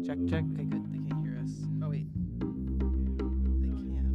Check, check. Okay, good. They can't hear us. Oh, wait. They can.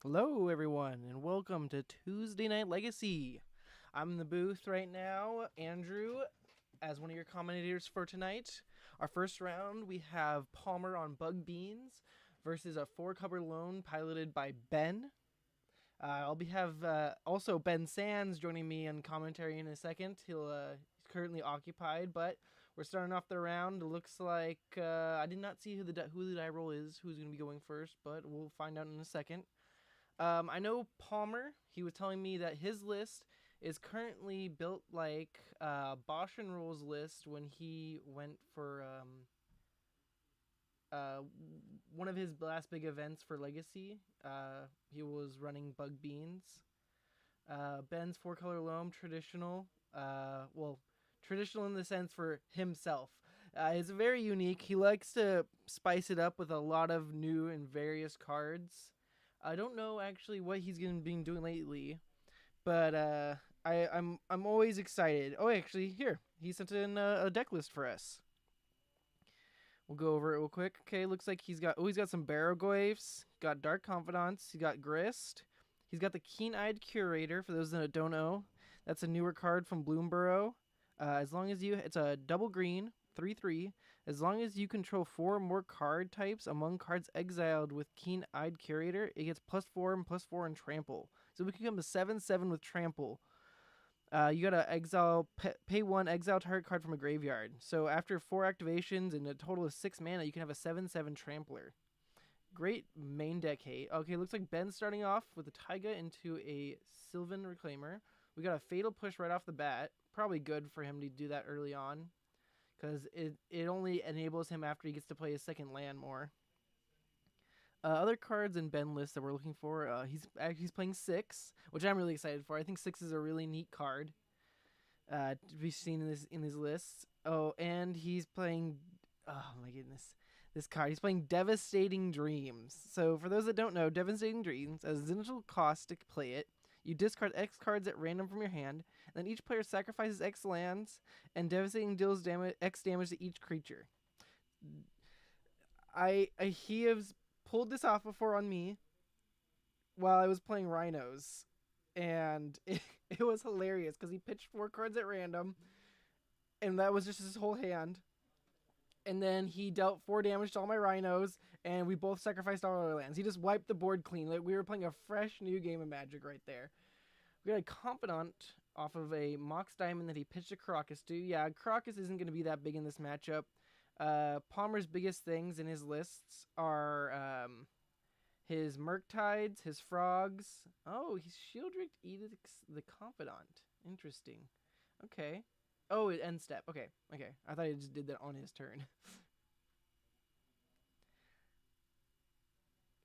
Hello, everyone, and welcome to Tuesday Night Legacy. I'm in the booth right now, Andrew, as one of your commentators for tonight. Our first round, we have Palmer on Bug Beans versus a four-cover lone piloted by Ben. I'll have also Ben Sands joining me on commentary in a second. He's currently occupied, but we're starting off the round. It looks like I did not see who the die roll is, who's going to be going first, but we'll find out in a second. I know Palmer, he was telling me that his list is currently built like Bosch and Rule's list when he went for uh, one of his last big events for Legacy. He was running Bug Beans. Ben's four-color loam, traditional. Traditional in the sense for himself. It's very unique. He likes to spice it up with a lot of new and various cards. I don't know actually what he's been doing lately, but I'm always excited. Oh, actually, here he sent in a deck list for us. We'll go over it real quick. Okay, looks like he's got some Barrogoyfs, got Dark Confidants, he got Grist, he's got the Keen-Eyed Curator. For those that don't know, that's a newer card from Bloomborough. It's a double green 3/3. As long as you control 4 more card types among cards exiled with Keen-Eyed Curator, it gets +4 and +4 in Trample. So we can become a 7/7 with Trample. You gotta pay 1, exile target card from a graveyard. So after 4 activations and a total of 6 mana, you can have a 7/7 Trampler. Great main deck hate. Okay, looks like Ben's starting off with a Taiga into a Sylvan Reclaimer. We got a Fatal Push right off the bat. Probably good for him to do that early on, because it only enables him after he gets to play his second land more. Other cards in Ben list that we're looking for, he's playing 6, which I'm really excited for. I think 6 is a really neat card to be seen in these lists. Oh, and he's playing, oh my goodness, this card. He's playing Devastating Dreams. So for those that don't know, Devastating Dreams, as an initial cost to play it, you discard X cards at random from your hand, and then each player sacrifices X lands, and Devastating deals X damage to each creature. He has pulled this off before on me while I was playing Rhinos, and it was hilarious because he pitched 4 cards at random, and that was just his whole hand. And then he dealt 4 damage to all my Rhinos, and we both sacrificed all our lands. He just wiped the board clean. Like we were playing a fresh new game of Magic right there. We got a Confidant off of a Mox Diamond that he pitched a Crocus to. Yeah, Crocus isn't going to be that big in this matchup. Palmer's biggest things in his lists are his Murktides, his Frogs. Oh, he's Shieldrick Edicts the Confidant. Interesting. Okay. Oh, end step. Okay. I thought he just did that on his turn.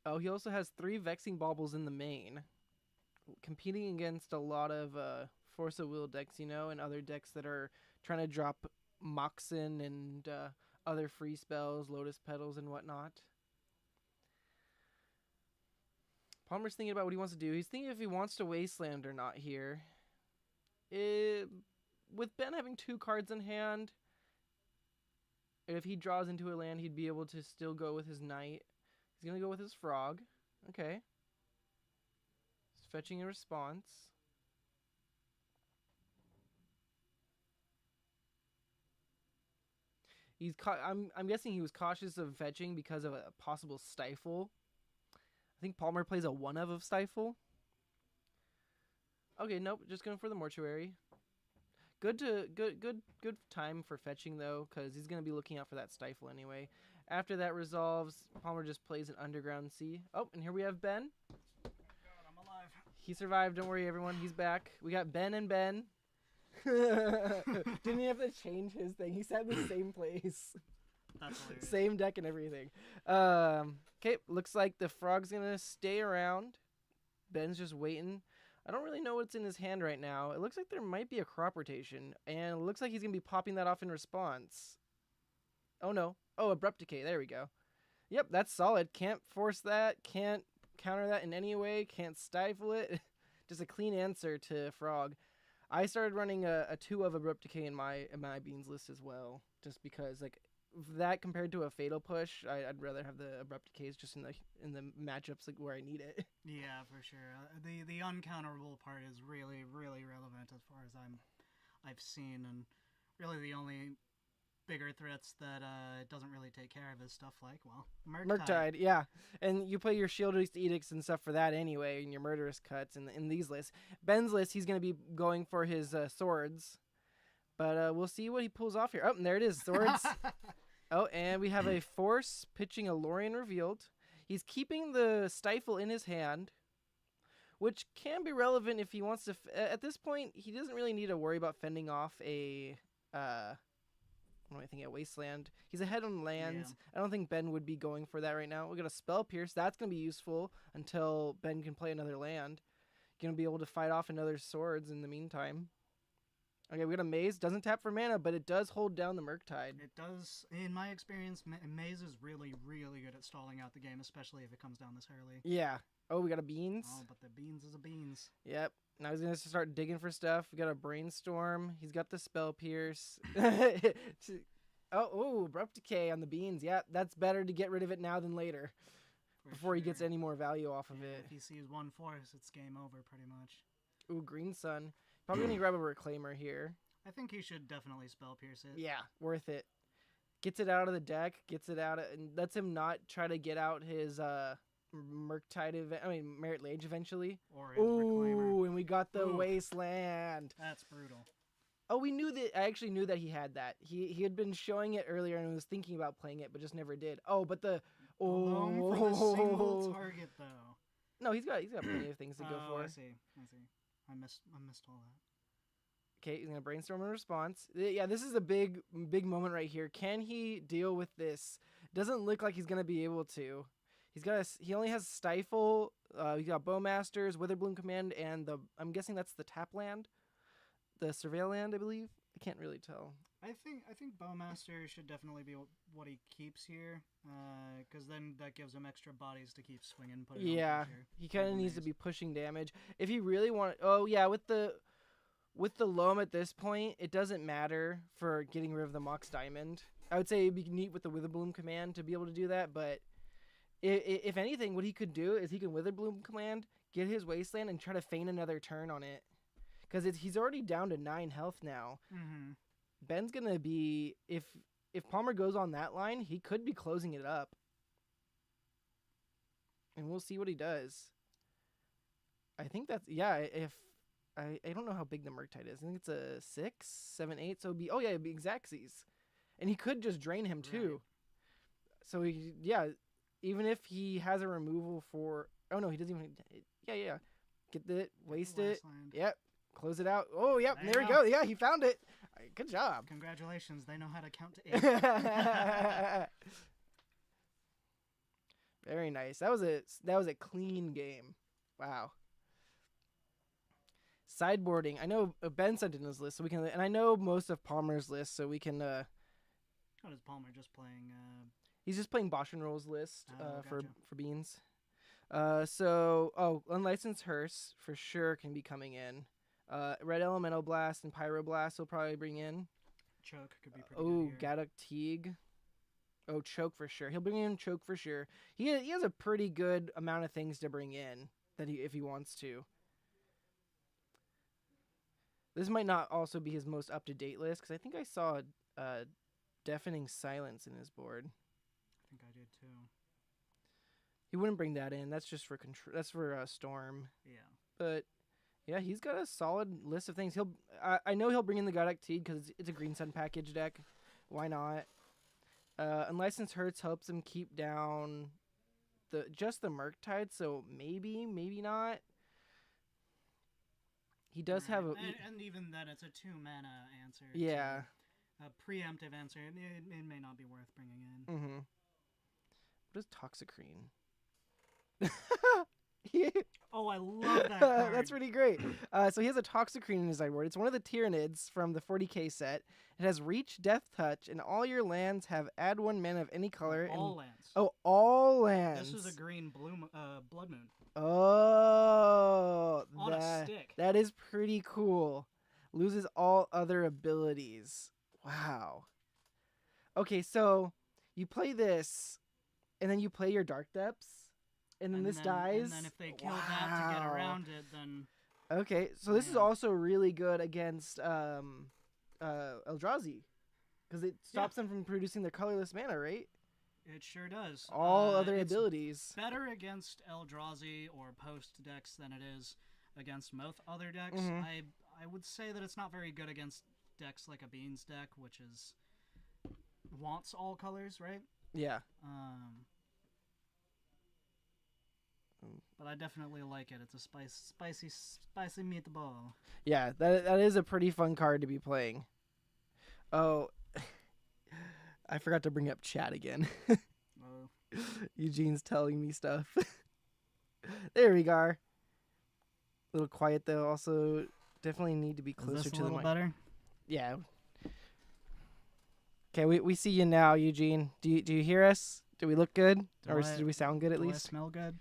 Oh, he also has 3 Vexing Baubles in the main, competing against a lot of Force of Will decks, and other decks that are trying to drop Moxen and other free spells, Lotus Petals and whatnot. Palmer's thinking about what he wants to do. He's thinking if he wants to Wasteland or not here. With Ben having 2 cards in hand, if he draws into a land, he'd be able to still go with his Knight. He's going to go with his Frog. Okay. He's fetching a response. I'm guessing he was cautious of fetching because of a possible Stifle. I think Palmer plays a 1 of Stifle. Okay, nope, just going for the Mortuary. Good time for fetching though, because he's gonna be looking out for that Stifle anyway. After that resolves, Palmer just plays an Underground Sea. Oh, and here we have Ben. Oh God, I'm alive. He survived. Don't worry, everyone. He's back. We got Ben and Ben. Didn't he have to change his thing? He sat in the same place. That's hilarious. Same deck and everything. Okay, looks like the Frog's gonna stay around. Ben's just waiting. I don't really know what's in his hand right now. It looks like there might be a Crop Rotation, and it looks like he's gonna be popping that off in response. Oh no. Oh, Abrupt Decay. There we go. Yep, that's solid. Can't force that. Can't counter that in any way. Can't stifle it. Just a clean answer to Frog. I started running a 2 of Abrupt Decay in my Beans list as well, just because like that compared to a fatal push, I'd rather have the abrupt decays just in the matchups like where I need it. Yeah, for sure. The uncounterable part is really relevant as far as I've seen, and really the only bigger threats that it doesn't really take care of is stuff like, well, Murktide, yeah. And you play your Shield Edicts and stuff for that anyway, and your Murderous Cuts in these lists. Ben's list, he's going to be going for his swords. But we'll see what he pulls off here. Oh, and there it is, swords. Oh, and we have a Force pitching a Lorien revealed. He's keeping the Stifle in his hand, which can be relevant if he wants to... at this point, he doesn't really need to worry about fending off a... what am I thinking? A Wasteland. He's ahead on lands. Yeah. I don't think Ben would be going for that right now. We got a Spell Pierce. That's going to be useful until Ben can play another land. Going to be able to fight off another swords in the meantime. Okay, we got a Maze. Doesn't tap for mana, but it does hold down the Murktide. It does. In my experience, Maze is really good at stalling out the game, especially if it comes down this early. Yeah. Oh, we got a Beans. Oh, but the Beans is a Beans. Yep. Now he's going to start digging for stuff. We got a Brainstorm. He's got the Spell Pierce. Abrupt Decay on the Beans. Yeah, that's better to get rid of it now than later. Before he gets any more value off of it. If he sees one Force, it's game over pretty much. Ooh, Green Sun. Probably going to grab a Reclaimer here. I think he should definitely Spell Pierce it. Yeah, worth it. Gets it out of the deck, and lets him not try to get out his Merit Lage eventually. Or his Reclaimer. And we got the Wasteland. That's brutal. Oh, I actually knew that he had that. He had been showing it earlier and was thinking about playing it, but just never did. Oh, but the for the single target though. No, he's got plenty of things to go for. I see. I missed all that. Okay, he's gonna Brainstorm in response. Yeah, this is a big moment right here. Can he deal with this? Doesn't look like he's gonna be able to. He only has Stifle. He's got Bowmasters, Witherbloom Command, and I'm guessing that's the tap land, the Surveil land, I believe. I can't really tell. I think Bowmaster should definitely be what he keeps here, because then that gives him extra bodies to keep swinging. He kind of needs to be pushing damage if he really want. With the Loam at this point, it doesn't matter for getting rid of the Mox Diamond. I would say it'd be neat with the Witherbloom Command to be able to do that, but if anything, what he could do is he can Witherbloom Command, get his Wasteland, and try to feign another turn on it, because he's already down to 9 health now. Mm-hmm. Ben's gonna be if Palmer goes on that line, he could be closing it up, and we'll see what he does. I think that's if I don't know how big the Murktide is. I think it's a 6, 7, 8. So it'd be Xaxes, and he could just drain him too. Right. So even if he has a removal for he doesn't even get it, waste it. Yep, close it out. Oh yep, there we go. Yeah, he found it. Good job. Congratulations. They know how to count to 8. Very nice. That was a clean game. Wow. Sideboarding. I know Ben sent in his list, so we can, and I know most of Palmer's list, so we can. What is Palmer just playing? He's just playing Bosch and Roll's list gotcha. for Beans. Unlicensed Hearse for sure can be coming in. Red Elemental Blast and Pyroblast will probably bring in. Choke could be pretty good here. Gaddock Teague. Oh, Choke for sure. He'll bring in Choke for sure. He has a pretty good amount of things to bring in if he wants to. This might not also be his most up-to-date list, because I think I saw Deafening Silence in his board. I think I did too. He wouldn't bring that in. That's just for That's for Storm. Yeah. But yeah, he's got a solid list of things. I know he'll bring in the Gaddock Teague because it's a Green Sun package deck. Why not? Unlicensed Hurts helps him keep down the Murktide, so maybe not. He does have a... And even then, it's a 2-mana answer. Yeah. A preemptive answer. It may not be worth bringing in. Mm-hmm. What is Toxicrene? Oh, I love that card. That's pretty great. So he has a Toxicrene in his sideboard. It's one of the Tyranids from the 40k set. It has Reach, Death Touch, and all your lands have add 1 mana of any color. All lands. Oh, all lands. This is a green Blood Moon. Oh. On a stick. That is pretty cool. Loses all other abilities. Wow. Okay, so you play this, and then you play your Dark Depths, and then this dies. And then if they kill that to get around it, then... Okay, so this is also really good against Eldrazi, because it stops them from producing their colorless mana, right? It sure does. All other abilities. Better against Eldrazi or post decks than it is against most other decks. I would say that it's not very good against decks like a Beans deck, which wants all colors, right? Yeah. But I definitely like it. It's a spicy meatball. Yeah, that is a pretty fun card to be playing. Oh, I forgot to bring up chat again. Oh. Eugene's telling me stuff. There we go. A little quiet though. Also, definitely need to be closer to the mic. Better? Yeah. Okay, we see you now, Eugene. Do you hear us? Do we look good, or do we sound good at least? I smell good?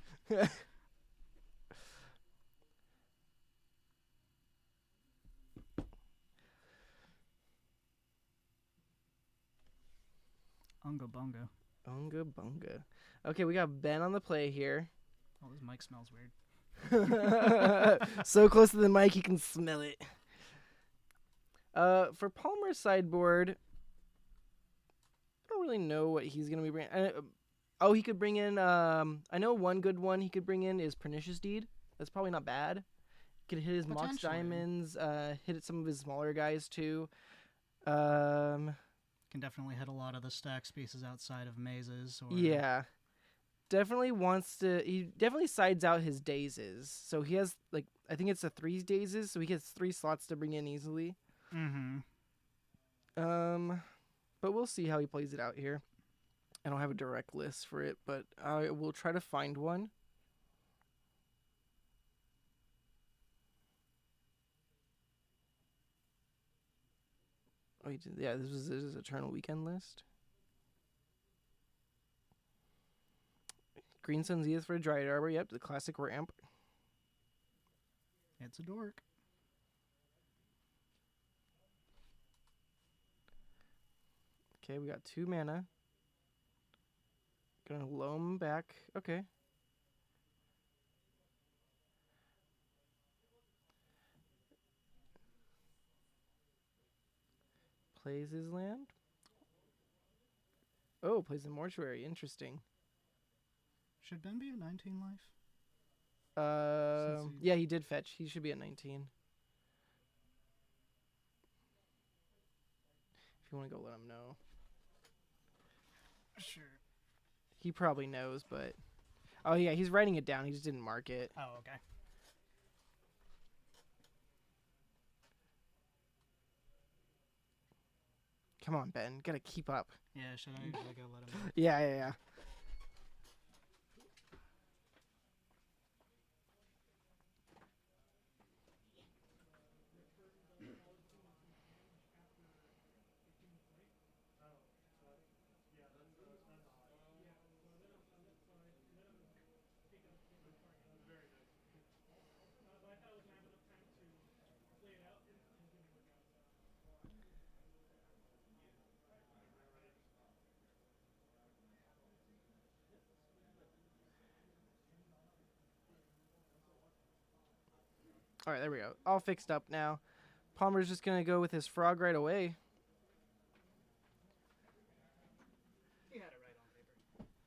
Unga bunga. Unga bunga. Okay, we got Ben on the play here. Oh, this mic smells weird. So close to the mic, you can smell it. For Palmer's sideboard, I don't really know what he's gonna be bringing. He could bring in. I know one good one he could bring in is Pernicious Deed. That's probably not bad. Could hit his Mox Diamonds. Hit some of his smaller guys too. Can definitely hit a lot of the stack pieces outside of mazes. Or... Yeah. Definitely wants to. He definitely sides out his dazes. So he has I think it's a 3 dazes, so he gets 3 slots to bring in easily. But we'll see how he plays it out here. I don't have a direct list for it, but I will try to find one. Oh, he did. Yeah, this is his Eternal Weekend list. Green Sun Zenith for a Dryad Arbor. Yep, the classic ramp. It's a dork. Okay, we got 2 mana. Gonna loam back. Okay. Plays his land. Oh, plays the Mortuary. Interesting. Should Ben be at 19 life? Yeah, he did fetch. He should be at 19. If you want to go let him know. Sure. He probably knows, but... Oh, yeah, he's writing it down. He just didn't mark it. Oh, okay. Come on, Ben. Gotta keep up. Yeah, should I go let him know? Yeah. All right, there we go. All fixed up now. Palmer's just going to go with his frog right away. He had it right on paper.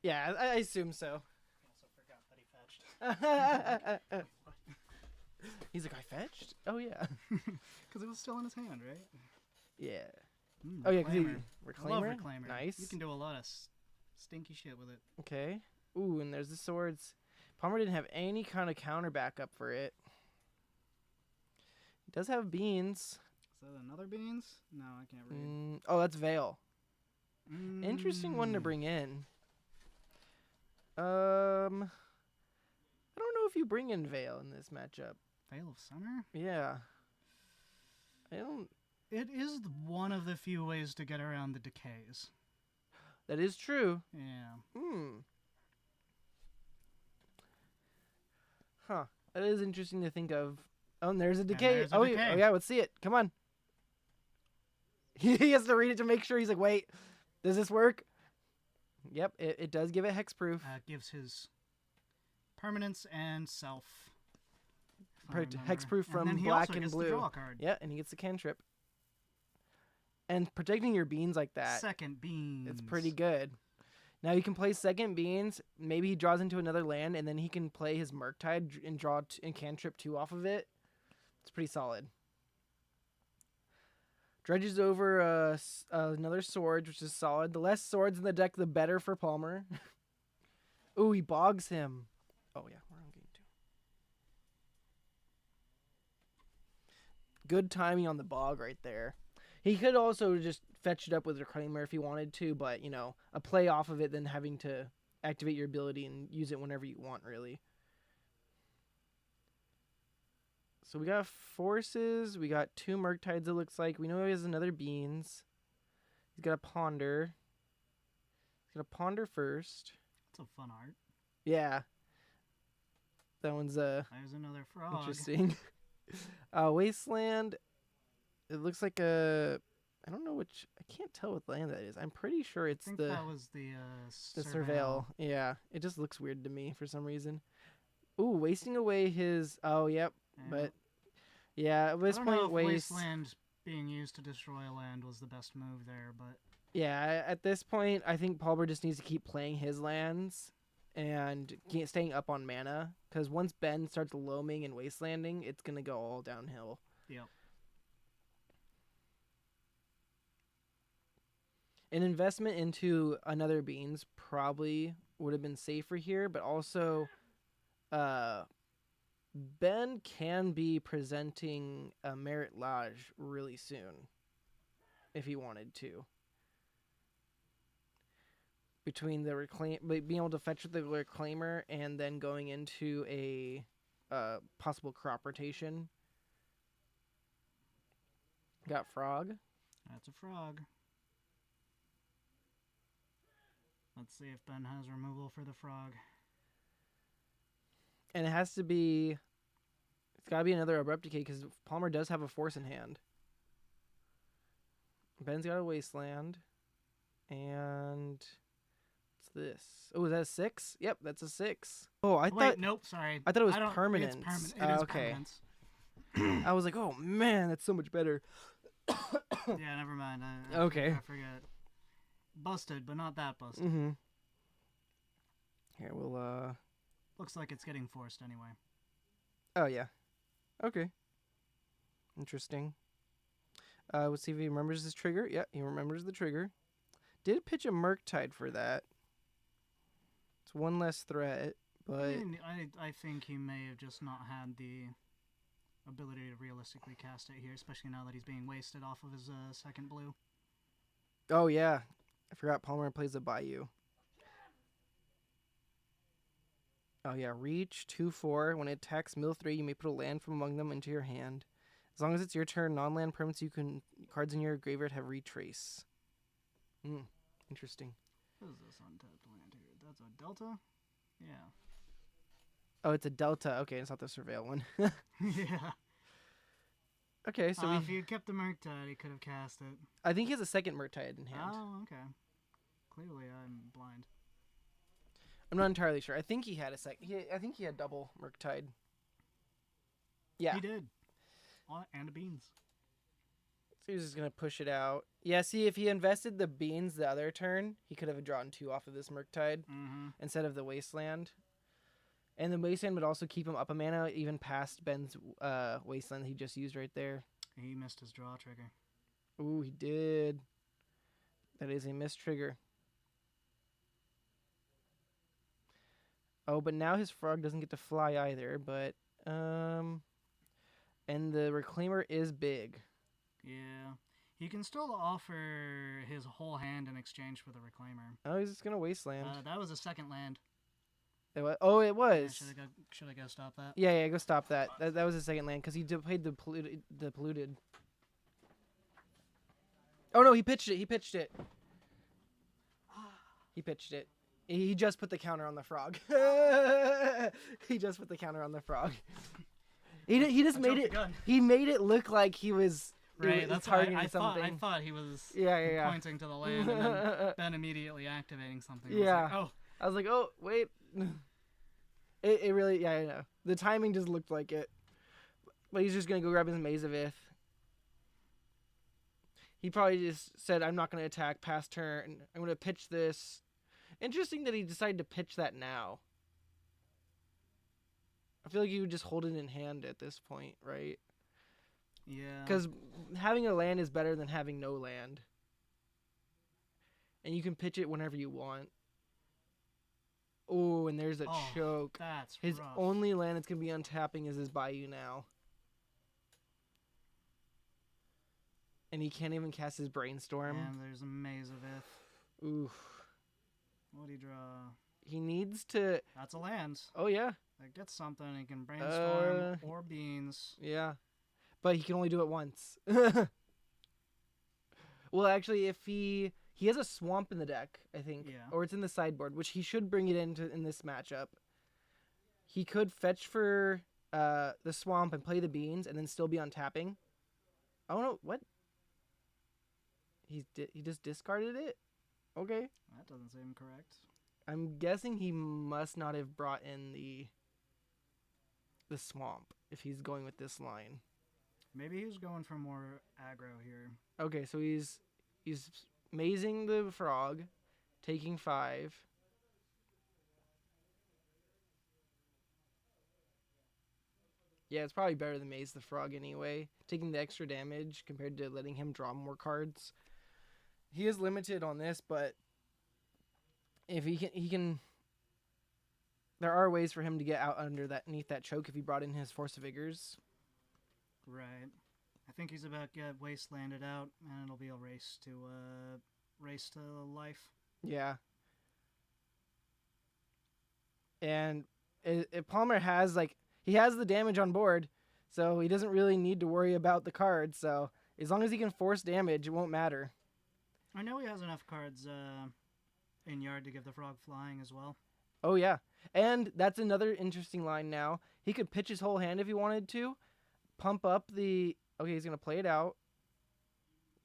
Yeah, I assume so. He also forgot that he fetched. He's like, I fetched? Oh, yeah. Because it was still in his hand, right? Yeah. Oh, yeah, because Reclaimer. Reclaimer? I love Reclaimer. Nice. You can do a lot of stinky shit with it. Okay. Ooh, and there's the swords. Palmer didn't have any kind of counter backup for it. He does have beans. Is that another beans? No, I can't read. Oh, that's Veil. Interesting one to bring in. I don't know if you bring in Veil in this matchup. Veil of Summer? Yeah. I don't... It is one of the few ways to get around the decays. That is true. Yeah. Huh. That is interesting to think of. Oh, and there's a decay. There's a decay. Yeah, let's see it. Come on. He has to read it to make sure. He's like, wait. Does this work? Yep, it does give it hexproof. Gives his permanence and self. if I remember. Hexproof from then he black also and gets blue. To draw a card. Yeah, and he gets the cantrip. And protecting your beans like that. Second beans. It's pretty good. Now you can play second beans. Maybe he draws into another land, and then he can play his Murktide and draw and cantrip 2 off of it. It's pretty solid. Dredges over another sword, which is solid. The less swords in the deck, the better for Palmer. Ooh, he bogs him. Oh, yeah, where am I getting to? Good timing on the bog right there. He could also just fetch it up with Reclaimer if he wanted to, but, you know, a play off of it than having to activate your ability and use it whenever you want, really. So we got forces. We got 2 Murktides, it looks like. We know he has another Beans. He's got a Ponder. He's got a Ponder first. That's a fun art. Yeah. That one's There's another frog. interesting. Wasteland. It looks like a... I don't know which... I can't tell what land that is. I'm pretty sure it's I think the... that was the Surveil. Yeah. It just looks weird to me for some reason. Ooh, wasting away his... Oh, yep. Yeah. But... Yeah, at this I don't know point, if waste... Wasteland being used to destroy a land was the best move there, but... Yeah, at this point, I think Palmer just needs to keep playing his lands and staying up on mana. Because once Ben starts loaming and wastelanding, it's going to go all downhill. Yep. An investment into another Beans probably would have been safer here, but also Ben can be presenting a Merit Lodge really soon if he wanted to. Between the being able to fetch the Reclaimer and then going into a possible crop rotation. Got Frog. That's a frog. Let's see if Ben has removal for the frog. And it has to be... It's got to be another Abrupt Decay because Palmer does have a force in hand. Ben's got a Wasteland. And... What's this? Oh, is that a 6? Yep, that's a 6. Oh, I thought... Nope, sorry. I thought it was permanent. It's permanent. It is okay. permanent. I was like, oh man, that's so much better. Yeah, never mind. Okay. I forget. Busted, but not that busted. Mm-hmm. Here, we'll, Looks like it's getting forced anyway. Oh, yeah. Okay. Interesting. Let's see if he remembers his trigger. Yeah, he remembers the trigger. Did pitch a Murktide for that. It's one less threat, but... I think he may have just not had the ability to realistically cast it here, especially now that he's being wasted off of his second blue. Oh, yeah. I forgot Palmer plays a Bayou. Oh, yeah. Reach 2/4. When it attacks mill 3, you may put a land from among them into your hand. As long as it's your turn, non-land permanents cards in your graveyard have retrace. Interesting. What is this untapped land here? That's a Delta? Yeah. Oh, it's a Delta. Okay, it's not the Surveil one. Yeah. Okay, so if he had kept the Murktide, he could have cast it. I think he has a second Murktide in hand. Oh, okay. Clearly, I'm blind. I'm not entirely sure. I think he had a I think he had double Murktide. Yeah. He did. And a Beans. So he was just going to push it out. Yeah, see, if he invested the Beans the other turn, he could have drawn 2 off of this Murktide instead of the Wasteland. And the Wasteland would also keep him up a mana, even past Ben's Wasteland he just used right there. He missed his draw trigger. Ooh, he did. That is a missed trigger. Oh, but now his frog doesn't get to fly either, but... And the Reclaimer is big. Yeah. He can still offer his whole hand in exchange for the Reclaimer. Oh, he's just going to Wasteland. That was a second land. It was? Oh, it was. Yeah, should I go stop that? Yeah, go stop that. That was his second land, because he played the polluted. Oh, no, he pitched it. He pitched it. He just put the counter on the frog. He just put the counter on the frog. He just made it. He made it look like he was Right, was that's targeting I something. thought he was Yeah. pointing to the land and then Ben immediately activating something. I was Yeah. like, oh, I was like, oh wait. It really, yeah, I know. The timing just looked like it. But he's just gonna go grab his Maze of Ith. He probably just said, I'm not gonna attack past turn. I'm gonna pitch this. Interesting that he decided to pitch that now. I feel like he would just hold it in hand at this point, right? yeah. Because having a land is better than having no land. And you can pitch it whenever you want. Oh, and there's a choke. That's His rough. only land that's going to be untapping is his Bayou now. And he can't even cast his Brainstorm. And there's a Maze of Ith. Oof. What do you draw? He needs to... That's a land. Oh, yeah. That gets something. He can Brainstorm or Beans. Yeah. But he can only do it once. Well, actually, if he has a Swamp in the deck, I think. Yeah. Or it's in the sideboard, which he should bring it in this matchup. He could fetch for the Swamp and play the Beans and then still be on tapping. Oh, no. What? He just discarded it? Okay. That doesn't seem correct. I'm guessing he must not have brought in the Swamp if he's going with this line. Maybe he was going for more aggro here. Okay, so he's mazing the frog, taking 5. Yeah, it's probably better than maze the frog anyway. Taking the extra damage compared to letting him draw more cards. He is limited on this, but if he can. There are ways for him to get out underneath that choke if he brought in his Force of Vigors. Right. I think he's about to get wastelanded out, and it'll be a race to life. Yeah. And Palmer has he has the damage on board, so he doesn't really need to worry about the cards. So as long as he can force damage, it won't matter. I know he has enough cards in yard to give the frog flying as well. Oh yeah, and that's another interesting line. Now he could pitch his whole hand if he wanted to, pump up the. Okay, he's gonna play it out.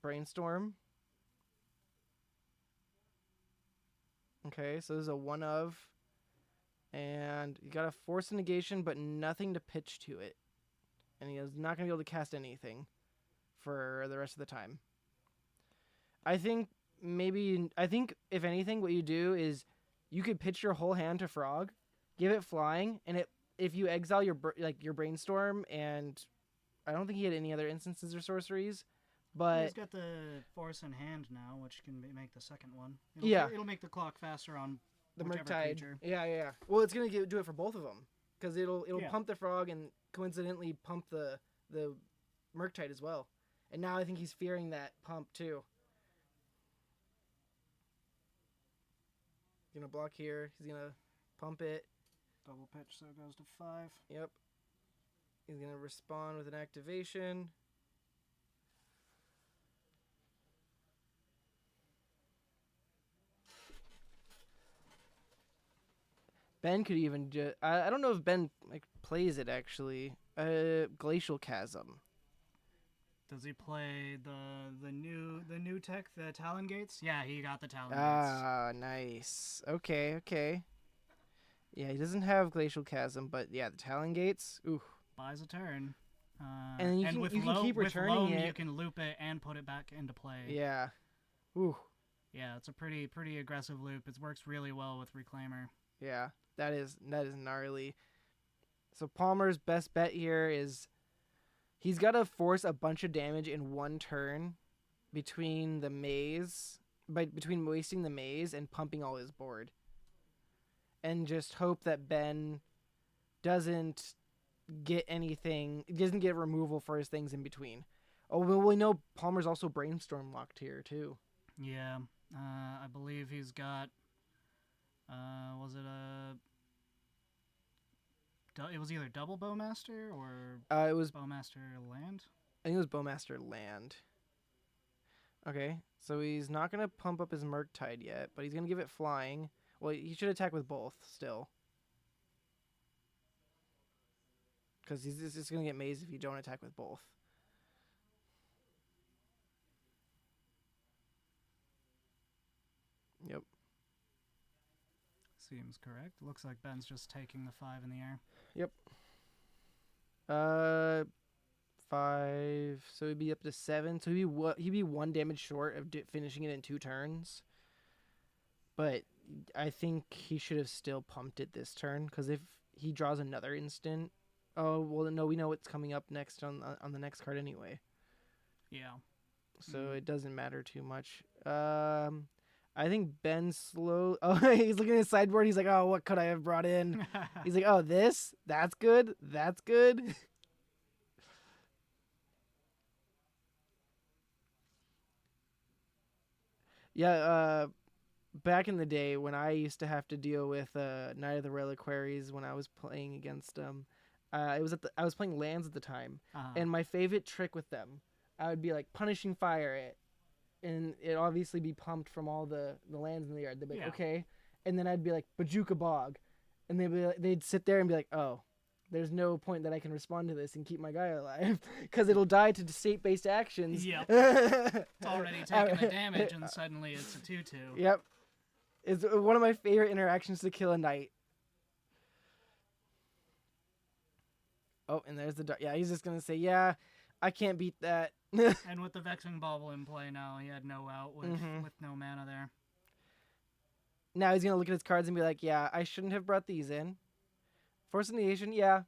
Brainstorm. Okay, so there's a 1 of. And you got a force negation, but nothing to pitch to it. And he is not going to be able to cast anything for the rest of the time. I think if anything, what you do is you could pitch your whole hand to Frog, give it flying, and if you exile your Brainstorm, and I don't think he had any other instances or sorceries, but he's got the force in hand now, which can make the second one. It'll make the clock faster on the whichever Murktide. creature. Yeah. Well, it's gonna do it for both of them because it'll Yeah. pump the frog and coincidentally pump the Murktide as well. And now I think he's fearing that pump too. He's gonna block here. He's gonna pump it. Double pitch, so it goes to 5. Yep. He's gonna respond with an activation. Ben could even just... I don't know if Ben plays it, actually. Glacial Chasm. Does he play the new tech, the Talon Gates? Yeah, he got the Talon Gates. Ah, nice. Okay. Yeah, he doesn't have Glacial Chasm, but yeah, the Talon Gates. Ooh. Buys a turn. And you can keep returning with Loam, it. You can loop it and put it back into play. Yeah. Ooh. Yeah, it's a pretty aggressive loop. It works really well with Reclaimer. Yeah, that is gnarly. So Palmer's best bet here is he's got to force a bunch of damage in one turn between wasting the maze and pumping all his board. And just hope that Ben doesn't get removal for his things in between. Oh, well, we know Palmer's also Brainstorm locked here too. Yeah, I believe he's got. Was it it was either double Bowmaster or it was Bowmaster Land. I think it was Bowmaster Land. Okay, so he's not gonna pump up his Murktide yet, but he's gonna give it flying. Well, he should attack with both still. Because he's just going to get mazed if you don't attack with both. Yep. Seems correct. Looks like Ben's just taking the 5 in the air. Yep. 5. So he'd be up to 7. So he'd be 1 damage short of finishing it in 2 turns. But I think he should have still pumped it this turn, because if he draws another instant, oh well, no, we know what's coming up next on the next card anyway. Yeah. So it doesn't matter too much. I think Ben's slow. Oh, he's looking at his sideboard. He's like, oh, what could I have brought in? He's like, oh, this? That's good. That's good. Yeah, back in the day when I used to have to deal with Knight of the Reliquaries when I was playing against them, I was playing lands at the time, and my favorite trick with them, I would be like punishing fire it, and it obviously be pumped from all the lands in the yard. They'd be like, okay, and then I'd be like Bajuka Bog, and they'd sit there and be like, oh, there's no point that I can respond to this and keep my guy alive because it'll die to state-based actions. Yep. It's already taking the damage, and suddenly it's a 2/2. Yep. It's one of my favorite interactions to kill a knight. Oh, and there's the dart. Yeah, he's just going to say, yeah, I can't beat that. And with the Vexing Bauble in play now, he had no out with no mana there. Now he's going to look at his cards and be like, yeah, I shouldn't have brought these in. Force Negation, yeah,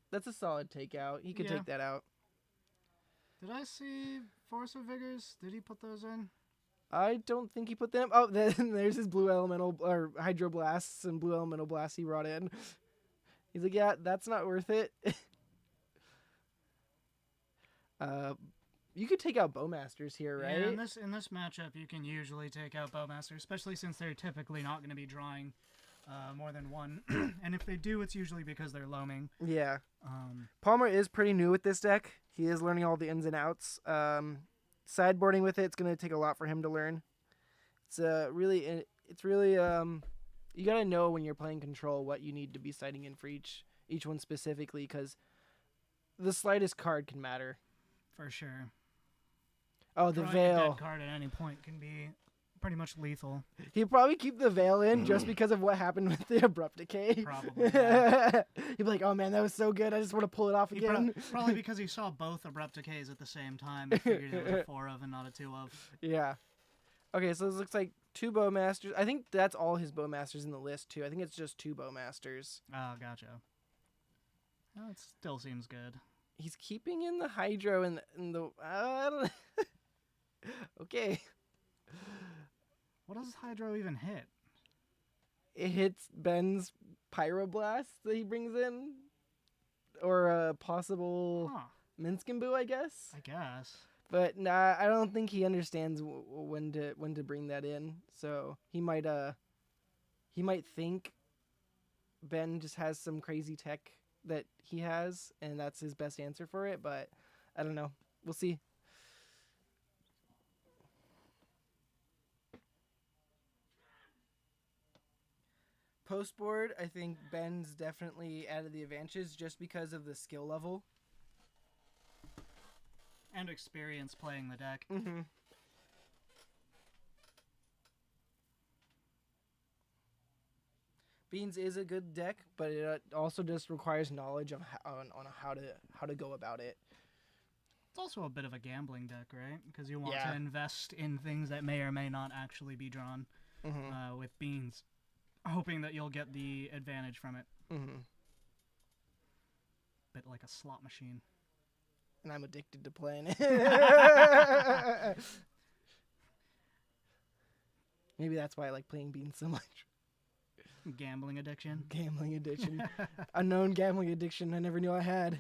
that's a solid takeout. He could take that out. Did I see Force of Vigors? Did he put those in? I don't think he put them. Oh, then there's his blue elemental or hydroblasts and blue elemental blasts he brought in. He's like, yeah, that's not worth it. You could take out Bowmasters here, right? Yeah, in this matchup, you can usually take out Bowmasters, especially since they're typically not going to be drawing more than one. And if they do, it's usually because they're loaming. Yeah. Palmer is pretty new with this deck. He is learning all the ins and outs. Sideboarding with it's going to take a lot for him to learn. It's really you got to know when you're playing Control what you need to be siding in for each one specifically, because the slightest card can matter. For sure. Oh, the Drawing Veil. A dead card at any point can be pretty much lethal. He'd probably keep the Veil in just because of what happened with the Abrupt Decay. Probably. Yeah. He'd be like, oh man, that was so good. I just want to pull it off again. Probably because he saw both Abrupt Decays at the same time. He figured it was a 4 of and not a 2 of. Yeah. Okay, so this looks like 2 Bowmasters. I think that's all his Bowmasters in the list, too. I think it's just 2 Bowmasters. Oh, gotcha. Well, it still seems good. He's keeping in the Hydro and the I don't know. Okay. What does Hydro even hit? It hits Ben's Pyroblast that he brings in, or a possible Minskimbu, I guess. I guess. But nah, I don't think he understands when to bring that in. So he might think Ben just has some crazy tech that he has, and that's his best answer for it. But I don't know. We'll see. Post board, I think Ben's definitely added the advantages just because of the skill level. And experience playing the deck. Mm-hmm. Beans is a good deck, but it also just requires knowledge on how to go about it. It's also a bit of a gambling deck, right? Because you want to invest in things that may or may not actually be drawn with Beans, hoping that you'll get the advantage from it. Mm-hmm. Bit like a slot machine. And I'm addicted to playing it. Maybe that's why I like playing Beans so much. Gambling addiction. Gambling addiction. Unknown gambling addiction I never knew I had.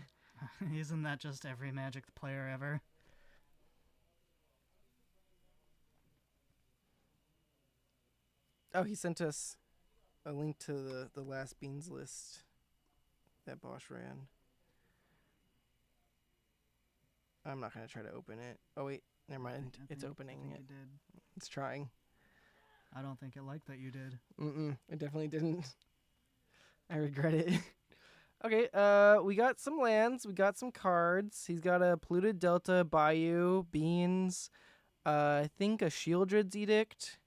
Isn't that just every Magic player ever? Oh, he sent us a link to the last Beans list that Bosch ran. I'm not going to try to open it. Oh, wait. Never mind. It's opening. I think it did. It's trying. I don't think it liked that you did. It definitely didn't. I regret it. Okay, we got some lands. We got some cards. He's got a Polluted Delta, Bayou, Beans, I think a Shieldred's Edict.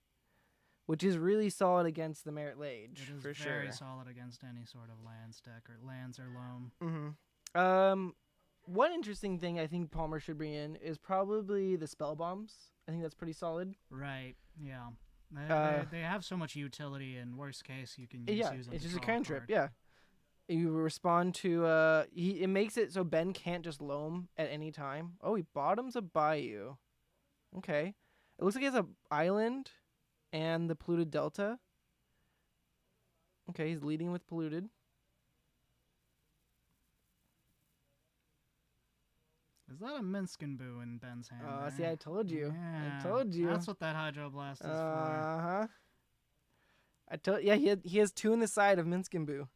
which is really solid against the Merit Lage, It is for very sure. solid against any sort of lands deck, or lands or loam. One interesting thing I think Palmer should bring in is probably the spell bombs. I think that's pretty solid. Right, yeah. They have so much utility, in worst case, you can use them it's to just a draw cantrip, card. yeah. You respond to, it makes it so Ben can't just loam at any time. Oh, he bottoms a Bayou. Okay. It looks like he has a island and the polluted delta. Okay, he's leading with polluted. Is that a Minskin Boo in Ben's hand? See, I told you. Yeah, I told you. That's what that Hydroblast is for. Uh-huh. He has 2 in the side of Minskinboo.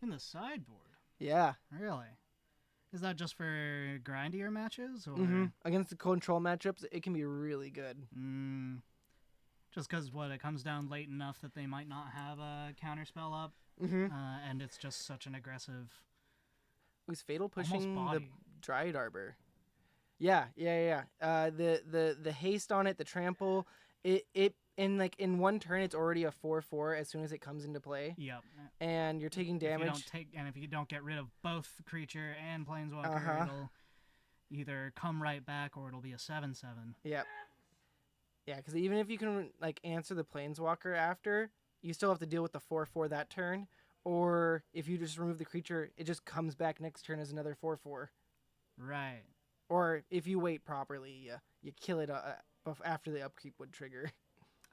In the sideboard? Yeah. Really? Is that just for grindier matches? Or? Against the control matchups, it can be really good. Just because, it comes down late enough that they might not have a counterspell up, and it's just such an aggressive... He's fatal pushing the body. Dryad Arbor. Yeah. The haste on it, the trample, it in one turn it's already a 4/4 as soon as it comes into play. Yep. And you're taking damage. If you don't get rid of both creature and planeswalker, it'll either come right back or it'll be a 7/7. Yep. Yeah, because even if you can answer the planeswalker after, you still have to deal with the 4/4 that turn. Or if you just remove the creature, it just comes back next turn as another 4/4. Right. Or if you wait properly, you kill it after the upkeep would trigger.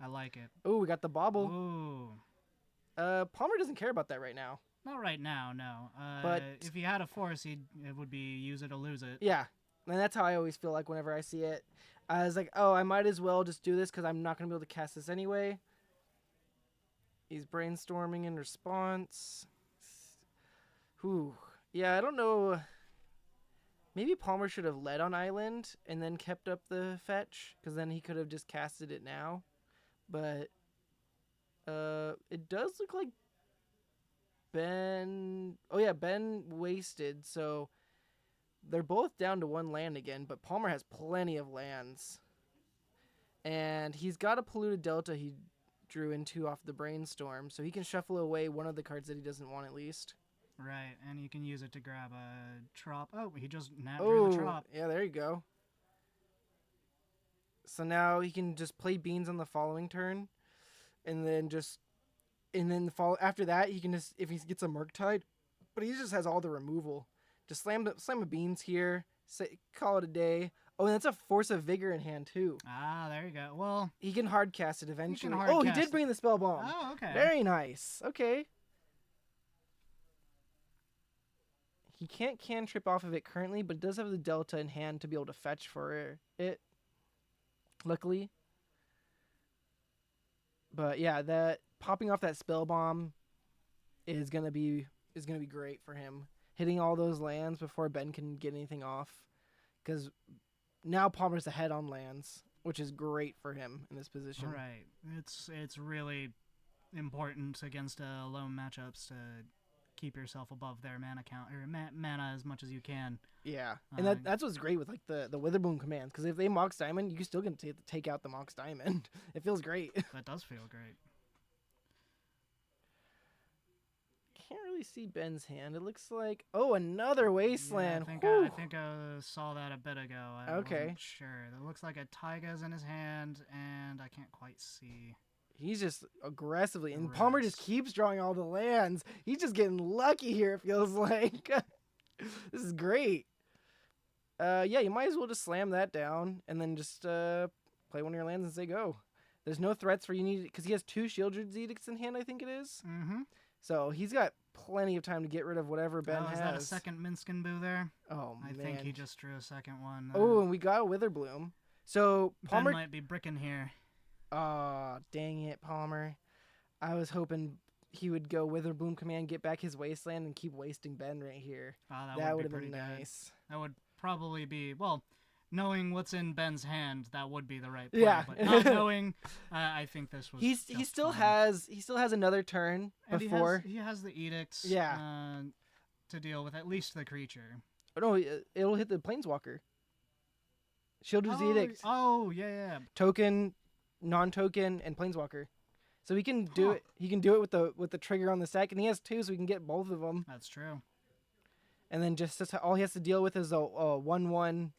I like it. Oh, we got the bobble. Ooh. Palmer doesn't care about that right now. Not right now, no. But if he had a force, it would be use it or lose it. Yeah, and that's how I always feel like whenever I see it. I was like, oh, I might as well just do this because I'm not going to be able to cast this anyway. He's brainstorming in response. Whew. Yeah, I don't know. Maybe Palmer should have led on Island and then kept up the fetch, because then he could have just casted it now. But it does look like Ben... Oh, yeah, Ben wasted, so they're both down to 1 land again, but Palmer has plenty of lands. And he's got a polluted delta he drew into off the brainstorm, so he can shuffle away one of the cards that he doesn't want at least. Right, and you can use it to grab a trop. Oh, he just drew the trop. Yeah, there you go. So now he can just play beans on the following turn, and then after that he can just, if he gets a Murktide, but he just has all the removal. Just slam a beans here, call it a day. Oh, and that's a Force of Vigor in hand too. Ah, there you go. Well, he can hard cast it eventually. He did bring the spell bomb. Oh, okay. Very nice. Okay. He can't cantrip off of it currently, but does have the delta in hand to be able to fetch for it. Luckily. But yeah, that popping off that spell bomb is gonna be great for him. Hitting all those lands before Ben can get anything off, because now Palmer's ahead on lands, which is great for him in this position. Right. It's really important against low matchups to keep yourself above their mana count or mana as much as you can. Yeah, and that's what's great with the Witherbloom commands, because if they Mox Diamond, you still can take out the Mox Diamond. It feels great. That does feel great. Can't really see Ben's hand. It looks like another Wasteland. Yeah, I think I saw that a bit ago. I wasn't sure. It looks like a Taiga's in his hand, and I can't quite see. He's just aggressively, and Palmer just keeps drawing all the lands. He's just getting lucky here, it feels like. This is great. Yeah, you might as well just slam that down, and then just play one of your lands and say go. There's no threats for you need, because he has 2 Shieldred's Edicts in hand, I think it is. Mm-hmm. So he's got plenty of time to get rid of whatever Ben has. Is that a second Minskin Boo there? Oh, man. I think he just drew a second one. And we got a Witherbloom. So Palmer Ben might be bricking here. Oh, dang it, Palmer. I was hoping he would go Witherbloom command, get back his Wasteland, and keep wasting Ben right here. That would have been nice. Good. That would probably be, well, knowing what's in Ben's hand, that would be the right play. Yeah. But not knowing, I think this was he still has another turn and before. He has the edicts to deal with at least the creature. Oh, no, it'll hit the Planeswalker. Shieldred's Edict. Oh, yeah. Token non-token, and planeswalker. So he can do it. He can do it with the trigger on the sec, and he has 2, so we can get both of them. That's true. And then just all he has to deal with is a 1/1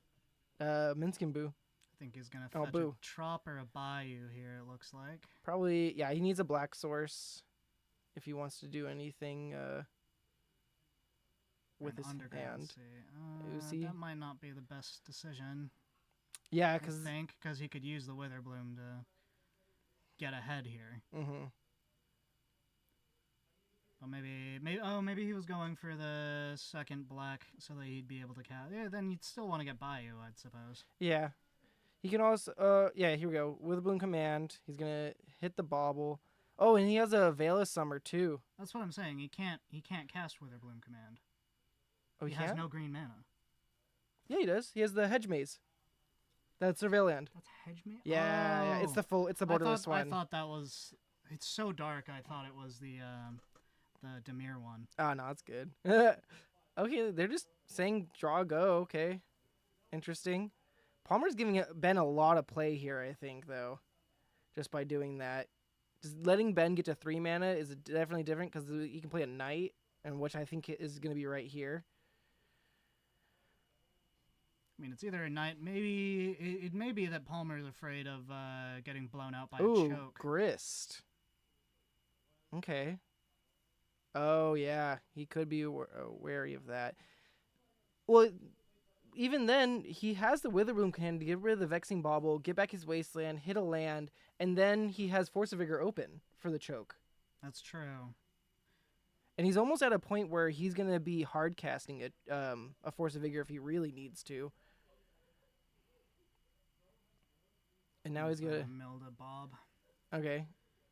Minskin Boo. I think he's gonna fetch a Trop or a Bayou here. It looks like probably yeah. He needs a black source if he wants to do anything with his hand. That might not be the best decision. Yeah, because he could use the Witherbloom to get ahead here. Mm-hmm. But maybe he was going for the second black so that he'd be able to cast. Yeah, then you'd still want to get Bayou, I'd suppose. Yeah, he can also. Yeah, here we go. Witherbloom command. He's gonna hit the bauble. Oh, and he has a Veil of Summer too. That's what I'm saying. He can't cast Witherbloom command. Oh, he has no green mana. Yeah, he does. He has the Hedge Maze. That's Surveil Land. That's Hedge Maze? Yeah, it's the borderless one. I thought that was... It's so dark, I thought it was the Dimir one. Oh, no, it's good. Okay, they're just saying draw, go. Okay. Interesting. Palmer's giving Ben a lot of play here, I think, though. Just by doing that. Just letting Ben get to 3 mana is definitely different because he can play a Knight, and which I think is going to be right here. I mean, it's either a Knight. Maybe it may be that Palmer's afraid of getting blown out by a choke. Grist. Okay. Oh yeah, he could be wary of that. Well, even then, he has the Witherbloom can to get rid of the Vexing Bauble, get back his Wasteland, hit a land, and then he has Force of Vigor open for the choke. That's true. And he's almost at a point where he's going to be hard casting a Force of Vigor if he really needs to. And now he's going to... Milda Bob. Okay.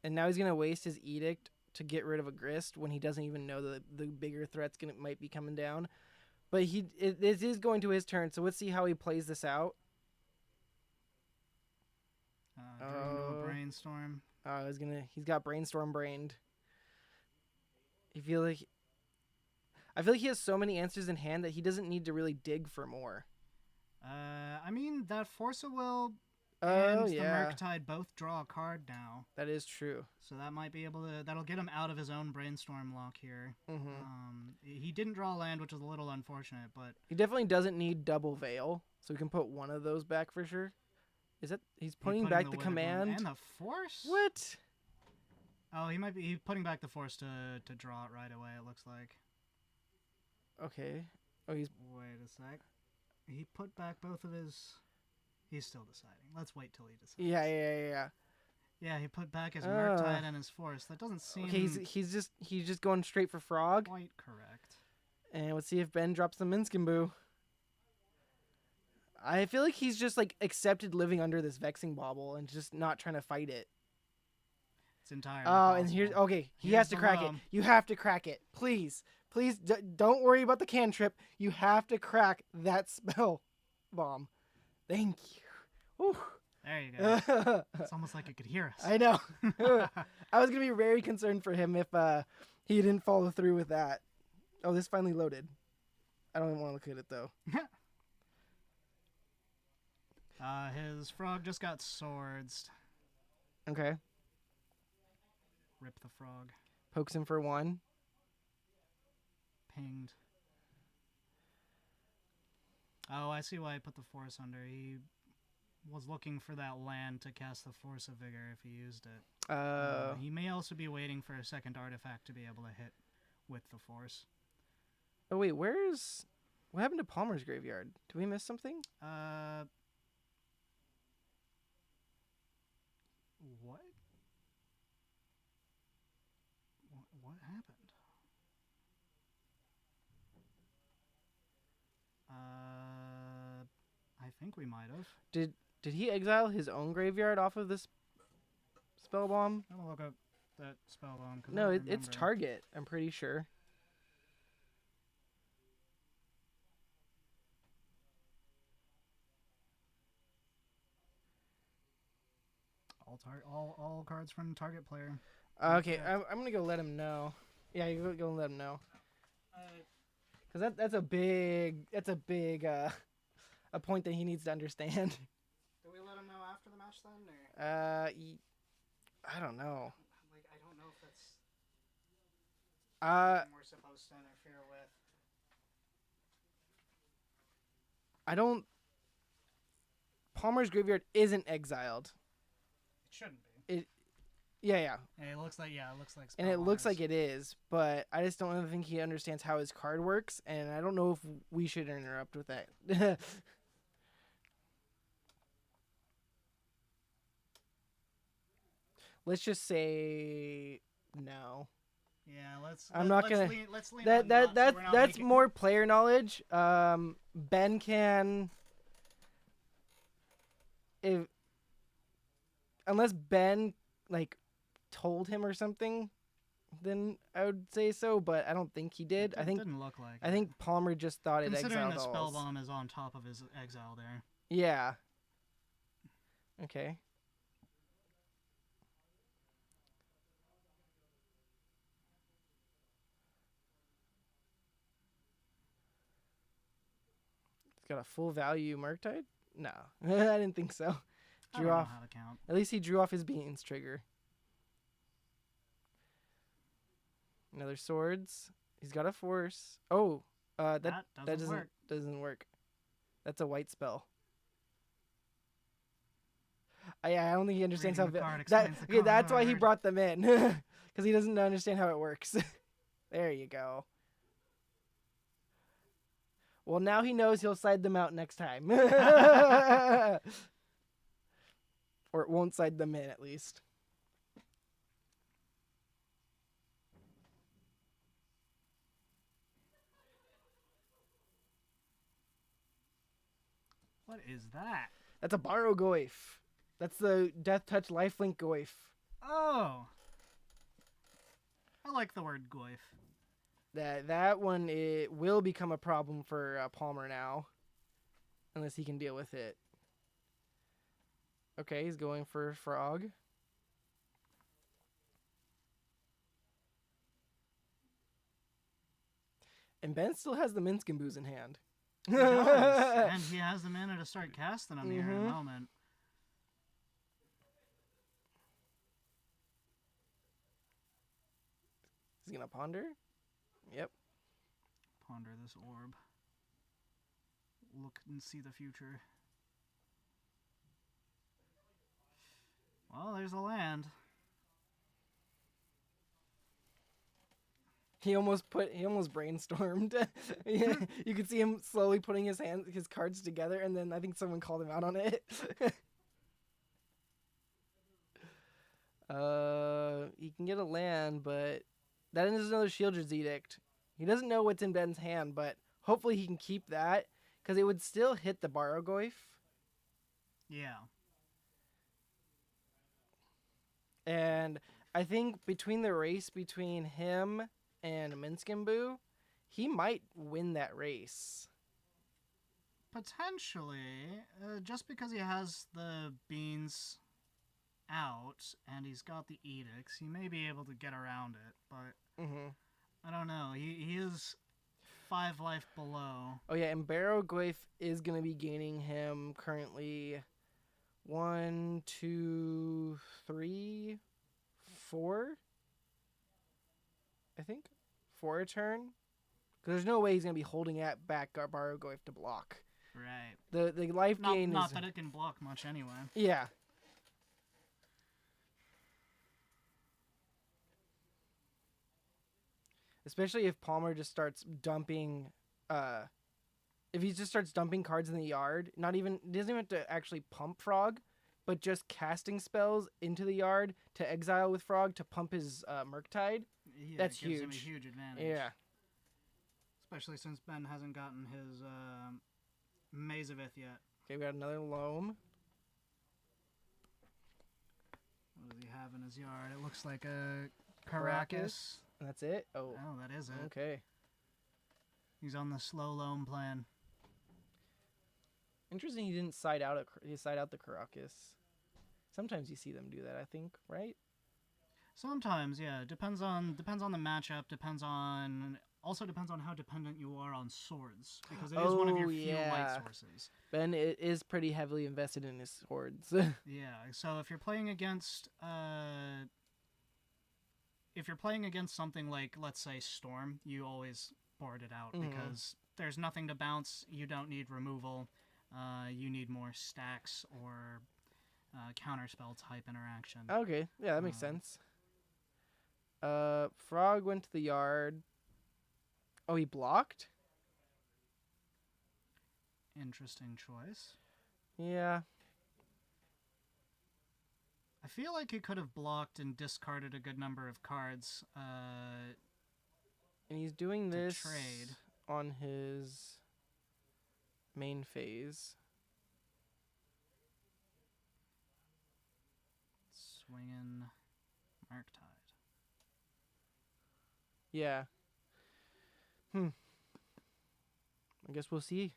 And now he's going to waste his Edict to get rid of a Grist when he doesn't even know that the bigger threats might be coming down. But this is going to his turn, so let's see how he plays this out. Drew into a Brainstorm. He's got Brainstorm brained. I feel like he has so many answers in hand that he doesn't need to really dig for more. I mean, that Force of Will and the Murktide both draw a card now. That is true. So that might be that'll get him out of his own Brainstorm lock here. Mm-hmm. He didn't draw land, which is a little unfortunate, but... He definitely doesn't need double Veil, so we can put one of those back for sure. He's putting back the command? And the Force? What? Oh, he might be putting back the Force to draw it right away, it looks like. Okay. Oh, he's... Wait a sec. He put back both of his... He's still deciding. Let's wait till he decides. Yeah. Yeah, he put back his Murktide and his Force. That doesn't seem... Okay, he's just going straight for Frog. Quite correct. And let's see if Ben drops the Minskin Boo. I feel like he's just like accepted living under this Vexing Bauble and just not trying to fight it. It's entirely possible. And he has to crack it. You have to crack it. Please don't worry about the cantrip. You have to crack that spell bomb. Thank you. Whew. There you go. It's almost like it could hear us. I know. I was going to be very concerned for him if he didn't follow through with that. Oh, this finally loaded. I don't even want to look at it, though. His Frog just got swords. Okay. Rip the Frog. Pokes him for 1. Pinged. Oh, I see why I put the Force under. He was looking for that land to cast the Force of Vigor if he used it. He may also be waiting for a second artifact to be able to hit with the Force. Oh, wait, what happened to Palmer's graveyard? Did we miss something? What? What happened? I think we might have. Did he exile his own graveyard off of this spell bomb? I'm gonna look up that spell bomb. No, it's target. I'm pretty sure. All cards from target player. Okay, I'm gonna go let him know. Yeah, you go let him know. Because that's a big a point that he needs to understand. Do we let him know after the match then? Or? I don't know. Like, I don't know if that's Uh, something we're supposed to interfere with. I don't. Palmer's Graveyard isn't exiled. It shouldn't be. Yeah. It looks like And it looks Spellbombers. like it is, but I just don't think he understands how his card works, and I don't know if we should interrupt with that. Let's just say no. Yeah, let's. I'm not let's gonna. Lean, let's lean That on that not, so that we're not that's making- more player knowledge. Ben can, if unless Ben like told him or something, then I would say so. But I don't think he did. It I think didn't look like. I think Palmer just thought it considering exiled the alls. Spellbomb is on top of his exile there. Yeah. Okay. It's got a full value Murktide? No. I didn't think so. I Drew don't off. know how to count. At least he drew off his Beans trigger. Another Swords. He's got a Force. Oh, that doesn't work. That's a white spell. I don't think he understands Reading the how card that. explains the Okay, that's why he card. brought them in, because he doesn't understand how it works. There you go. Well, now he knows he'll side them out next time, or it won't side them in at least. What is that? That's a Borrow Goif. That's the Death Touch Lifelink Goif. Oh. I like the word goif. That one, it will become a problem for Palmer now, unless he can deal with it. Okay, he's going for Frog. And Ben still has the Minskinboos in hand. He does, and he has the mana to start casting them here in a moment. He's gonna ponder. Yep. Ponder this orb. Look and see the future. Well, there's a land. He almost brainstormed. You could see him slowly putting his cards together, and then I think someone called him out on it. He can get a land, but that is another Shieldred's Edict. He doesn't know what's in Ben's hand, but hopefully he can keep that, because it would still hit the Borrow Goif. Yeah. And I think between the race between him and Minskinboo, he might win that race. Potentially, just because he has the beans out and he's got the edicts, he may be able to get around it, but I don't know. He is 5 life below. Oh yeah, and Borrow Goif is going to be gaining him currently 1, 2, 3, 4. I think 4 a turn. Because there's no way he's going to be holding back Borrow Goif to block. Right. The life gain not is... that it can block much anyway. Yeah. Especially if Palmer just starts dumping... if he just starts dumping cards in the yard, he doesn't even have to actually pump Frog, but just casting spells into the yard to exile with Frog to pump his Murktide. Yeah, That's it gives huge. him a huge advantage. Yeah. Especially since Ben hasn't gotten his Mazavith yet. Okay, we got another Loam. What does he have in his yard? It looks like a Caracas. And that's it? Oh, that is it. okay. He's on the slow loam plan. Interesting he didn't side out the Caracas. Sometimes you see them do that, I think, right? Sometimes, yeah. Depends on the matchup. Depends on also depends on how dependent you are on swords, because it is one of your few light sources. Ben is pretty heavily invested in his swords. Yeah, so if you're playing against something like, let's say, Storm, you always board it out because there's nothing to bounce. You don't need removal. You need more stacks or counterspell type interaction. Okay, yeah, that makes sense. Frog went to the yard. Oh, he blocked? Interesting choice. Yeah. I feel like he could have blocked and discarded a good number of cards. And he's doing this trade on his main phase. Swinging Murktide. Yeah. I guess we'll see.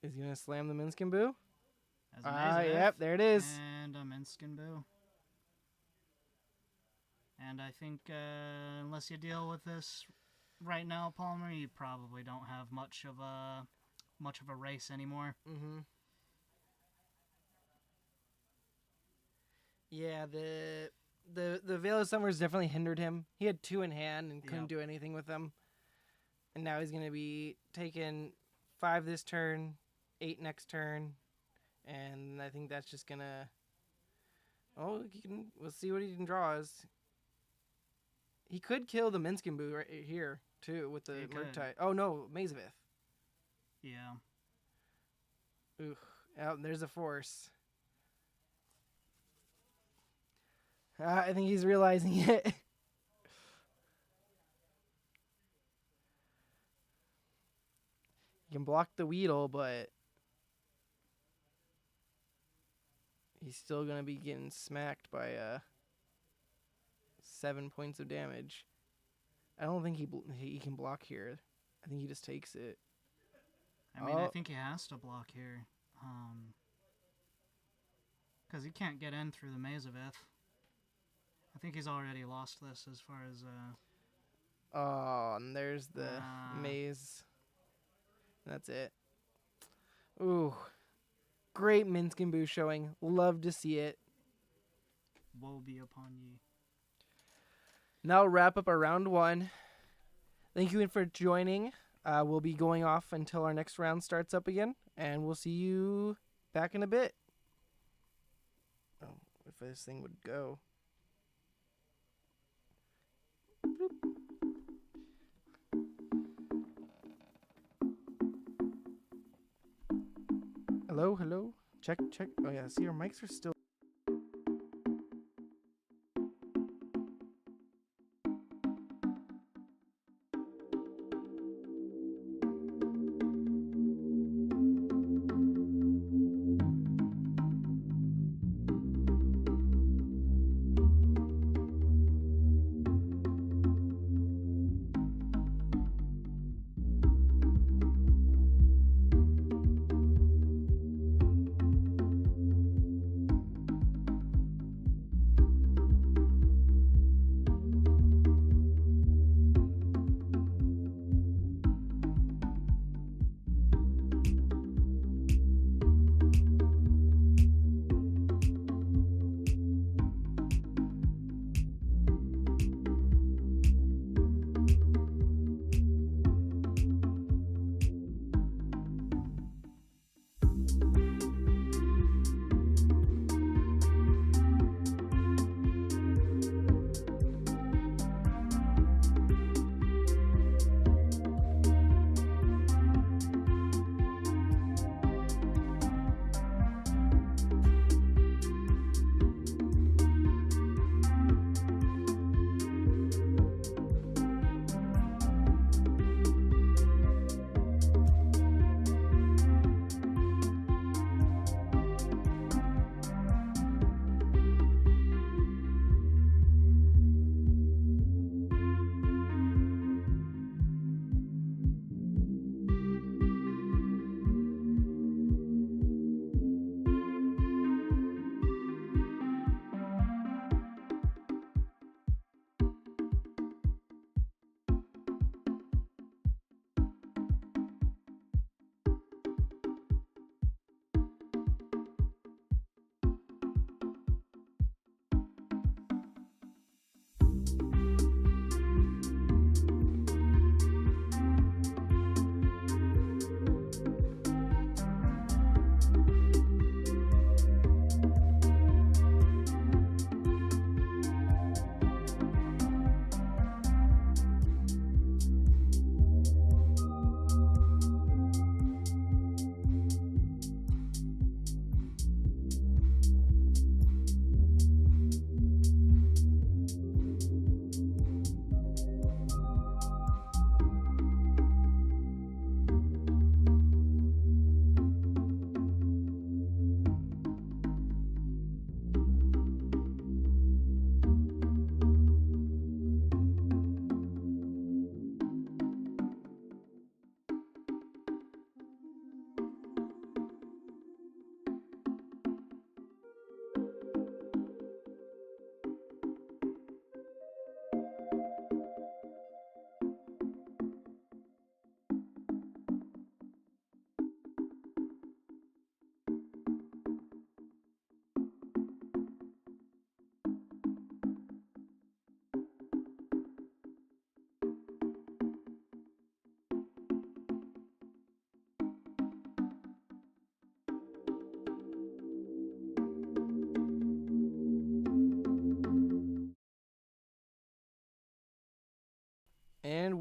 Is he gonna slam the Minskin Boo? Yep, there it is. And a Minskin Boo. And I think unless you deal with this right now, Palmer, you probably don't have much of a race anymore. Yeah, the Veil of Summers definitely hindered him. He had 2 in hand and couldn't do anything with them. And now he's gonna be taking 5 this turn, 8 next turn, and I think that's just gonna. Oh, we'll see what he can draw. He could kill the Minskin Boo right here too with the Murktide. Oh no, Mazevith. Yeah. Ooh, oh, there's a force. I think he's realizing it. He can block the Weedle, but he's still going to be getting smacked by 7 points of damage. I don't think he can block here. I think he just takes it. I mean, I think he has to block here. Because he can't get in through the Mazevith. I think he's already lost this as far as... Oh, and there's the maze. That's it. Ooh. Great Minskin Boo showing. Love to see it. Woe be upon ye. Now we'll wrap up our round 1. Thank you for joining. We'll be going off until our next round starts up again, and we'll see you back in a bit. Oh, if this thing would go. Hello, hello. Check. Oh yeah, see, our mics are still.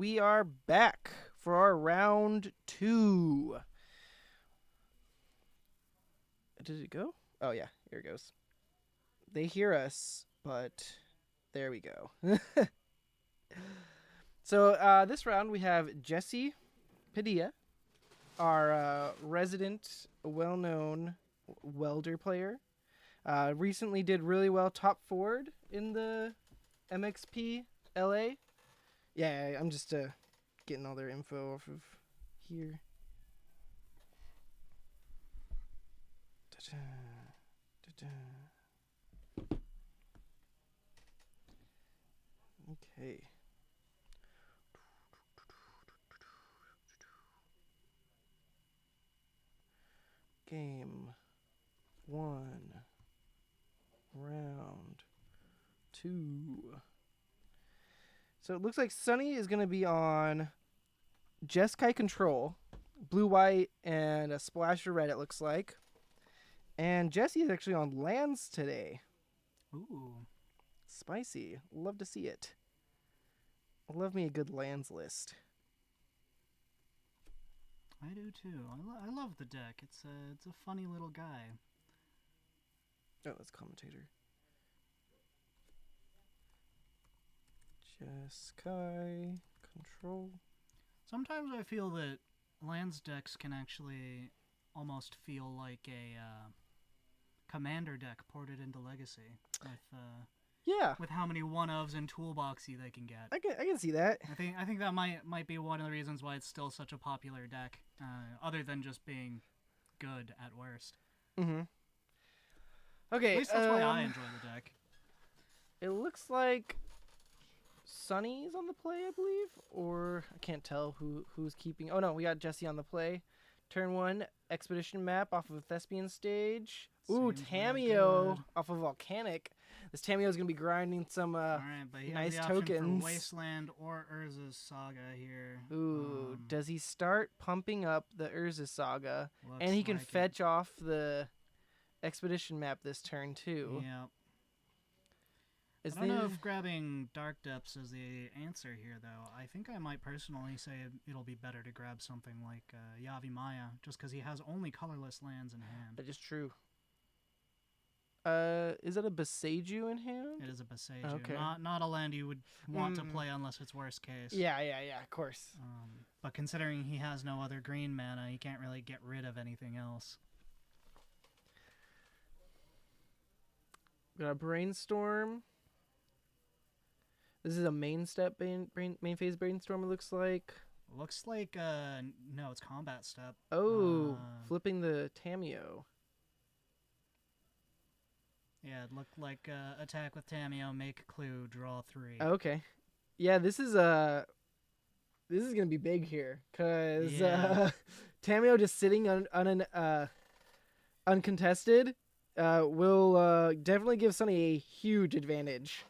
we are back for our round 2. Did it go? Oh, yeah. Here it goes. They hear us, but there we go. So this round we have Jesse Padilla, our resident, well-known welder player. Recently did really well, top forward in the MXP LA. Yeah, I'm just getting all their info off of here. Okay. Game 1. Round 2. So it looks like Sunny is going to be on Jeskai Control, blue, white, and a splash of red, it looks like. And Jesse is actually on lands today. Ooh. Spicy. Love to see it. Love me a good lands list. I do too. I love the deck. It's a funny little guy. Oh, that's Commentator. Jeskai Control. Sometimes I feel that lands decks can actually almost feel like a commander deck ported into Legacy with how many one-ofs and toolboxy they can get. I can see that. I think that might be one of the reasons why it's still such a popular deck, other than just being good at worst. Mm-hmm. Okay. At least that's why I enjoy the deck. It looks like Sunny's on the play, I believe, or I can't tell who's keeping. Oh no, we got Jesse on the play. Turn 1 expedition map off of Thespian stage. Ooh, Seems Tameo off of Volcanic. This Tameo is gonna be grinding some Alright, but he nice has the option tokens. for Wasteland or Urza's Saga here. Ooh, does he start pumping up the Urza Saga? And he can like fetch off the expedition map this turn too. Yeah. Is I don't know if grabbing Dark Depths is the answer here, though. I think I might personally say it'll be better to grab something like Yavi Maya, just because he has only colorless lands in hand. That is true. Is it a Beseiju in hand? It is a Beseiju. Okay. Not a land you would want to play unless it's worst case. Yeah, of course. But considering he has no other green mana, he can't really get rid of anything else. Got a Brainstorm. This is a main step, main phase Brainstorm, it looks like. Looks like, no, it's combat step. Oh, flipping the Tameo. Yeah, it looked like attack with Tameo, make a clue, draw 3. Okay. Yeah, this is gonna be big here, cause Tameo just sitting uncontested will definitely give Sunny a huge advantage.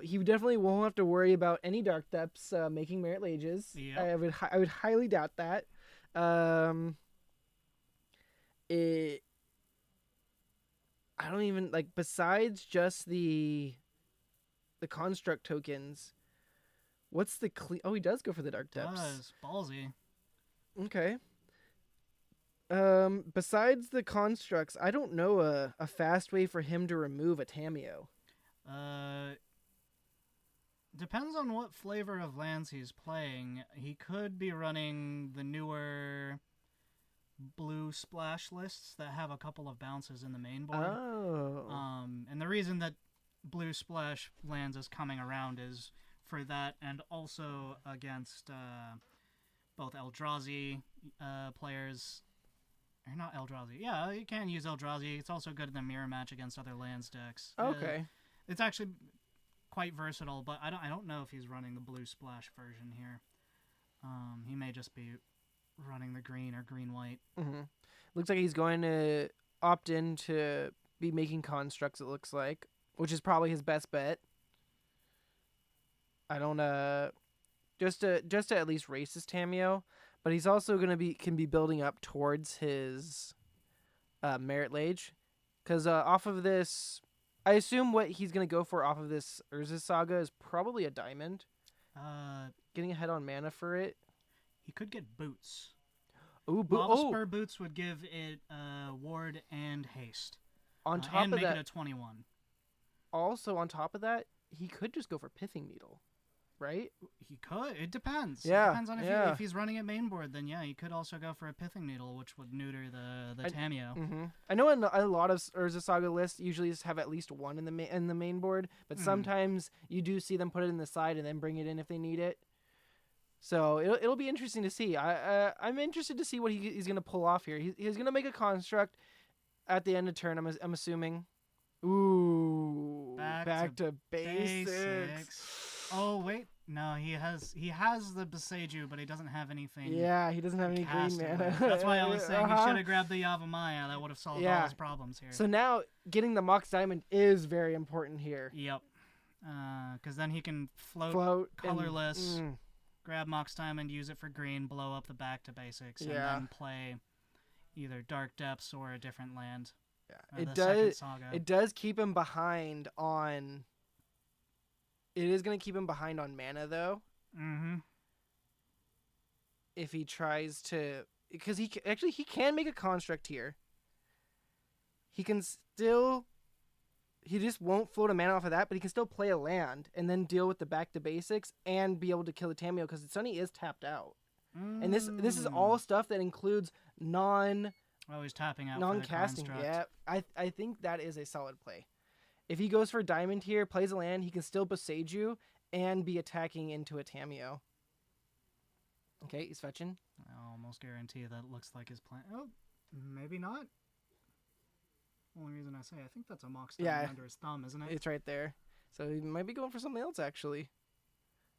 He definitely won't have to worry about any Dark Depths making Merit Lages. Yep. I would highly doubt that. I don't even like, besides just the construct tokens. What's the oh, he does go for the Dark Depths. Does. Ballsy. Okay. Besides the constructs, I don't know a fast way for him to remove a Tameo. Depends on what flavor of lands he's playing. He could be running the newer blue splash lists that have a couple of bounces in the main board. Oh. And the reason that blue splash lands is coming around is for that, and also against both Eldrazi players. Or not Eldrazi. Yeah, you can use Eldrazi. It's also good in the mirror match against other lands decks. Okay. It's actually quite versatile, but I don't know if he's running the blue splash version here. He may just be running the green or green-white. Mm-hmm. Looks like he's going to opt in to be making constructs, it looks like, which is probably his best bet. I don't just to at least race his Tameo, but he's also can be building up towards his Merit Lage, because off of this, I assume what he's gonna go for off of this Urza Saga is probably a diamond. getting ahead on mana for it. He could get boots. Ooh, Lava Spur boots would give it ward and haste. On top and of make that, it a 21. also on top of that, he could just go for Pithing Needle, right? He could. It depends. Yeah, It depends on if he's running at main board. Then yeah, he could also go for a Pithing Needle, which would neuter the Tameo. Mm-hmm. I know in a lot of Urza Saga lists usually just have at least one in the main board, but sometimes you do see them put it in the side and then bring it in if they need it. So it'll be interesting to see. I'm interested to see what he's gonna pull off here. He's gonna make a construct at the end of turn. I'm assuming. Ooh, back to basics. Oh wait, no, he has the Beseiju, but he doesn't have anything. Yeah, he doesn't have any green mana. That's why I was saying he should have grabbed the Yavimaya. That would have solved all his problems here. So now getting the Mox Diamond is very important here. Yep. Because then he can float colorless. Grab Mox Diamond, use it for green, blow up the back to basics, and then play either Dark Depths or a different land. Yeah, it does keep him behind on. It is going to keep him behind on mana though. Mm-hmm. If he tries to, because he can make a construct here. He can still. He just won't float a mana off of that, but he can still play a land and then deal with the back to basics and be able to kill the Tameo because Sunny is tapped out. And this is all stuff that includes he's tapping out non-casting. For the construct. Yeah, I think that is a solid play. If he goes for Diamond here, plays a land, he can still Beseiju and be attacking into a Tameo. Okay, he's fetching. I almost guarantee that looks like his plan. Oh, maybe not. Only reason I say I think that's a Mox Diamond under his thumb, isn't it? It's right there. So he might be going for something else actually.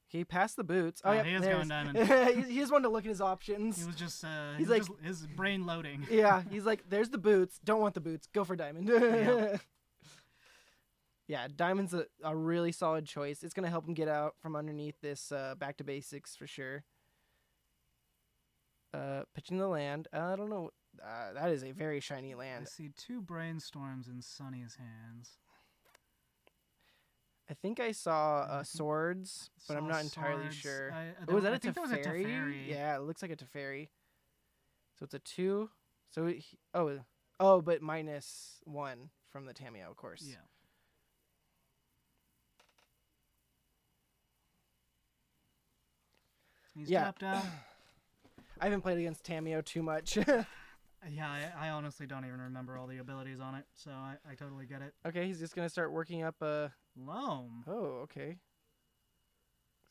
He passed the boots. Oh yeah, he is going Diamond. He just wanted to look at his options. He was just just his brain loading. Yeah, he's like, there's the boots. Don't want the boots. Go for Diamond. Yep. Yeah, Diamond's a really solid choice. It's gonna help him get out from underneath this back to basics for sure. Pitching the land. I don't know. That is a very shiny land. I see 2 Brainstorms in Sunny's hands. I think I saw swords, but I'm not entirely sure. Was that a Teferi? Yeah, it looks like a Teferi. So it's a 2. So but -1 from the Tameo, of course. Yeah. He's tapped out. I haven't played against Tameo too much. Yeah, I honestly don't even remember all the abilities on it, so I totally get it. Okay, he's just going to start working up a... Loam. Oh, okay.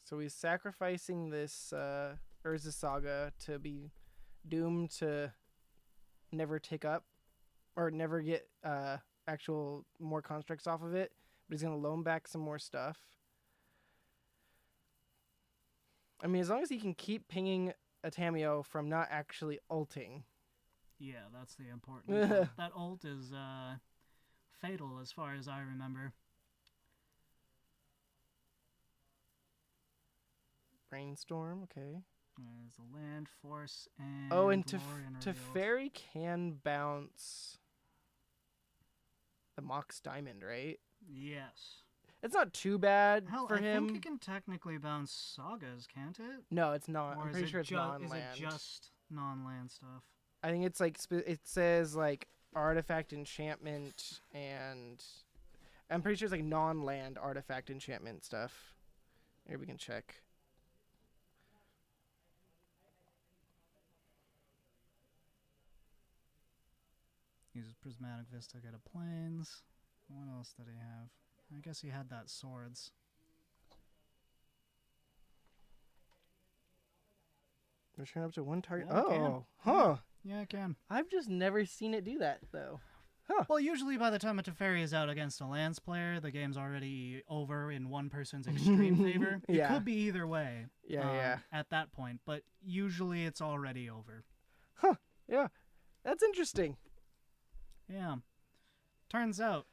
So he's sacrificing this Urza Saga to be doomed to never tick up, or never get actual more constructs off of it, but he's going to loam back some more stuff. I mean, as long as he can keep pinging a Tameo from not actually ulting... Yeah, that's the important part. That ult is fatal as far as I remember. Brainstorm, okay. There's a land, force, and Teferi can bounce the Mox Diamond, right? Yes. It's not too bad for him. I think it can technically bounce sagas, can't it? No, it's not. Or I'm pretty sure it's non-land. Is it just non-land stuff? I think it's like it says like artifact enchantment, and I'm pretty sure it's like non-land artifact enchantment stuff. Here we can check. Uses Prismatic Vista, get a plains. What else did he have? I guess he had that swords. Return up to 1 target. Yeah, oh, huh. Yeah, I can. I've just never seen it do that, though. Huh. Well, usually by the time a Teferi is out against a lands player, the game's already over in one person's extreme favor. It could be either way. Yeah. At that point, but usually it's already over. Huh. Yeah. That's interesting. Yeah. Turns out.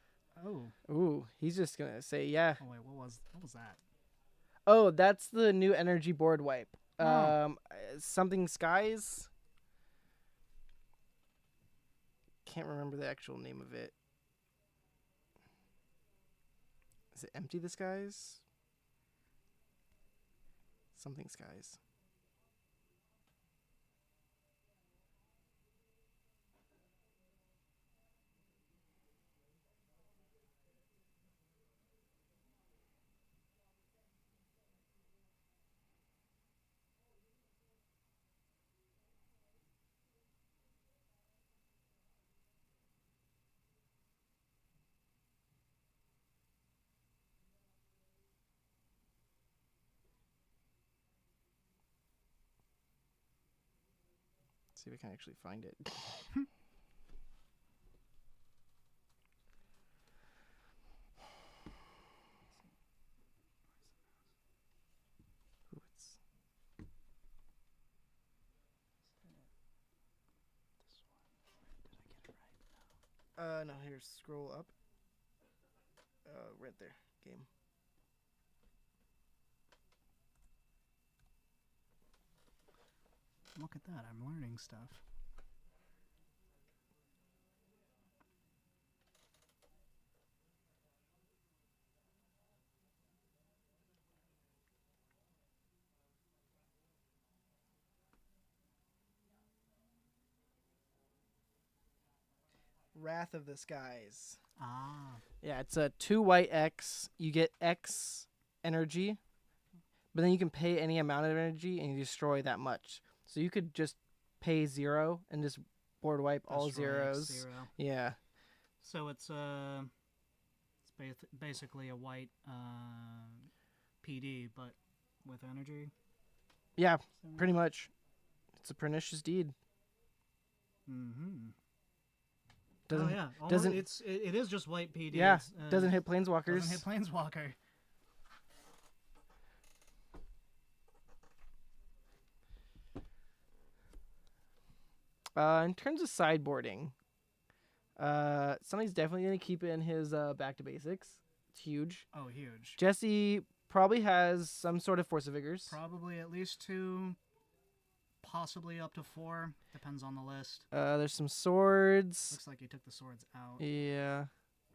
Oh. Ooh, he's just gonna say yeah. Oh wait, what was that? Oh, that's the new energy board wipe. Something skies. Can't remember the actual name of it. Is it Empty the Skies? something skies. See if I can actually find it. Ooh, it's no, here, scroll up. Right there. Game. Look at that, I'm learning stuff. Wrath of the Skies. Ah. Yeah, it's a 2 white X. You get X energy, but then you can pay any amount of energy and you destroy that much. So you could just pay 0 and just board wipe all Destroy zeros. 0. Yeah. So it's basically a white PD, but with energy. Yeah, pretty much. It's a pernicious deed. Mm-hmm. Doesn't, yeah. doesn't it is just white PD. Yeah, It's, doesn't hit planeswalkers. Doesn't hit planeswalker. In terms of sideboarding, somebody's definitely gonna keep it in his back to basics. It's huge. Oh, huge. Jesse probably has some sort of Force of Vigors. Probably at least 2, possibly up to 4. Depends on the list. There's some swords. Looks like he took the swords out. Yeah.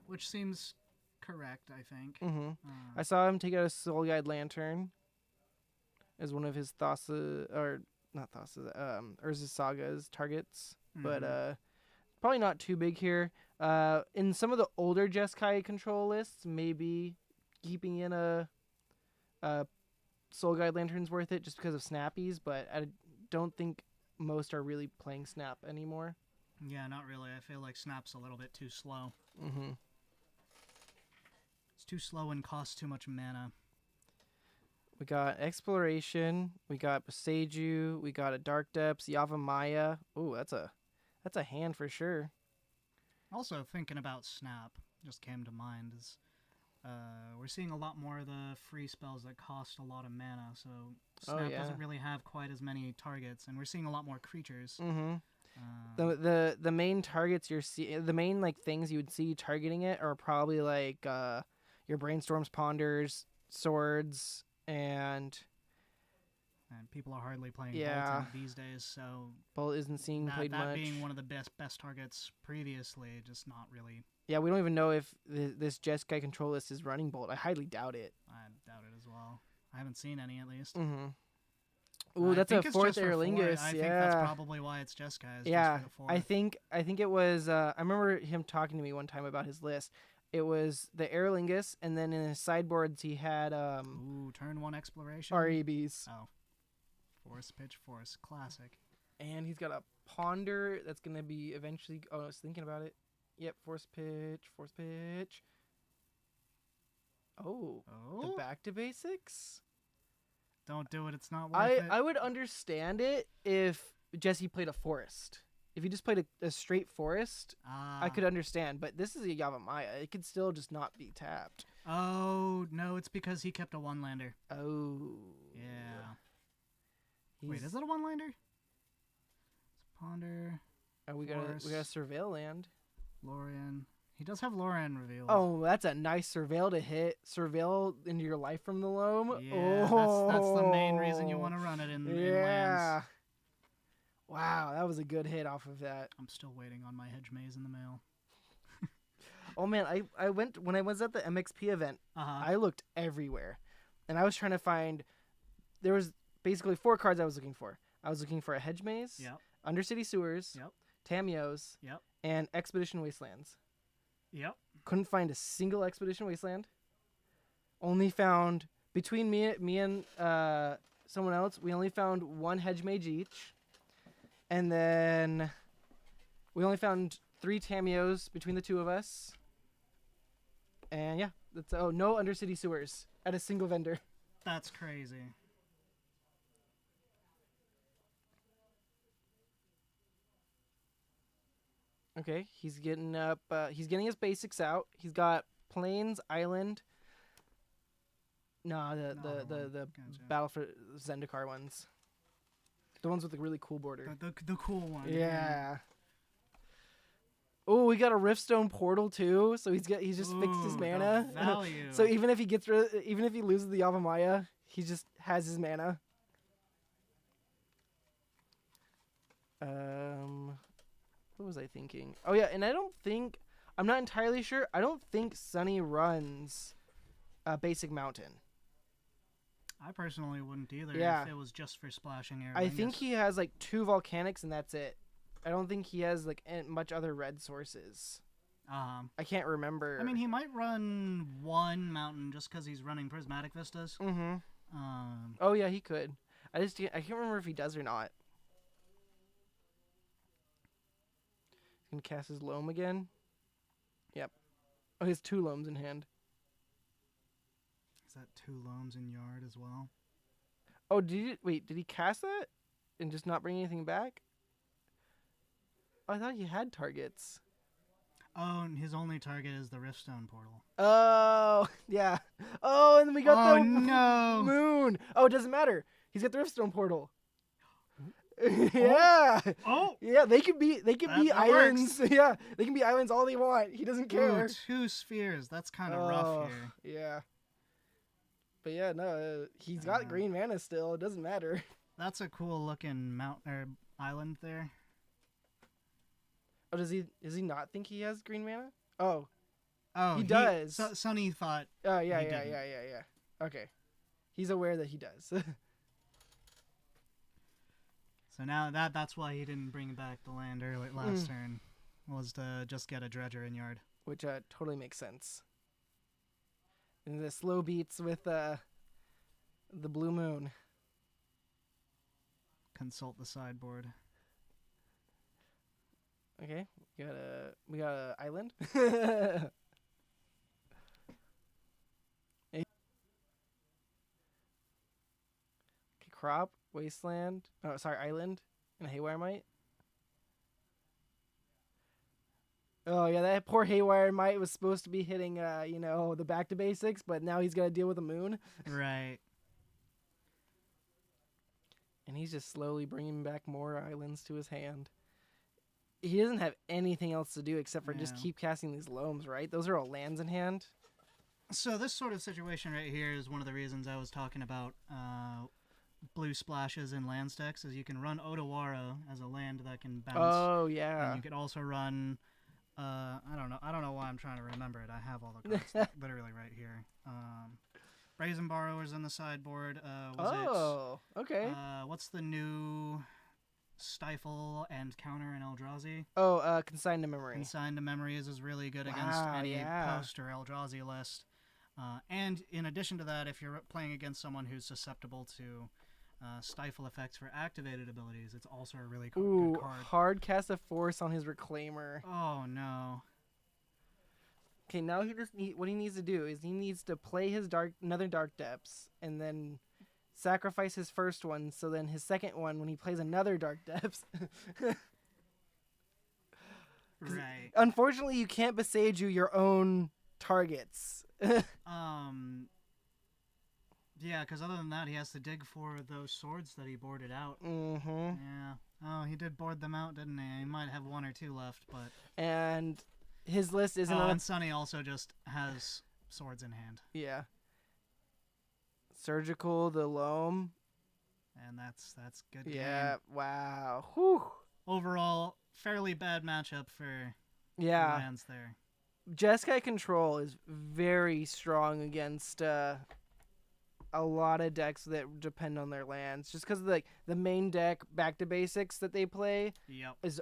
Which seems correct, I think. Mm-hmm. I saw him take out a Soul Guide Lantern as one of his Thassa, or not Thassa, Urza's Saga's targets. Mm-hmm. But probably not too big here. In some of the older Jeskai control lists, maybe keeping in a Soul Guide Lantern's worth it just because of snappies, but I don't think most are really playing Snap anymore. Yeah, not really. I feel like Snap's a little bit too slow. Mm-hmm. It's too slow and costs too much mana. We got Exploration. We got Boseiju. We got a Dark Depths. Yavimaya. Ooh, that's a hand for sure. Also, thinking about Snap, just came to mind, is we're seeing a lot more of the free spells that cost a lot of mana, so Snap doesn't really have quite as many targets, and we're seeing a lot more creatures. Mm-hmm. The main targets the main like things you would see targeting it are probably like your Brainstorms, Ponders, Swords, and people are hardly playing Yeah. Bolt these days, so Bolt isn't seeing played that much. being one of the best targets previously, just not really. Yeah, we don't even know if this Jeskai control list is running Bolt. I highly doubt it. I doubt it as well. I haven't seen any, at least. Mm-hmm. Ooh, that's a 4th Aerlingus. I think that's probably why it's Jeskai. Yeah, just for the 4th. I think it was. I remember him talking to me one time about his list. It was the Aerlingus, and then in his sideboards he had turn 1 Exploration. REBs. Oh, Force Pitch Force, classic. And he's got a Ponder that's gonna be eventually. Oh, I was thinking about it. Yep, Force Pitch. Oh, the back to basics. Don't do it. It's not worth it. I would understand it if Jesse played a forest. If he just played a straight forest, I could understand. But this is a Yavimaya. It could still just not be tapped. Oh, no, it's because he kept a 1-lander. Oh. Yeah. Wait, is it a 1-lander? It's Ponder. Oh, we got a Surveil land. Lorian. He does have Lorian revealed. Oh, that's a nice Surveil to hit. Surveil into your life from the loam. Yeah, that's the main reason you want to run it in lands. Wow, that was a good hit off of that. I'm still waiting on my hedge maze in the mail. Oh man, when I was at the MXP event, I looked everywhere, and I was trying to find. There was basically 4 cards I was looking for. I was looking for a Hedge Maze, Yep. Undercity Sewers, Yep. Tamios, Yep. and Expedition Wastelands. Yep. Couldn't find a single Expedition Wasteland. Only found, between me and someone else, we only found 1 Hedge Mage each. And then we only found 3 Tamios between the 2 of us. And yeah, that's no Undercity Sewers at a single vendor. That's crazy. Okay, he's getting up. He's getting his basics out. He's got Plains, Island. No, the Gotcha. Battle for Zendikar ones. The ones with the really cool border. The cool one. Yeah. Oh, we got a Riftstone portal too. So he's just fixed his Ooh, mana. the value. So even if he loses the Yavimaya, he just has his mana. What was I thinking? Oh yeah, and I'm not entirely sure. I don't think Sunny runs Basic Mountain. I personally wouldn't either Yeah. if it was just for splashing air. I think he has like 2 volcanics and that's it. I don't think he has like much other red sources. I can't remember. I mean, he might run 1 mountain just because he's running Prismatic Vistas. Mm-hmm. Oh yeah, he could. I can't remember if he does or not. He's gonna cast his Loam again. Yep. Oh, he has 2 Loams in hand. Is that 2 loams in yard as well? Oh, did he cast that and just not bring anything back? Oh, I thought he had targets. Oh, and his only target is the Riftstone portal. Oh, yeah. Oh, and then we got the no. moon. Oh, it doesn't matter. He's got the Riftstone portal. Yeah. Oh. Yeah, they can be That islands. works. Yeah, they can be islands all they want. He doesn't care. Ooh, 2 spheres. That's kind of rough here. Yeah. But yeah, no, he's got green mana still. It doesn't matter. That's a cool looking island there. Oh, does he not think he has green mana? Oh, he does. Sonny thought. Oh yeah, he yeah, didn't. yeah. Okay, he's aware that he does. So now that's why he didn't bring back the land early last turn, was to just get a dredger in yard. Which totally makes sense. And the slow beats with the blue moon. Consult the sideboard. Okay, we got a island. Okay, crop, wasteland. Oh, sorry, island, and a haywire mite. Oh yeah, that poor haywire mite was supposed to be hitting, the back to basics, but now he's got to deal with the moon. Right. And he's just slowly bringing back more islands to his hand. He doesn't have anything else to do except for just keep casting these loams, right? Those are all lands in hand. So this sort of situation right here is one of the reasons I was talking about blue splashes in land stacks, is you can run Otawara as a land that can bounce. Oh yeah. And you could also run I don't know why I'm trying to remember it. I have all the cards literally right here. Brazen Borrower's in the sideboard. Okay. What's the new Stifle and counter in Eldrazi? Oh, Consign to Memory. Consign to Memories is really good against any post or Eldrazi list. And in addition to that, if you're playing against someone who's susceptible to Stifle effects for activated abilities, it's also a really good card. Hard cast of Force on his Reclaimer. Oh no. Okay, now what he needs to do is he needs to play his another Dark Depths and then sacrifice his first one, so then his second one, when he plays another Dark Depths. Right. Unfortunately, you can't besage your own targets. Yeah, because other than that, he has to dig for those swords that he boarded out. Mm-hmm. Yeah. Oh, he did board them out, didn't he? He might have 1 or 2 left, but... And his list isn't... and Sonny also just has swords in hand. Yeah. Surgical, the Loam. And that's good Yeah, game. wow. Whew. Overall, fairly bad matchup for lands there. Jeskai Control is very strong against a lot of decks that depend on their lands, just because like the main deck Back to Basics that they play Yep. is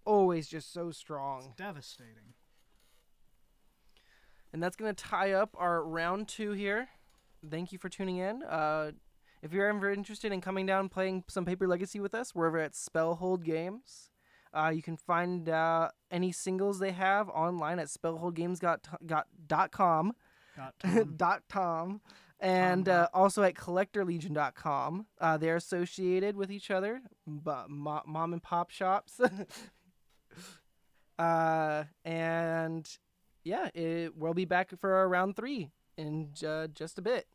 always just so strong. It's devastating. And that's going to tie up our round 2 here. Thank you for tuning in. If you're ever interested in coming down and playing some Paper Legacy with us, we're over at Spellhold Games. You can find any singles they have online at spellholdgames.com. .com. And also at collectorlegion.com. They're associated with each other, but mom and pop shops. And yeah, we'll be back for our round 3 in just a bit.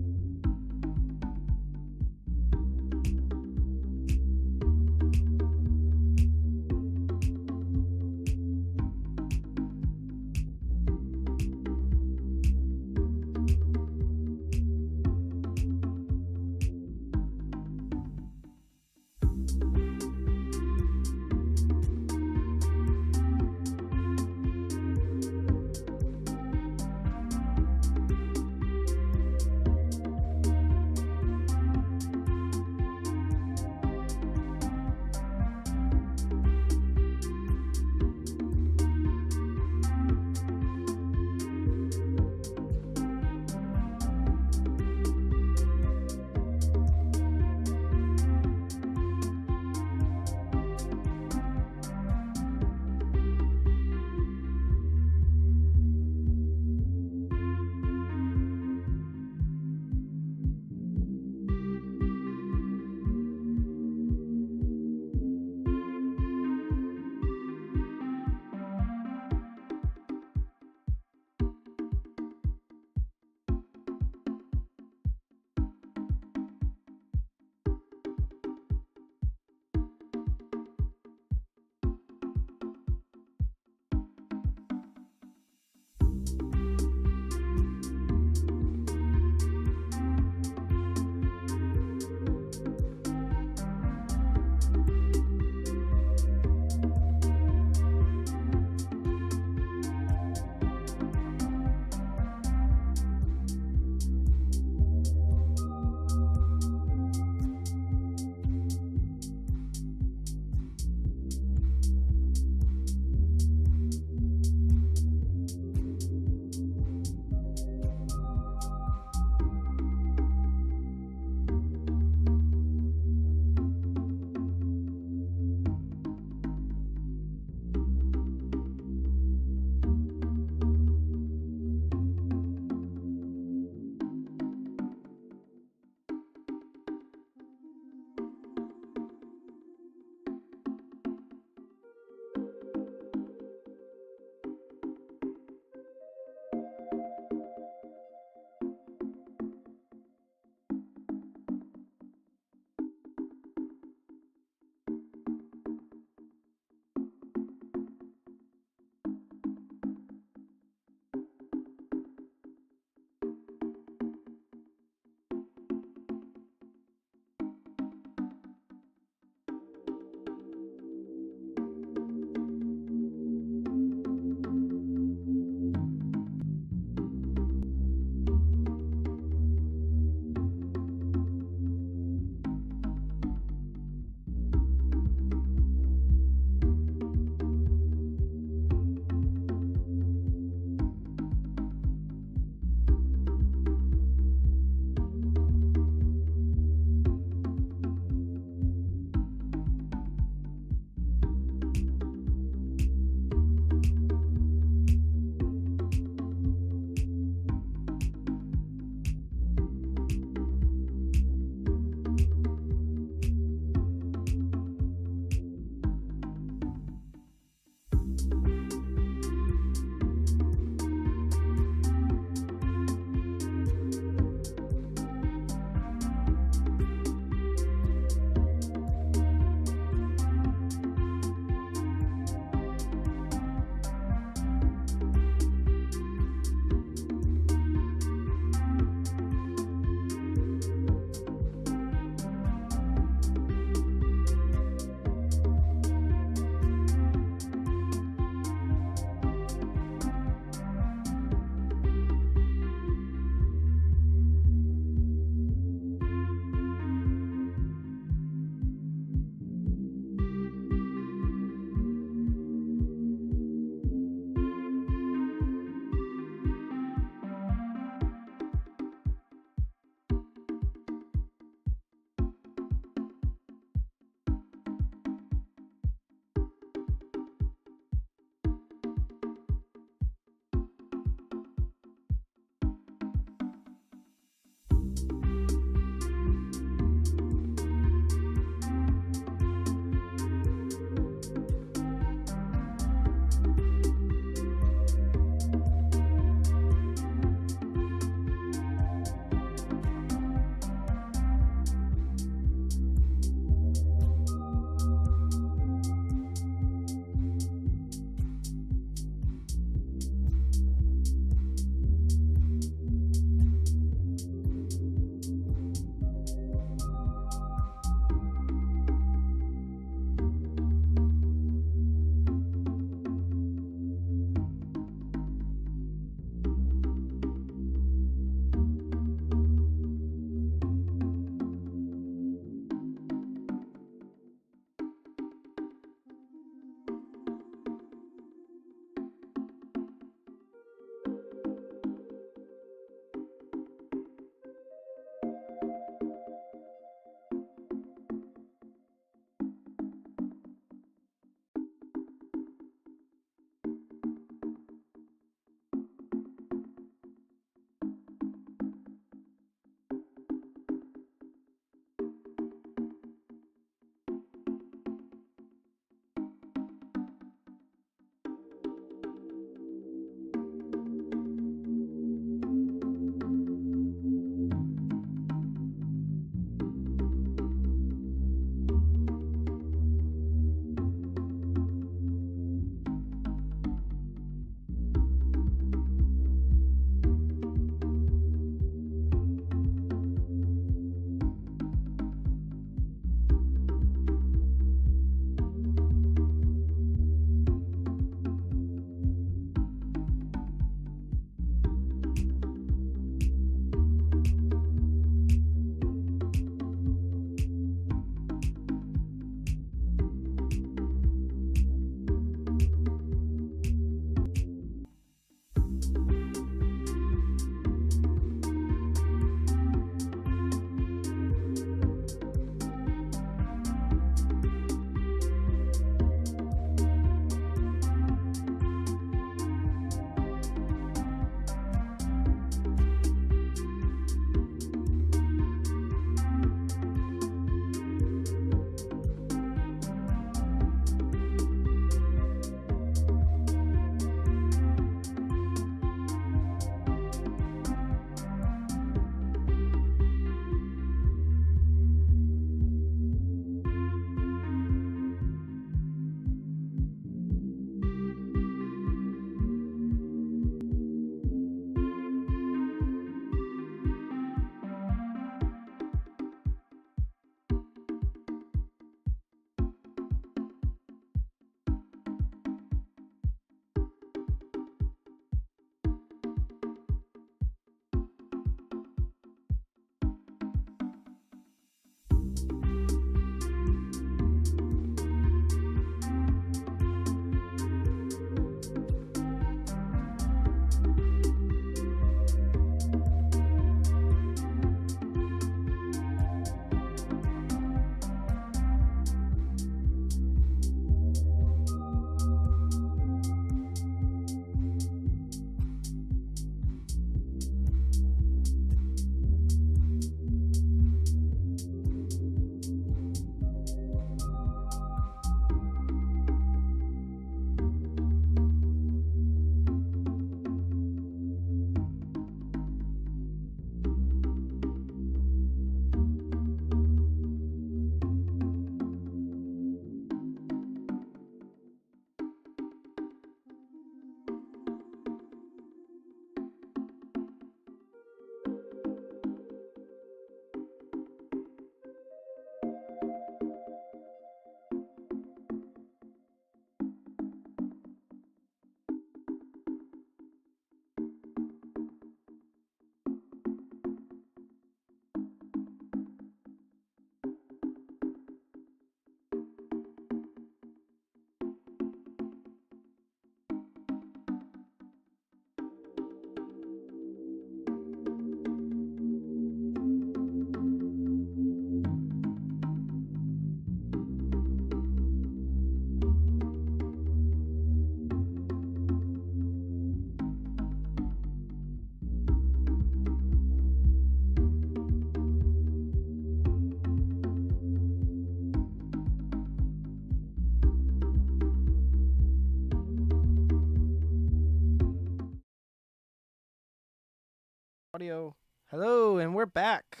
Audio. Hello, and we're back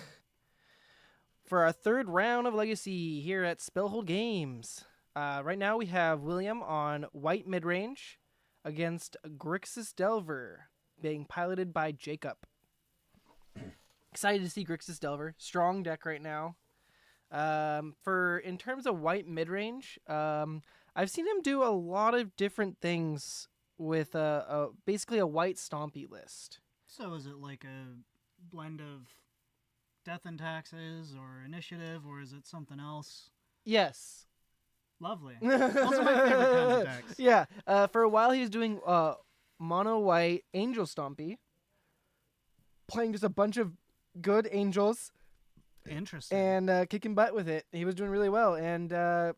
for our third round of Legacy here at Spellhold Games. Right now we have William on white midrange against Grixis Delver, being piloted by Jacob. Excited to see Grixis Delver. Strong deck right now. In terms of white midrange, I've seen him do a lot of different things with basically a white stompy list. So is it like a blend of Death and Taxes or Initiative, or is it something else? Yes. Lovely. Those are my favorite kinds of decks. Yeah. For a while he was doing mono white Angel Stompy, playing just a bunch of good angels. Interesting. And kicking butt with it. He was doing really well. And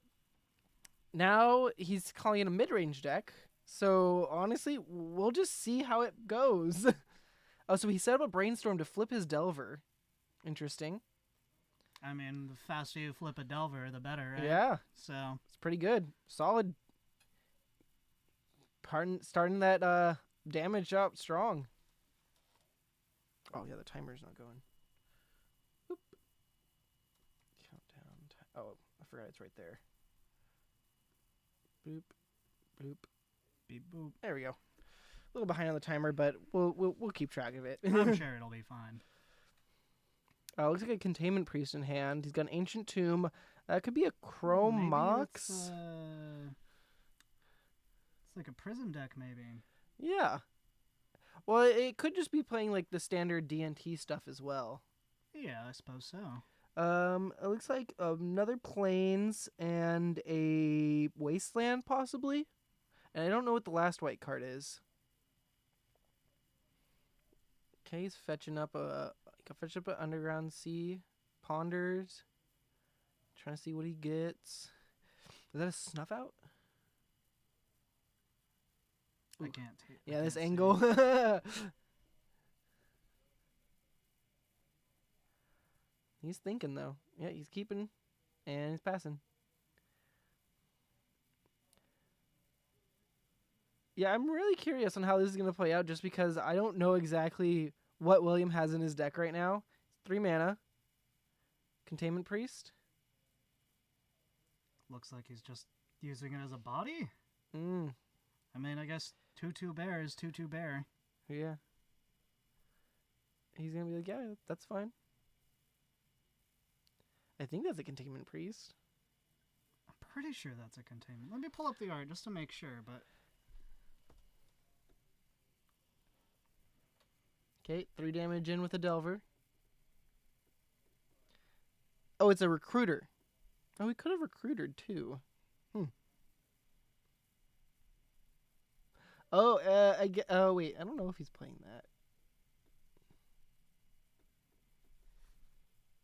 now he's calling it a mid-range deck. So honestly, we'll just see how it goes. Oh, so he set up a brainstorm to flip his Delver. Interesting. I mean, the faster you flip a Delver, the better, right? Yeah. So It's pretty good. Solid. Starting that damage up strong. Oh, yeah, the timer's not going. Boop. Countdown. Oh, I forgot it's right there. Boop. Boop. beep boop. There we go. A little behind on the timer, but we'll keep track of it. I'm sure it'll be fine. Looks like a Containment Priest in hand. He's got an Ancient Tomb. Could be a Chrome Mox. It's like a Prism deck, maybe. Yeah. Well, it could just be playing like the standard DNT stuff as well. Yeah, I suppose so. It looks like another Plains and a Wasteland possibly. And I don't know what the last white card is. Okay, he's fetching up an Underground Sea. Ponders. Trying to see what he gets. Is that a Snuff Out? I Ooh. can't. Yeah, this angle. He's thinking, though. Yeah, he's keeping, and he's passing. Yeah, I'm really curious on how this is going to play out, just because I don't know exactly what William has in his deck right now. 3 mana. Containment Priest. Looks like he's just using it as a body. Mm. I mean, I guess 2/2 bear is 2/2 bear. Yeah. He's going to be like, yeah, that's fine. I think that's a Containment Priest. I'm pretty sure that's a containment. Let me pull up the art just to make sure, but... Okay, 3 damage in with a Delver. Oh, it's a recruiter. Oh, we could have recruited too. Oh, oh wait, I don't know if he's playing that.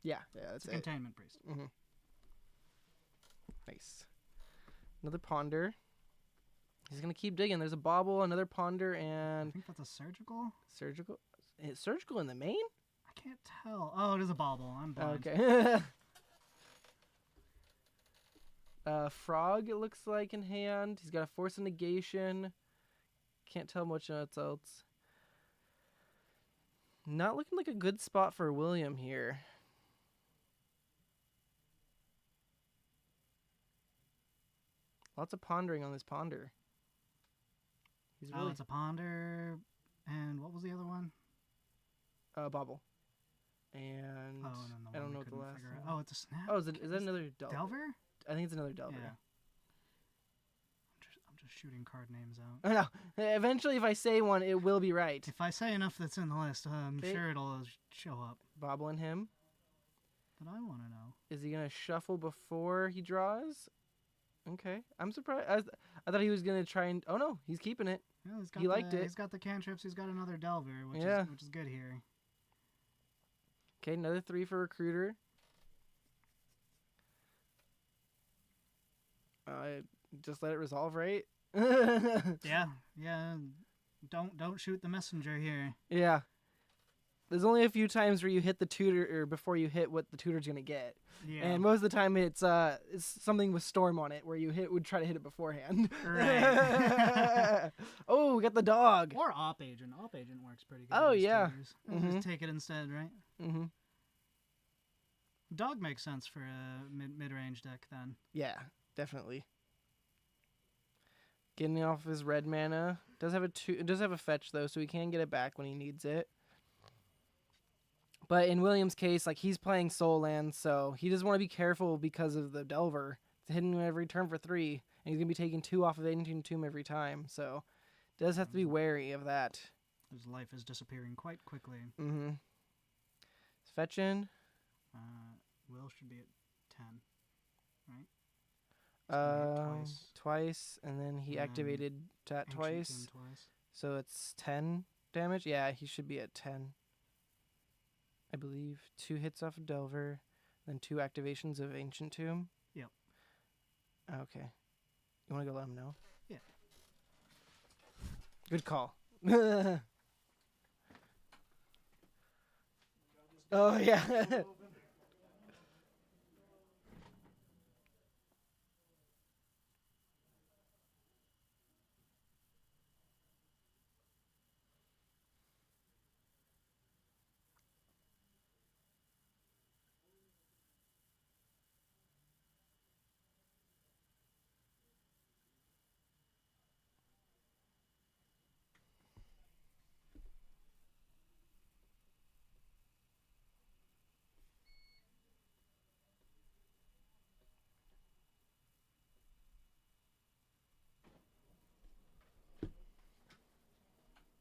Yeah, that's It's a it. containment priest. Mm-hmm. Nice. Another ponder. He's gonna keep digging. There's a bauble, another ponder, I and think that's a surgical. surgical. Is surgical in the main? I can't tell. Oh, it is a bauble. I'm blind. Okay. Frog, it looks like, in hand. He's got a force of negation. Can't tell much else. Not looking like a good spot for William here. Lots of pondering on this ponder. He's Oh, really it's a ponder. And what was the other one? bobble. And Oh, and then the I one don't we know what the couldn't last figure one. out. Oh, it's a snap. Oh, is that another Delver? Delver? I think it's another Delver. Yeah. I'm just shooting card names out. I know. Eventually, if I say one, it will be right. If I say enough that's in the list, I'm Okay. sure it'll show up. Bobble in him. But I want to know. Is he gonna shuffle before he draws? Okay, I'm surprised. I thought he was gonna try and. Oh no, he's keeping it. Well, he's got He liked it. He's got the cantrips. He's got another Delver, which Yeah. is good here. Okay, another 3 for recruiter. Just let it resolve, right? Yeah. Don't shoot the messenger here. Yeah. There's only a few times where you hit the tutor or before you hit what the tutor's gonna get, Yeah. and most of the time it's something with storm on it where you would try to hit it beforehand. Right. Oh, we got the dog. Or op agent. Op agent works pretty good. Oh, against yeah. tutors. Mhm. Just take it instead, right? Mm-hmm. Dog makes sense for a mid-range deck then. Yeah, definitely. Getting off his red mana. Does have a fetch though, so he can get it back when he needs it. But in William's case, like, he's playing Soul Land, so he does want to be careful because of the Delver. It's hitting him every turn for 3, and he's gonna be taking 2 off of Ancient Tomb every time. So does have to be wary of that. His life is disappearing quite quickly. Mm-hmm. He's fetching. Will should be at 10, right? It's gonna hit Twice, and then he And activated that Ancient twice. Tomb twice. So it's 10 damage. Yeah, he should be at 10. I believe 2 hits off of Delver, then 2 activations of Ancient Tomb. Yep. Okay. You want to go let him know? Yeah. Good call. Oh, yeah.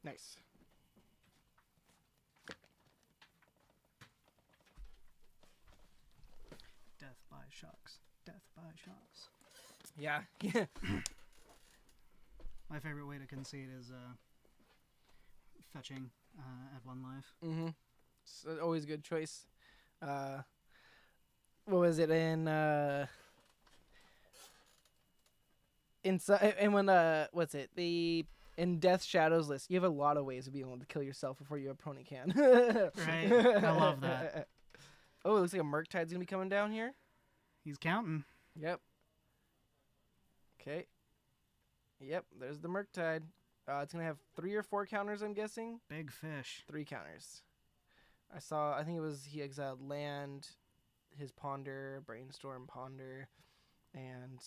Nice. Death by shocks. Death by shocks. Yeah. Yeah. My favorite way to concede is fetching at 1 life. Mm-hmm. It's always a good choice. What was it in and when what's it? In Death Shadows list, you have a lot of ways of being able to kill yourself before your opponent can. Right. I love that. Oh, it looks like a Murktide's gonna be coming down here. He's counting. Yep. Okay. Yep, there's the Murktide. It's gonna have 3 or 4 counters, I'm guessing. Big fish. 3 counters. I think it was he exiled land, his Ponder, Brainstorm Ponder, and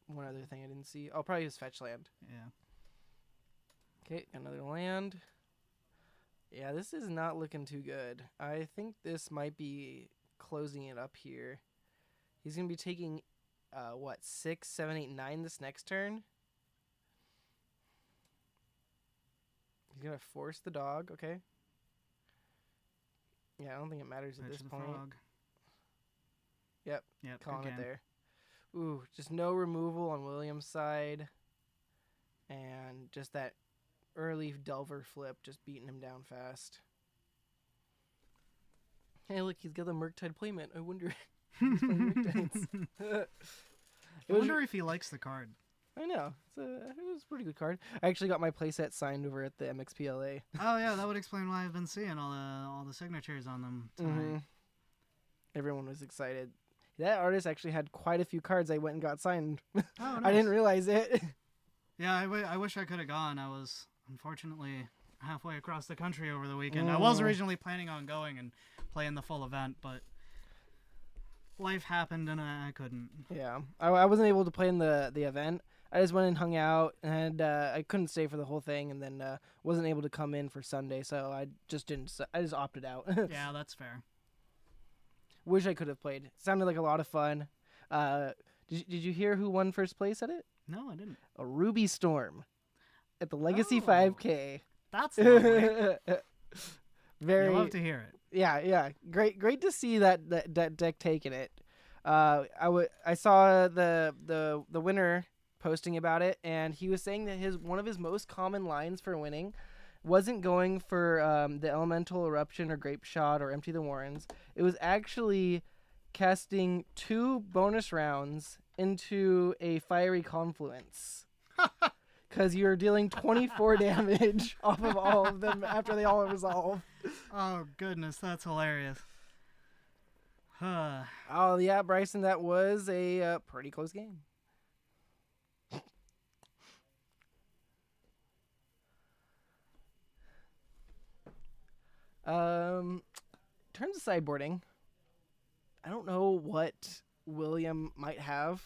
one other thing I didn't see. Oh, probably his fetch land. Yeah. Okay, another land. Yeah, this is not looking too good. I think this might be closing it up here. He's going to be taking, 6, 7, 8, 9 this next turn. He's going to force the dog, okay. Yeah, I don't think it matters at Fetch this the point. frog. Yep. Yep. Calling good it game. there. Ooh, just no removal on Williams' side. And just that early Delver flip, just beating him down fast. Hey, look, he's got the Murktide playmat. I wonder if he's playing Murktides. I wonder if he likes the card. I know. It was a pretty good card. I actually got my playset signed over at the MXPLA. Oh yeah, that would explain why I've been seeing all the signatures on them tonight. Mm-hmm. Everyone was excited. That artist actually had quite a few cards I went and got signed. Oh, nice. I didn't realize it. Yeah, I wish I could have gone. I was unfortunately halfway across the country over the weekend. I was originally planning on going and playing the full event, but life happened and I couldn't. Yeah, I wasn't able to play in the event. I just went and hung out, and I couldn't stay for the whole thing, and then wasn't able to come in for Sunday, so I just opted out. Yeah, that's fair. Wish I could have played. Sounded like a lot of fun. Did you hear who won first place at it? No, I didn't. A Ruby Storm at the Legacy Oh. 5K. That's lovely. Very. You love to hear it. Yeah. Great to see that deck taking it. I saw the winner posting about it, and he was saying that one of his most common lines for winning wasn't going for the Elemental Eruption or Grape Shot or Empty the Warrens. It was actually casting 2 bonus rounds into a Fiery Confluence. Because you're dealing 24 damage off of all of them after they all resolve. Oh goodness, that's hilarious. Oh yeah, Bryson, that was a pretty close game. In terms of sideboarding, I don't know what William might have.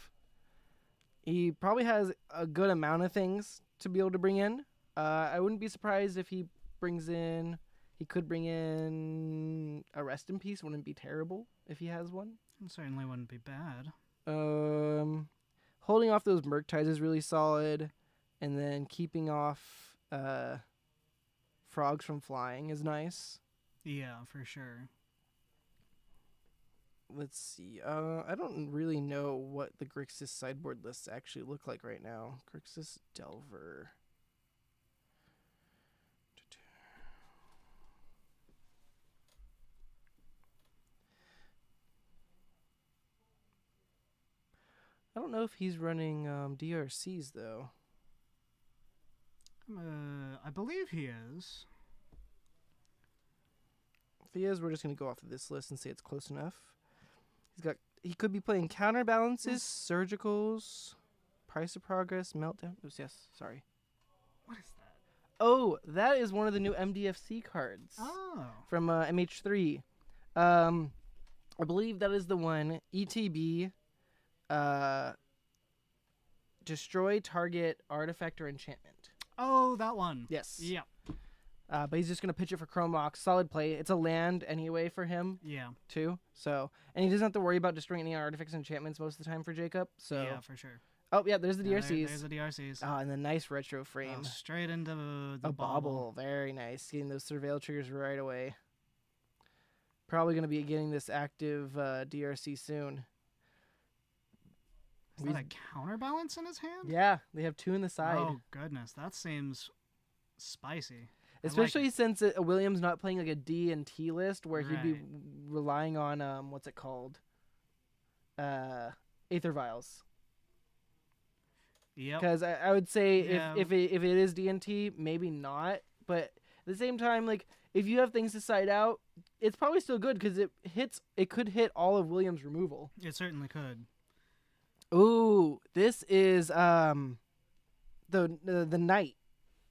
He probably has a good amount of things to be able to bring in. I wouldn't be surprised if he could bring in a Rest in Peace. Wouldn't be terrible if he has one. It certainly wouldn't be bad. Holding off those Murktides is really solid, and then keeping off frogs from flying is nice. Yeah, for sure. Let's see. I don't really know what the Grixis sideboard lists actually look like right now. Grixis Delver. I don't know if he's running DRCs though. I believe he is. If he is, we're just gonna go off of this list and say it's close enough. He could be playing counterbalances, surgicals, price of progress, meltdown. Oops, yes, sorry. What is that? Oh, that is one of the new MDFC cards. Oh. From MH3. I believe that is the one. ETB. Destroy target artifact or enchantment. Oh, that one. Yes. Yeah. But he's just going to pitch it for Chrome Box. Solid play. It's a land anyway for him, Yeah. too. So, and he doesn't have to worry about destroying any artifacts and enchantments most of the time for Jacob. So. Yeah, for sure. Oh, yeah, there's the Yeah, DRCs. there's the DRCs. Oh, and the nice retro frame. Oh, straight into the A bauble. Very nice. Getting those surveil triggers right away. Probably going to be getting this active DRC soon. Is that a counterbalance in his hand? Yeah, they have 2 in the side. Oh, goodness. That seems spicy. Especially I like since Williams not playing like a D and T list where he'd be Right. relying on what's it called? Aether Vials. Yep. Because I would say Yeah. if it is D and T, maybe not. But at the same time, like if you have things to side out, it's probably still good because it could hit all of Williams' removal. It certainly could. Ooh, this is the knight.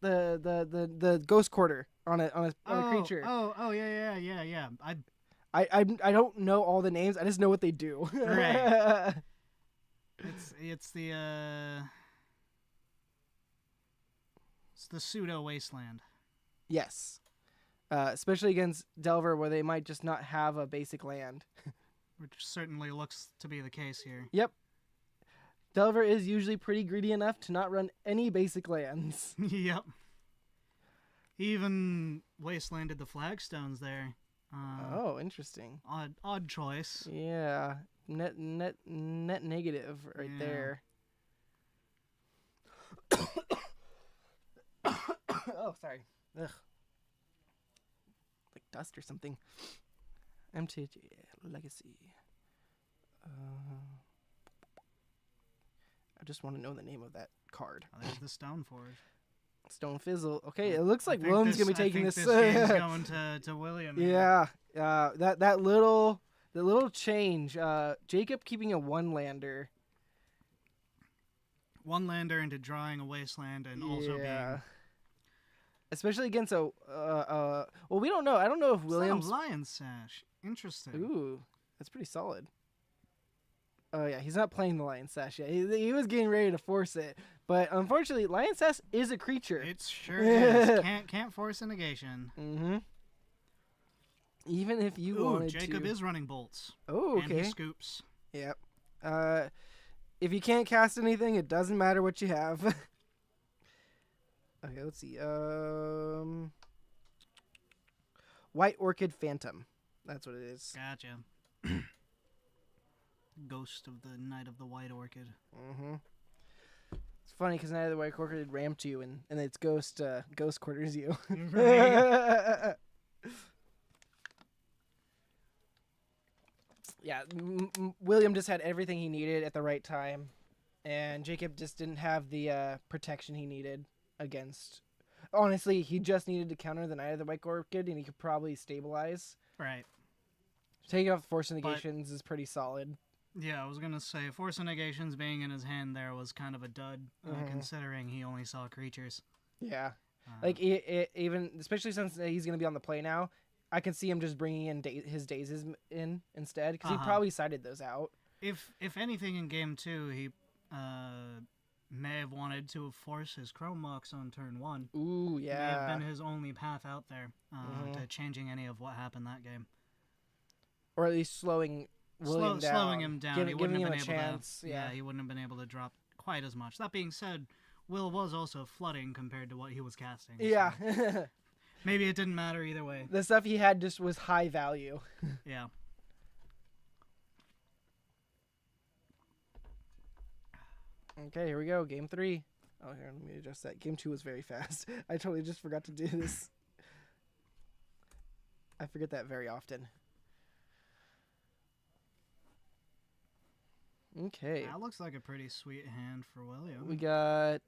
The ghost quarter on a creature. Oh, yeah. I don't know all the names. I just know what they do. Right. It's the pseudo wasteland. Yes. Especially against Delver, where they might just not have a basic land. Which certainly looks to be the case here. Yep. Delver is usually pretty greedy enough to not run any basic lands. Yep. He even wastelanded the flagstones there. Oh, interesting. Odd choice. Yeah. net negative right Yeah. there. Oh, sorry. Ugh. Like dust or something. MTG Legacy. I just want to know the name of that card. Oh, there's the Stoneforge. Stone Fizzle. Okay, it looks like I think William's gonna be I taking think this. game's going to William. here. Yeah. That little change. Jacob keeping a 1-lander. 1-lander into drawing a wasteland and also being. Especially against a well, we don't know. I don't know if Williams. It's not a Lion Sash. Interesting. Ooh, that's pretty solid. Oh yeah, he's not playing the Lion Sash yet. He was getting ready to force it, but unfortunately, Lion Sash is a creature. It sure is. Can't force a negation. Mm-hmm. Even if you Ooh, wanted Jacob to. is running bolts. Oh, okay. And he scoops. Yep. If you can't cast anything, it doesn't matter what you have. Okay, let's see. White Orchid Phantom. That's what it is. Gotcha. Ghost of the Knight of the White Orchid. Mm-hmm. It's funny because Knight of the White Orchid ramped you, and its ghost quarters you. Right. Yeah, William just had everything he needed at the right time, and Jacob just didn't have the protection he needed against. Honestly, he just needed to counter the Knight of the White Orchid, and he could probably stabilize. Right. Taking off Force Negations is pretty solid. Yeah, I was going to say, Force of Negations being in his hand there was kind of a dud, considering he only saw creatures. Yeah. Like, even, especially since he's going to be on the play now, I can see him just bringing in his Dazes in instead, because he probably sided those out. If anything in Game 2, he may have wanted to force his Chrome Mox on turn 1. Ooh, yeah. May have been his only path out there to changing any of what happened that game. Or at least slowing William down. Slowing him down. He wouldn't have been able chance. to. He wouldn't have been able to drop quite as much. That being said, Will was also flooding compared to what he was casting. Yeah. So maybe it didn't matter either way. The stuff he had just was high value. Yeah. Okay, here we go. Game 3. Oh, here, let me adjust that. Game 2 was very fast. I totally just forgot to do this. I forget that very often. Okay. That looks like a pretty sweet hand for William. We got...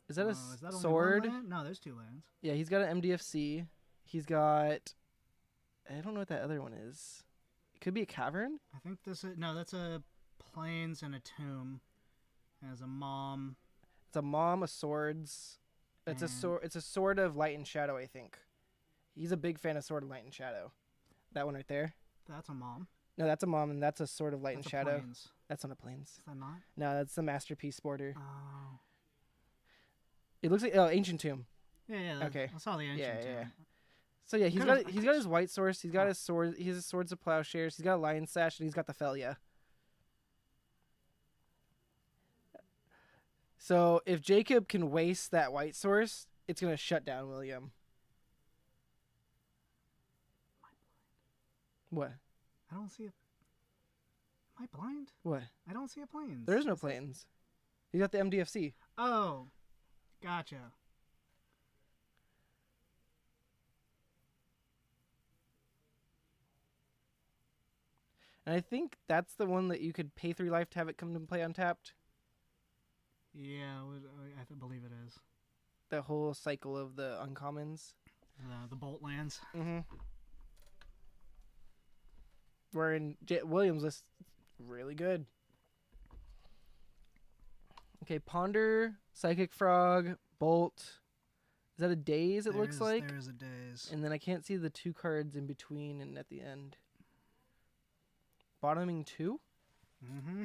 Is that a is that sword? Only one land? No, there's 2 lands. Yeah, he's got an MDFC. He's got... I don't know what that other one is. It could be a cavern? I think this is... No, that's a plains and a tomb. As a mom. It's a mom of swords. It's a sword. It's a sword of light and shadow, I think. He's a big fan of sword of light and shadow. That one right there. That's a mom. No, that's a mom, and that's a sword of light and shadow. Plains. That's on a plains. Is that not? No, that's the masterpiece border. Oh. It looks like ancient tomb. Yeah. Okay. I saw the ancient tomb. Yeah. So yeah, he's got his white source. He's got his sword. He has his swords of plowshares. He's got a lion sash, and he's got the Felia. So if Jacob can waste that white source, it's gonna shut down William. What? I don't see a... Am I blind? What? I don't see a plains. There is no plains. He's got the MDFC. Oh. Gotcha. And I think that's the one that you could pay 3 life to have it come to play untapped. Yeah, I believe it is. The whole cycle of the uncommons. The bolt lands. Mm-hmm. Where in Williams' list, really good. Okay, Ponder, Psychic Frog, Bolt. Is that a Daze, it looks like? There is a Daze. And then I can't see the 2 cards in between and at the end. Bottoming 2? Mm-hmm.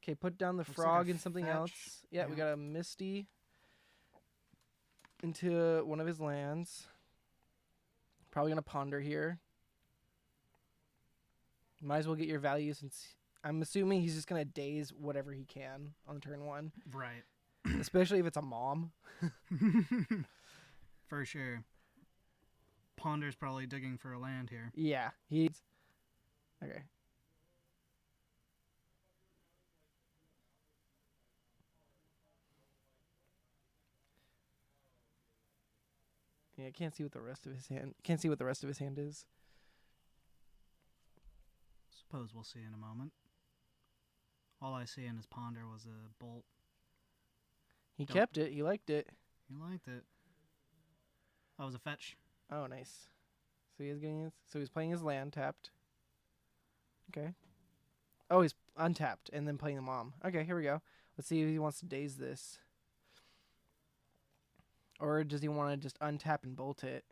Okay, put down the Looks frog like a and something fetch. else. Yeah, we got a Misty into one of his lands. Probably going to Ponder here. Might as well get your value since I'm assuming he's just going to daze whatever he can on turn 1. Right. Especially if it's a mom. For sure. Ponder's probably digging for a land here. Yeah, he's... Okay. Yeah, I can't see what the rest of his hand. Can't see what the rest of his hand is. Suppose we'll see in a moment. All I see in his ponder was a bolt. He Don't- kept it. He liked it. He liked it. That was a fetch. Oh, nice. So he's getting his. So he's playing his land tapped. Okay. Oh, he's untapped and then playing the mom. Okay, here we go. Let's see if he wants to daze this. Or does he want to just untap and bolt it?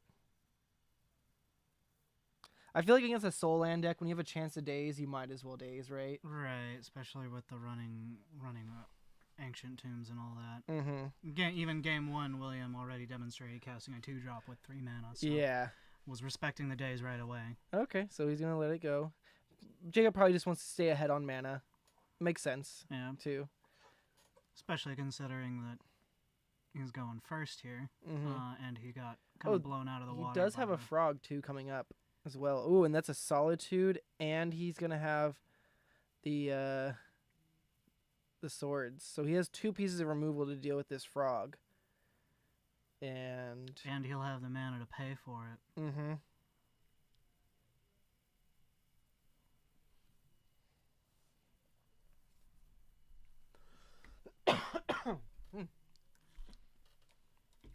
I feel like against a soul land deck, when you have a chance to daze, you might as well daze, right? Right, especially with the running ancient tombs and all that. Mm-hmm. Even game 1, William already demonstrated casting a 2-drop with 3 mana, so Yeah. was respecting the days right away. Okay, so he's gonna let it go. Jacob probably just wants to stay ahead on mana. Makes sense, Yeah, too. especially considering that he's going first here, Mm-hmm. and he got kind Oh, of blown out of the He water. does by have a the- frog, too, coming up as well. Ooh, and that's a solitude, and he's gonna have the swords. So he has 2 pieces of removal to deal with this frog. And and he'll have the mana to pay for it. mm-hmm.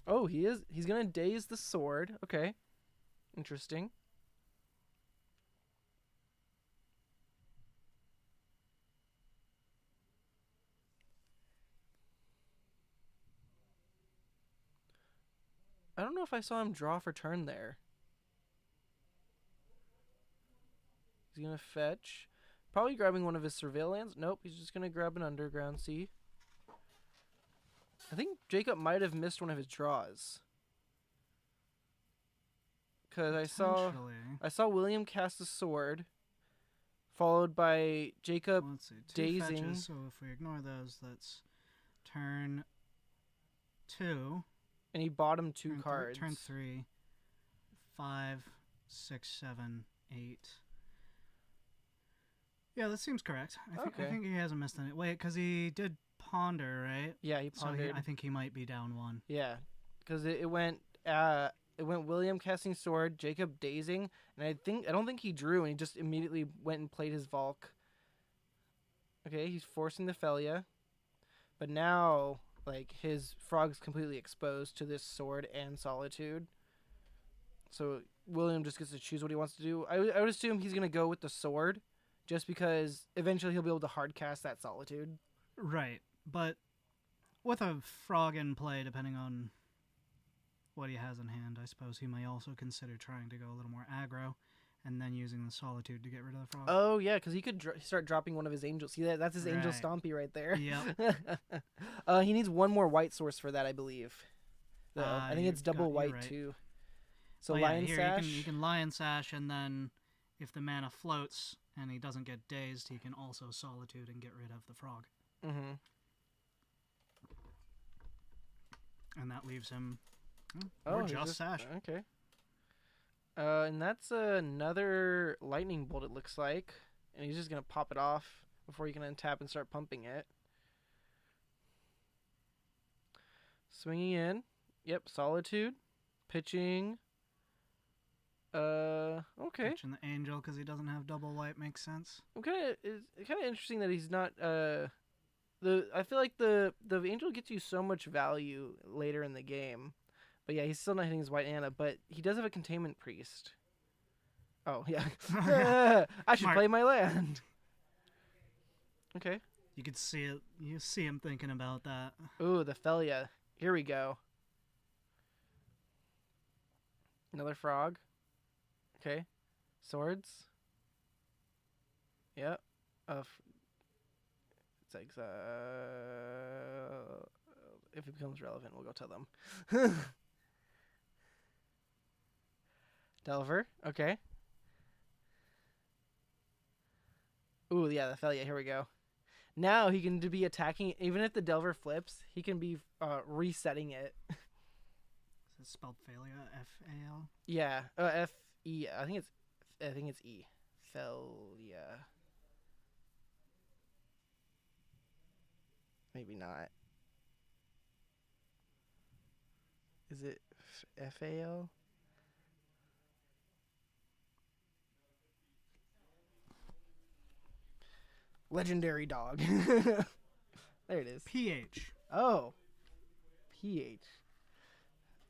Oh, he's gonna daze the sword. Okay. Interesting. I don't know if I saw him draw for turn there. He's gonna fetch. Probably grabbing one of his surveillance. Nope, he's just gonna grab an underground sea. I think Jacob might have missed one of his draws. Cause Potentially. I saw William cast a sword, followed by Jacob. Let's see, 2 dazing. fetches, so if we ignore those, that's turn 2. And he bottomed 2 turn cards. Turn 3, 5, 6, 7, 8. Yeah, that seems correct. I Okay. think he hasn't missed any. Wait, because he did ponder, right? Yeah, he So pondered. I think he might be down 1. Yeah, because it went William casting sword, Jacob dazing, and I don't think he drew, and he just immediately went and played his Valk. Okay, he's forcing the Felia, but now like his frog's completely exposed to this sword and solitude. So William just gets to choose what he wants to do. I would assume he's gonna go with the sword, just because eventually he'll be able to hard cast that solitude. Right, but with a frog in play, depending on what he has in hand, I suppose he may also consider trying to go a little more aggro, and then using the solitude to get rid of the frog. Oh yeah, because he could start dropping one of his angels. See that's his angel Right. stompy right there. Yep. He needs one more white source for that, I believe. Though I think it's double you're white right. too. So But yeah, Lion here Sash. You can Lion Sash, and then if the mana floats and he doesn't get dazed, he can also solitude and get rid of the frog. Mm-hmm. And that leaves him Oh, or he's just Sash. Okay. And that's another lightning bolt. It looks like, and he's just gonna pop it off before he can untap and start pumping it. Swinging in. Yep. Solitude. Pitching. Okay. Pitching the Angel because he doesn't have double white makes sense. It's kind of interesting that he's not. I feel like the angel gets you so much value later in the game, but yeah, he's still not hitting his white Anna. But he does have a containment priest. Oh yeah, I should Smart. play my land. Okay. You could see it. You see him thinking about that. Ooh, the Felia. Here we go. Another frog. Okay. Swords. Yep. It's like if it becomes relevant, we'll go tell them. Delver. Okay. Ooh, yeah, the Felia. Here we go. Now he can be attacking. Even if the Delver flips, he can be resetting it. Is it spelled Falia? F-A-L? Yeah. F-E. I think it's E. Felia. Maybe not. Is it FAL. Legendary dog. There it is. PH. Oh. PH.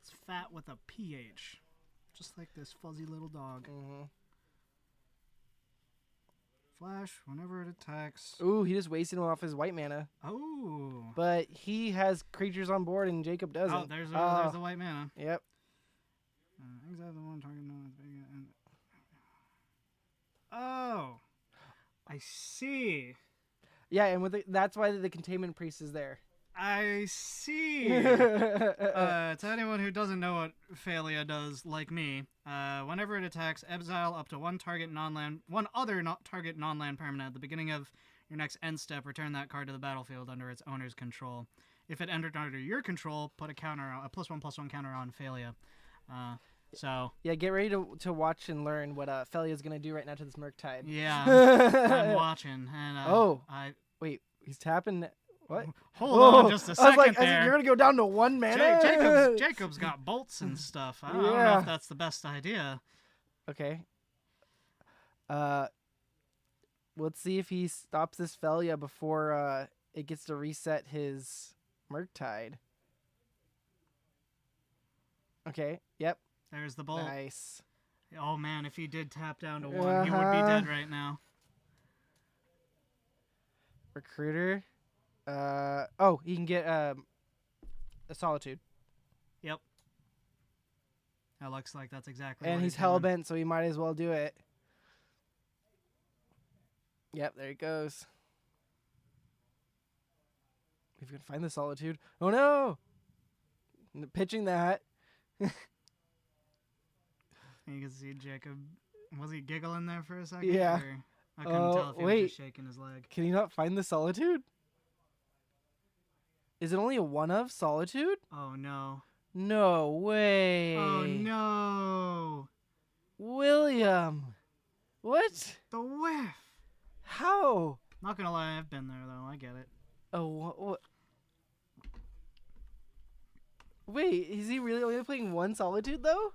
It's fat with a PH. Just like this fuzzy little dog. Mm-hmm. Flash, whenever it attacks. Ooh, he just wasted him off his white mana. Oh. But he has creatures on board and Jacob doesn't. Oh, there's a white mana. Yep. Exile the one target known as big. Oh. I see. Yeah, and that's why the Containment Priest is there. I see. To anyone who doesn't know what Phalia does, like me, whenever it attacks, exile up to one other target non-land permanent at the beginning of your next end step. Return that card to the battlefield under its owner's control. If it entered under your control, put a +1/+1 counter on Phalia. So yeah, get ready to watch and learn what Phalia is gonna do right now to this Murktide. yeah, I'm watching. And wait, he's tapping. What? Hold on just a second. I was like, you're gonna go down to one mana. Jacob's got bolts and stuff. I don't know if that's the best idea. Okay. Let's see if he stops this Phalia before it gets to reset his Murktide. Okay. Yep. There's the bolt. Nice. Oh man, if he did tap down to one, he would be dead right now. Recruiter. He can get a Solitude. Yep. That looks like that's exactly. And what he's doing. hellbent, so he might as well do it. Yep, there it goes. If we can find the Solitude. Oh no! Pitching that. You can see Jacob. Was he giggling there for a second? Yeah. Or I couldn't tell if he was just shaking his leg. Can he not find the Solitude? Is it only a one of Solitude? Oh no. No way. Oh no. William. What? The whiff. How? Not gonna lie, I've been there though. I get it. Oh, what? Wait, is he really only playing one Solitude though?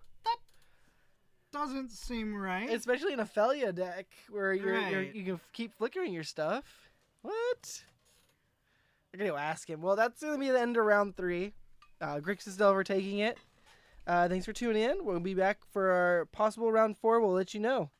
Doesn't seem right. Especially in a Phalia deck where you can keep flickering your stuff. What? I'm gonna go ask him. Well, that's gonna be the end of round 3. Grix is still overtaking it. Thanks for tuning in. We'll be back for our possible round 4. We'll let you know.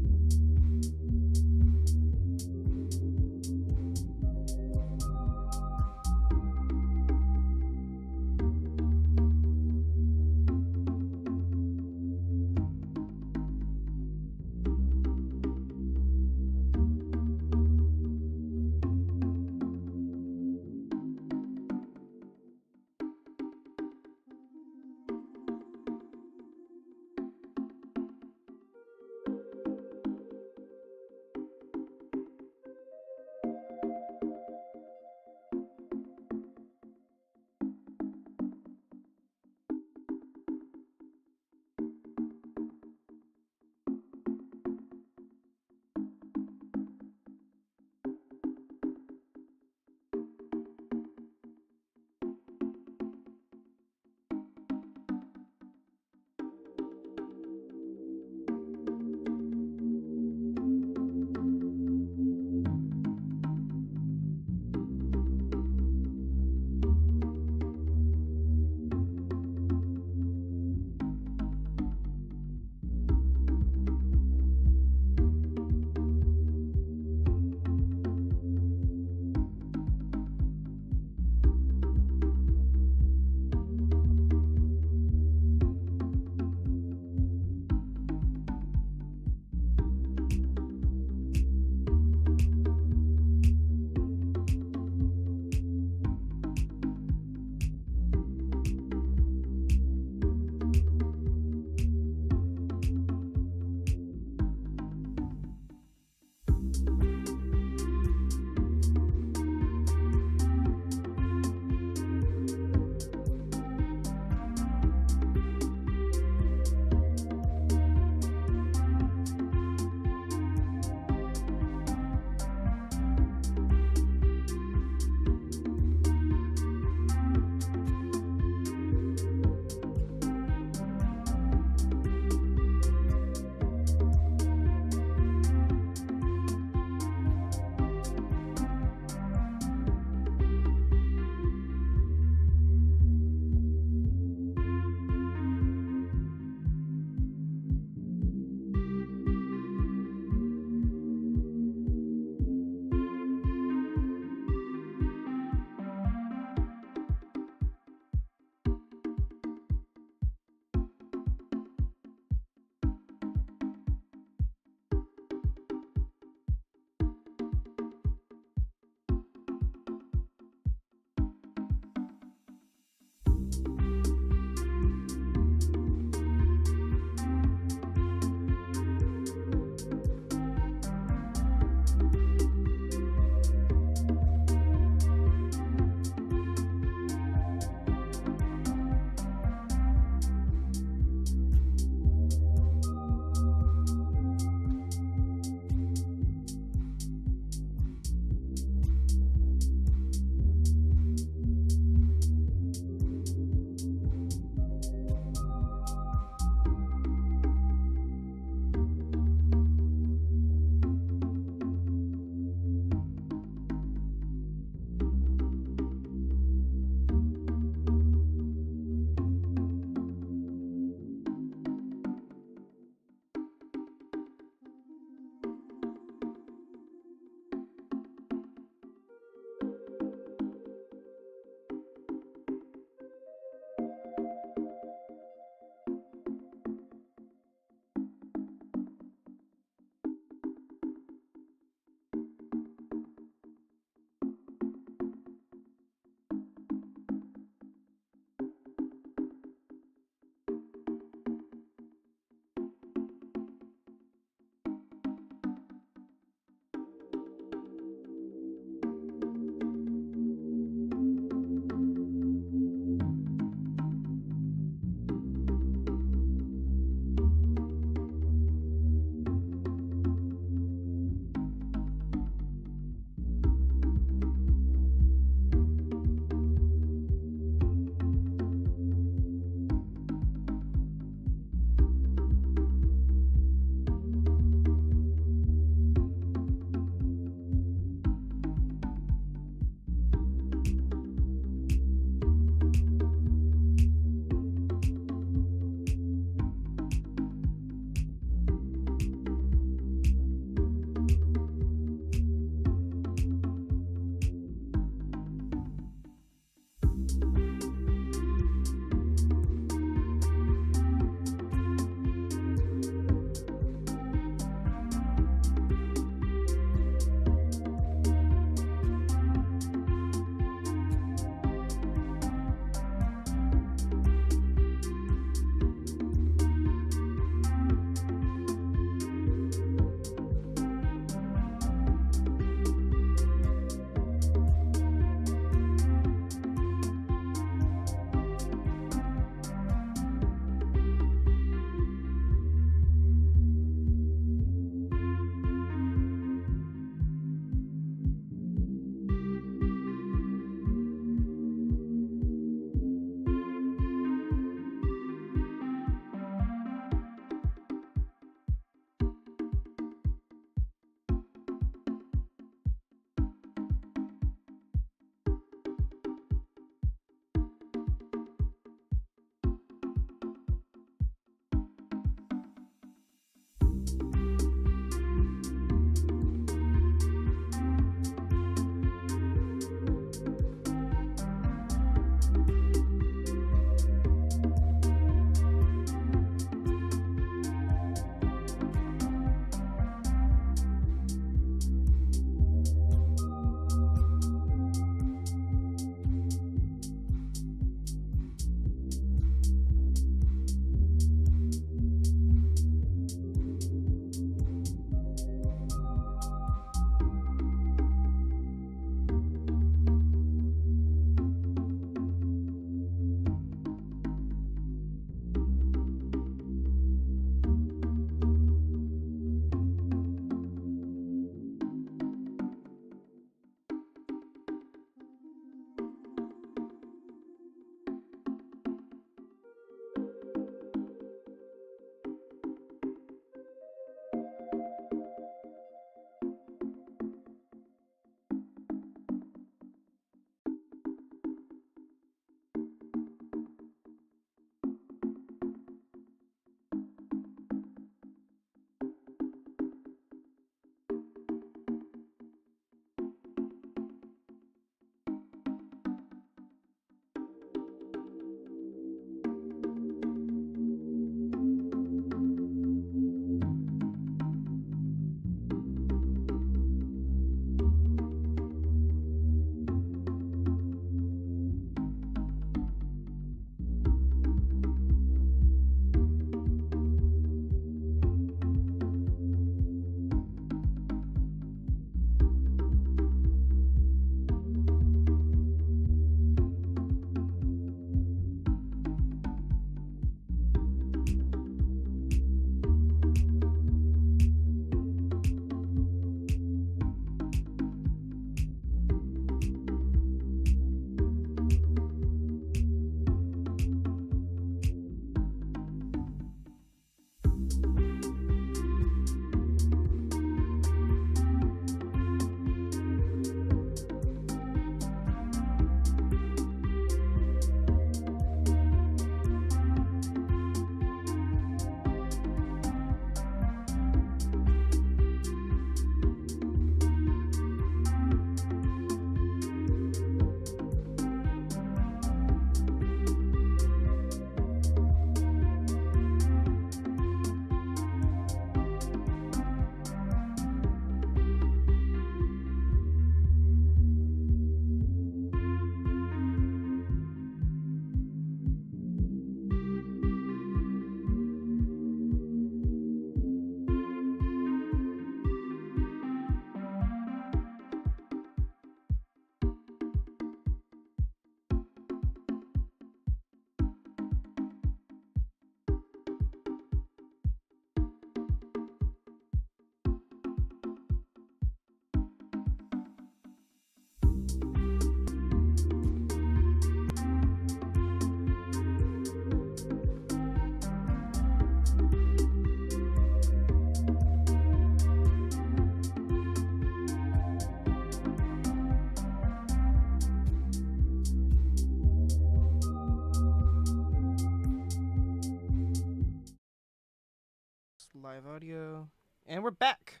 live audio. And we're back.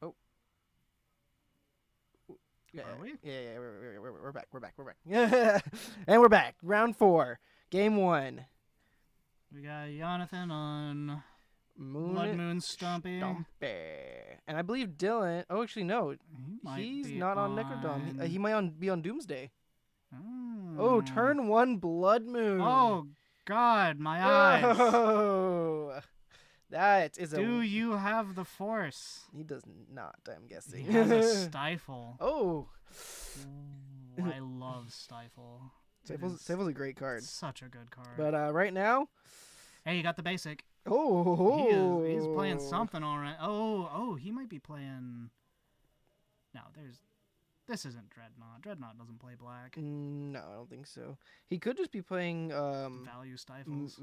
Oh. Yeah, Are we? Yeah, we're back. We're back. Yeah. And we're back. Round 4. Game 1. We got Jonathan on Blood Moon Stompy. And I believe Dylan... Oh, actually, no. He's not on Necrodome. He might be on Doomsday. Oh, turn 1 Blood Moon. Oh, God, my eyes. Oh, that is Do you have the Force? He does not, I'm guessing. He has a Stifle. Oh. Ooh, I love Stifle. Stifle's a great card. Such a good card. But right now... Hey, you got the basic. Oh. He's playing something all right. Oh, he might be playing... No, this isn't Dreadnought. Dreadnought doesn't play black. No, I don't think so. He could just be playing... Value Stifles.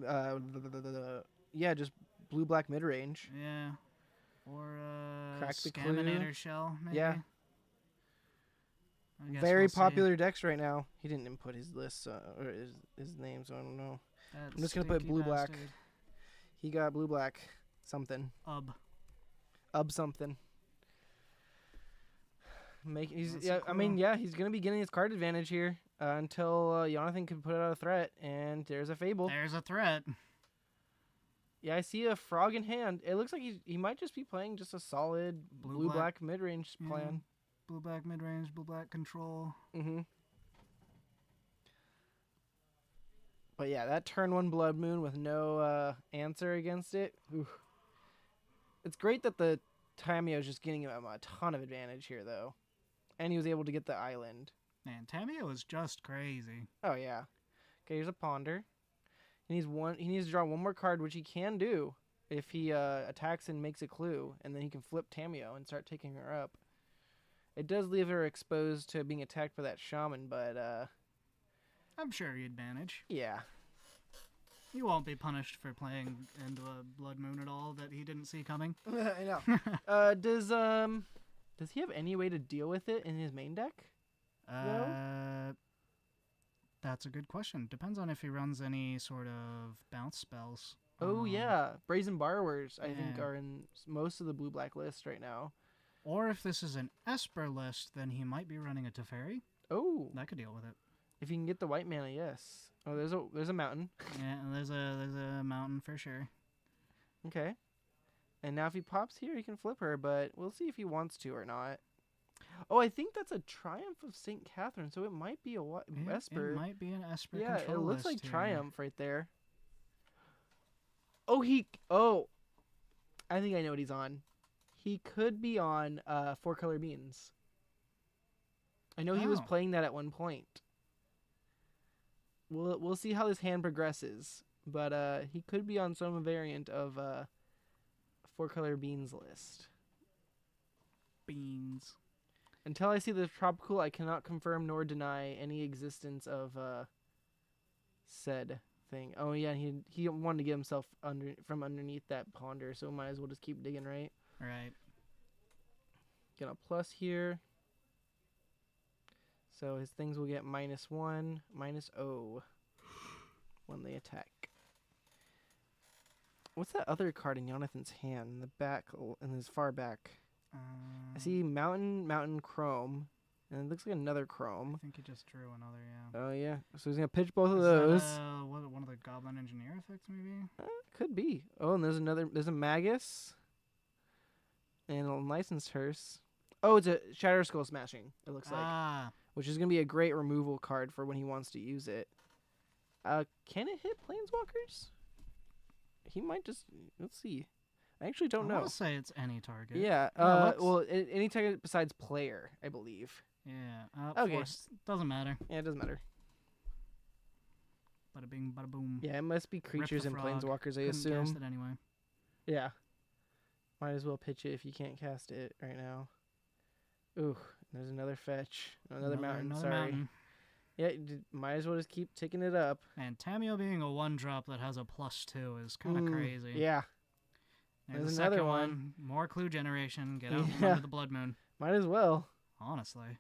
Yeah, just blue-black mid-range. Yeah. Or Crack the Scaminator Shell, maybe. Yeah. Very popular decks right now. He didn't input his list or his name, so I don't know. I'm just gonna put blue-black. He got blue-black something. Ub something. He's gonna be getting his card advantage here until Jonathan can put out a threat, and there's a Fable. There's a threat. Yeah, I see a frog in hand. It looks like he might just be playing just a solid blue-black mid-range plan. Blue-black mid-range, blue-black control. Mm-hmm. But yeah, that turn 1 Blood Moon with no answer against it. Oof. It's great that the Tamio is just getting him a ton of advantage here, though. And he was able to get the island. Man, Tamio is just crazy. Oh, yeah. Okay, here's a Ponder. He needs to draw one more card, which he can do if he attacks and makes a clue, and then he can flip Tamio and start taking her up. It does leave her exposed to being attacked by that shaman, but I'm sure he'd manage. Yeah. You won't be punished for playing into a Blood Moon at all that he didn't see coming. I know. Does he have any way to deal with it in his main deck? No? That's a good question. Depends on if he runs any sort of bounce spells. Oh, yeah. Brazen Borrowers, I think, are in most of the blue-black list right now. Or if this is an Esper list, then he might be running a Teferi. Oh. That could deal with it. If you can get the white mana, yes. Oh, there's a mountain. Yeah, there's a mountain for sure. Okay. And now if he pops here, he can flip her, but we'll see if he wants to or not. Oh, I think that's a Triumph of St. Catherine, so it might be a Esper. It might be an Esper control control it looks like here. Triumph right there. Oh, I think I know what he's on. He could be on 4-color beans. I know he was playing that at one point. We'll see how this hand progresses, but he could be on some variant of 4-color beans list. Beans. Until I see the tropical, I cannot confirm nor deny any existence of said thing. Oh yeah, he wanted to get himself from underneath that ponder, so might as well just keep digging, right? Right. Get a plus here. So his things will get -1, -0 when they attack. What's that other card in Jonathan's hand in the back, in his far back? I see mountain, chrome, and it looks like another chrome. I think he just drew another, yeah. Oh yeah, so he's gonna pitch both of Is those. that, one of the Goblin Engineer effects, maybe? Could be. Oh, and there's a Magus, and a Licensed Hearse. Oh, it's a Shatter Skull Smashing. It looks like, which is gonna be a great removal card for when he wants to use it. Can it hit Planeswalkers? He might just. Let's see. I actually don't know. I want to say it's any target. Yeah. Any target besides player, I believe. Yeah. Okay. Force. Doesn't matter. Yeah, it doesn't matter. Bada bing, bada boom. Yeah, it must be creatures and planeswalkers, I Couldn't assume. cast it anyway. Yeah. Might as well pitch it if you can't cast it right now. Ooh, there's another fetch. Another mountain, sorry. Mountain. Yeah, might as well just keep ticking it up. And Tamio being a 1-drop that has a +2 is kind of crazy. Yeah. There's another one. More clue generation. Get out from under the Blood Moon. Might as well. Honestly.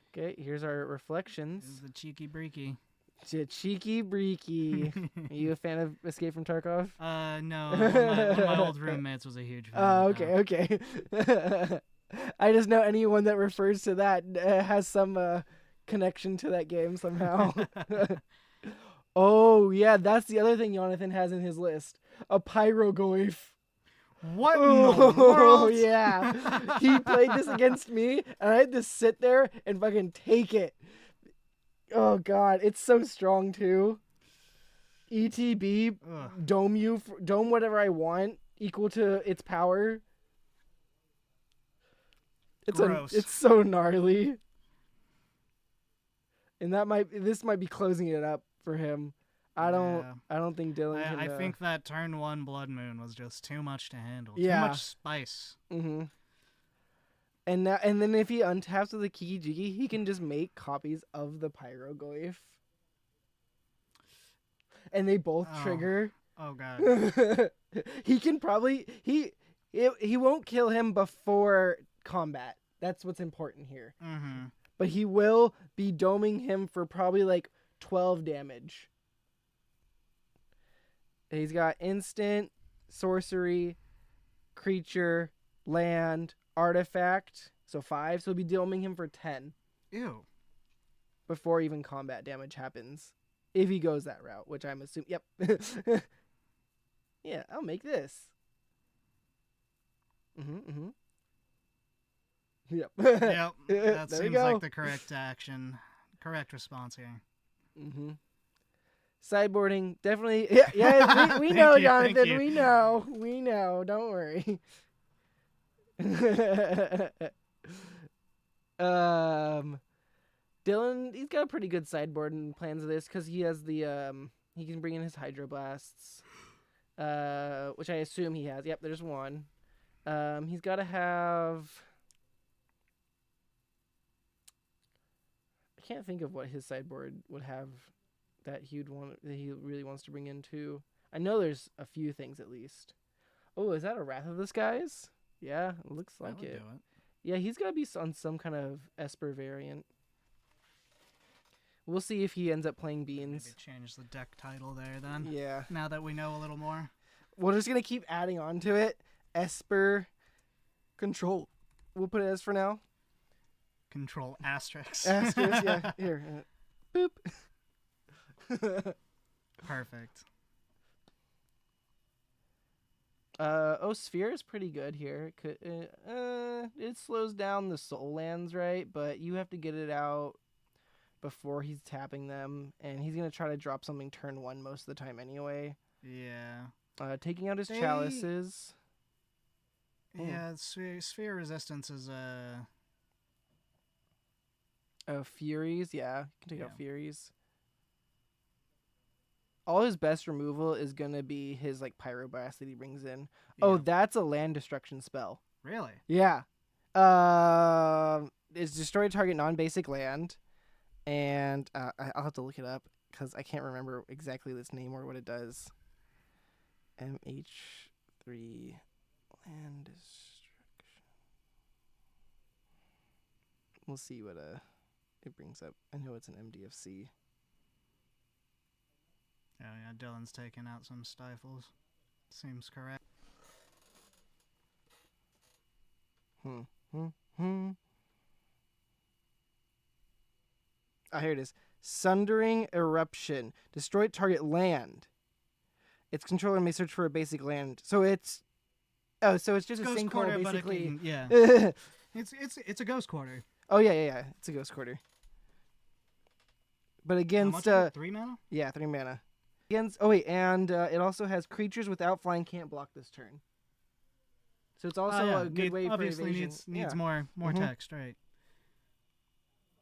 Okay, here's our reflections. This is the cheeky breaky. Cheeky breaky. Are you a fan of Escape from Tarkov? No. One of my old roommates was a huge fan. Oh, of that. okay. I just know anyone that refers to that has some connection to that game somehow. Oh, yeah, that's the other thing Jonathan has in his list. A pyrogoyf. What in the world? Yeah. He played this against me, and I had to sit there and fucking take it. Oh, God. It's so strong, too. ETB, Ugh. dome whatever I want, equal to its power. Gross. It's so gnarly. And this might be closing it up for him. I don't think Dylan can. I think that turn 1 Blood Moon was just too much to handle. Yeah. Too much spice. Mm-hmm. And then if he untaps with a Kiki Jiki, he can just make copies of the Pyrogoyf. And they both trigger. Oh god. He can probably he won't kill him before combat. That's what's important here. Mm-hmm. But he will be doming him for probably like 12 damage. He's got instant, sorcery, creature, land, artifact. So 5. So he'll be doming him for 10. Ew. Before even combat damage happens. If he goes that route, which I'm assuming. Yep. Yeah, I'll make this. Yep. Yep. That There seems like the correct action. Correct response here. Mm-hmm. Sideboarding, definitely. Yeah, we know, Jonathan. We know. Don't worry. Dylan, he's got a pretty good sideboard and plans of this because he has the he can bring in his Hydroblasts, which I assume he has. Yep, there's one. He's got to have. I can't think of what his sideboard would have that he really wants to bring into. I know there's a few things at least. Oh, is that a Wrath of the Skies? Yeah, it looks like it. Do it. Yeah, he's got to be on some kind of Esper variant. We'll see if he ends up playing Beans. Maybe change the deck title there then. Yeah. Now that we know a little more. We're just going to keep adding on to it. Esper Control. We'll put it as for now. Control asterisk. Asterisk, yeah. Here. Boop. Perfect. Sphere is pretty good here. It slows down the soul lands, right? But you have to get it out before he's tapping them, and he's gonna try to drop something turn 1 most of the time anyway. Yeah. Taking out his chalices. Yeah, sphere resistance is Furies, yeah. You can take out Furies. All his best removal is gonna be his like Pyroblast that he brings in. Yeah. Oh, that's a land destruction spell. Really? Yeah. It's destroy target non-basic land, and I'll have to look it up because I can't remember exactly this name or what it does. MH3 land destruction. We'll see what it brings up. I know it's an MDFC. Oh yeah, Dylan's taking out some stifles. Seems correct. Ah, here it is. Sundering Eruption. Destroy target land. Its controller may search for a basic land. So it's just a sinkhole basically. It's a ghost quarter. Oh yeah. It's a ghost quarter. But against 3 mana? Yeah, 3 mana. And it also has creatures without flying can't block this turn. So it's also a good way for evasion. Obviously needs more text, right?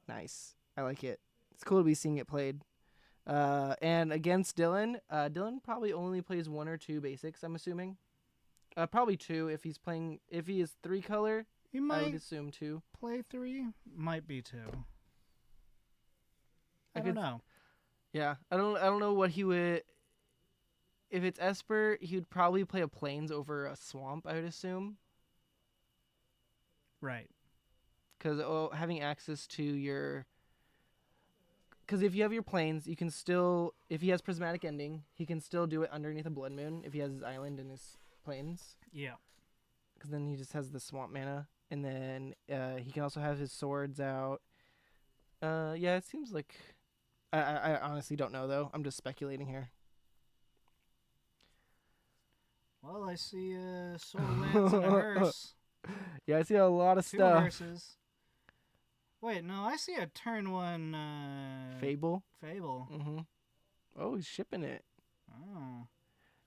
Nice. I like it. It's cool to be seeing it played. And against Dylan, Dylan probably only plays 1 or 2 basics, I'm assuming. Probably 2 if he's playing. If he is 3 color, he might I would assume 2. Play 3, might be 2. I don't know. Yeah, I don't know what he would. If it's Esper, he would probably play a Plains over a Swamp, I would assume. Right. Because having access to your because if you have your planes, you can still, if he has prismatic ending, he can still do it underneath a blood moon if he has his island and his planes. Yeah. Because then he just has the swamp mana, and then he can also have his swords out. Yeah, it seems like I honestly don't know though. I'm just speculating here. Well, I see Soul Lance and a hearse. Yeah, I see a lot of 2 stuff. hearses. Wait, no, I see a turn 1 Fable. Fable. Mm-hmm. Oh, he's shipping it. Oh.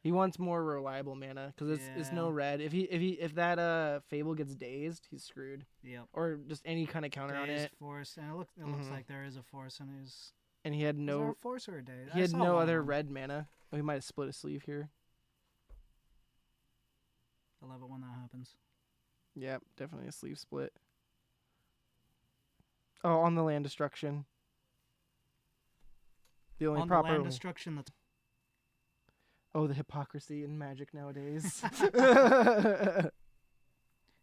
He wants more reliable mana because it's no red. If that Fable gets dazed, he's screwed. Yep. Or just any kind of counter on it. Force, and it looks like there is a force in his. And he had Is there no a force or a daze? he had no other red mana. Oh, he might have split a sleeve here. I love it when that happens. Yep, definitely a sleeve split. Oh, on the land destruction. The only On proper the land destruction that's. Oh, the hypocrisy in Magic nowadays.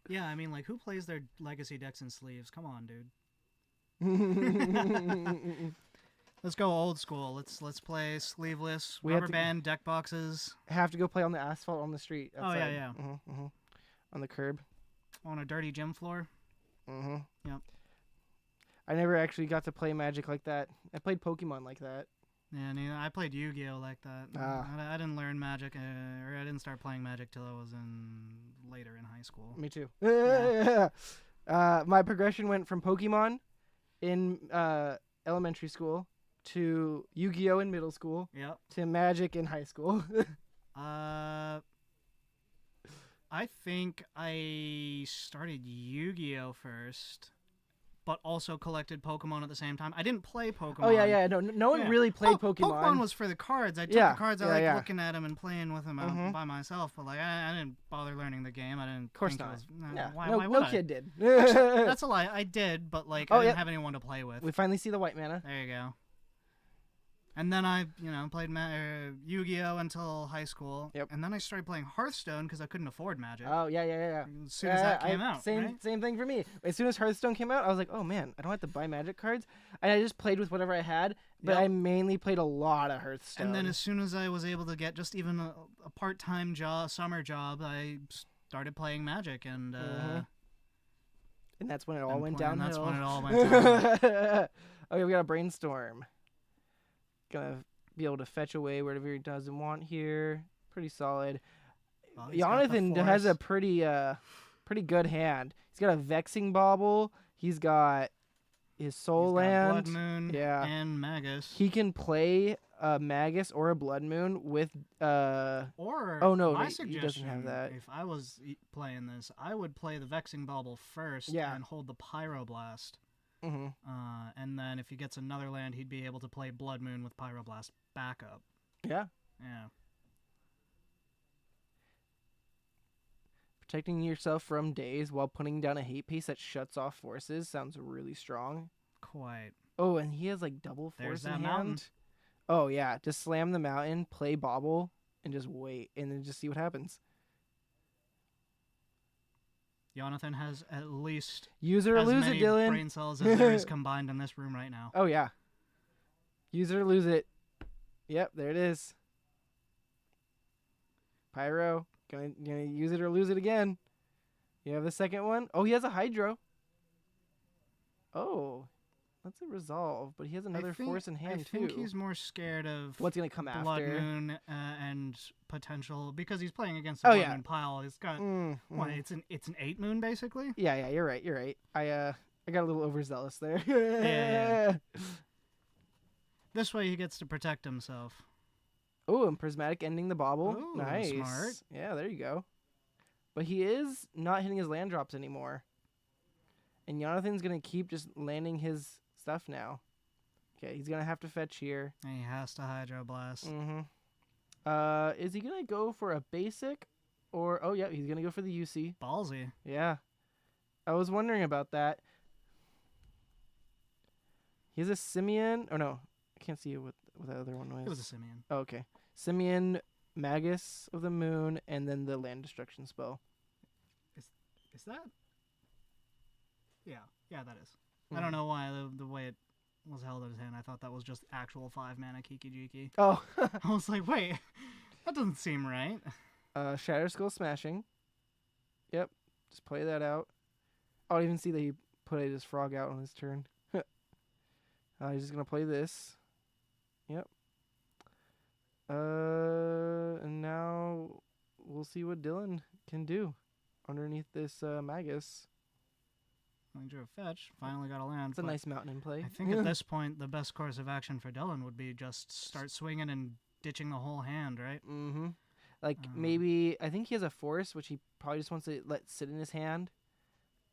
Yeah, I mean, like, who plays their legacy decks in sleeves? Come on, dude. Let's go old school. Let's play sleeveless, rubber band deck boxes. Have to go play on the asphalt on the street. Outside. Oh yeah. On the curb. On a dirty gym floor. Yep. I never actually got to play Magic like that. I played Pokemon like that. Yeah, I played Yu-Gi-Oh like that. I didn't learn Magic, or I didn't start playing Magic till I was later in high school. Me too. Yeah. My progression went from Pokemon in elementary school to Yu-Gi-Oh in middle school. Yep. To Magic in high school. I think I started Yu-Gi-Oh first, but also collected Pokemon at the same time. I didn't play Pokemon. Oh yeah. No one really played Pokemon. Pokemon was for the cards. I took the cards. I like looking at them and playing with them by myself. But like, I didn't bother learning the game. I didn't. Of course think not. It was, why would no I? kid did. Actually, that's a lie. I did, but like, I didn't have anyone to play with. We finally see the white mana. There you go. And then I, played Yu-Gi-Oh until high school. Yep. And then I started playing Hearthstone because I couldn't afford Magic. Oh, yeah. As soon as that came out, Same thing for me. As soon as Hearthstone came out, I was like, oh, man, I don't have to buy Magic cards. And I just played with whatever I had, but I mainly played a lot of Hearthstone. And then as soon as I was able to get just even a part-time summer job, I started playing Magic. And that's when it all went downhill. That's when it all went downhill. Okay, we got a brainstorm. Gonna be able to fetch away whatever he doesn't want here. Pretty solid. Well, Jonathan has a pretty good hand. He's got a Vexing Bauble. He's got his Soul Land. Blood Moon and Magus. He can play a Magus or a Blood Moon with my suggestion, he doesn't have that. If I was playing this, I would play the Vexing Bauble first and hold the Pyroblast. And then if he gets another land, he'd be able to play Blood Moon with Pyroblast backup. Yeah. Protecting yourself from daze while putting down a hate piece that shuts off forces sounds really strong. Quite. Oh, and he has like double force in hand. Mountain. Oh yeah, just slam the mountain, play Bauble, and just wait, and then just see what happens. Jonathan has at least use it or lose it, Dylan. Brain cells as there is combined in this room right now. Oh yeah. Use it or lose it. Yep, there it is. Pyro, gonna use it or lose it again. You have the second one. Oh, he has a Hydro. Oh, that's a resolve, but he has another force in hand too. I think he's more scared of what's gonna come Blood after. Moon and potential because he's playing against the Blood Moon pile. He's got what? It's an 8 moon basically. Yeah, you're right. I got a little overzealous there. Yeah. This way he gets to protect himself. Oh, and Prismatic ending the Bauble. Ooh, nice. Smart. Yeah, there you go. But he is not hitting his land drops anymore. And Jonathan's going to keep just landing his stuff now. Okay, he's going to have to fetch here. And he has to Hydro Blast. Is he going to go for a basic? Or, oh yeah, he's going to go for the UC. Ballsy. Yeah. I was wondering about that. He's a Simian. Oh, no. I can't see what the other one was. It was a Simian. Oh, okay. Simian, Magus of the Moon, and then the land destruction spell. Is that? Yeah, that is. I don't know why the way it was held in his hand, I thought that was just actual 5-mana Kiki Jiki. Oh. I was like, wait, that doesn't seem right. Shatter Skull Smashing. Yep. Just play that out. I don't even see that he put his frog out on his turn. He's just going to play this. Yep. And now we'll see what Dylan can do underneath this Magus. I drew a fetch. Finally got a land. It's a nice mountain in play. I think at this point, the best course of action for Dylan would be just start swinging and ditching the whole hand, right? Mm-hmm. Like, maybe, I think he has a force, which he probably just wants to let sit in his hand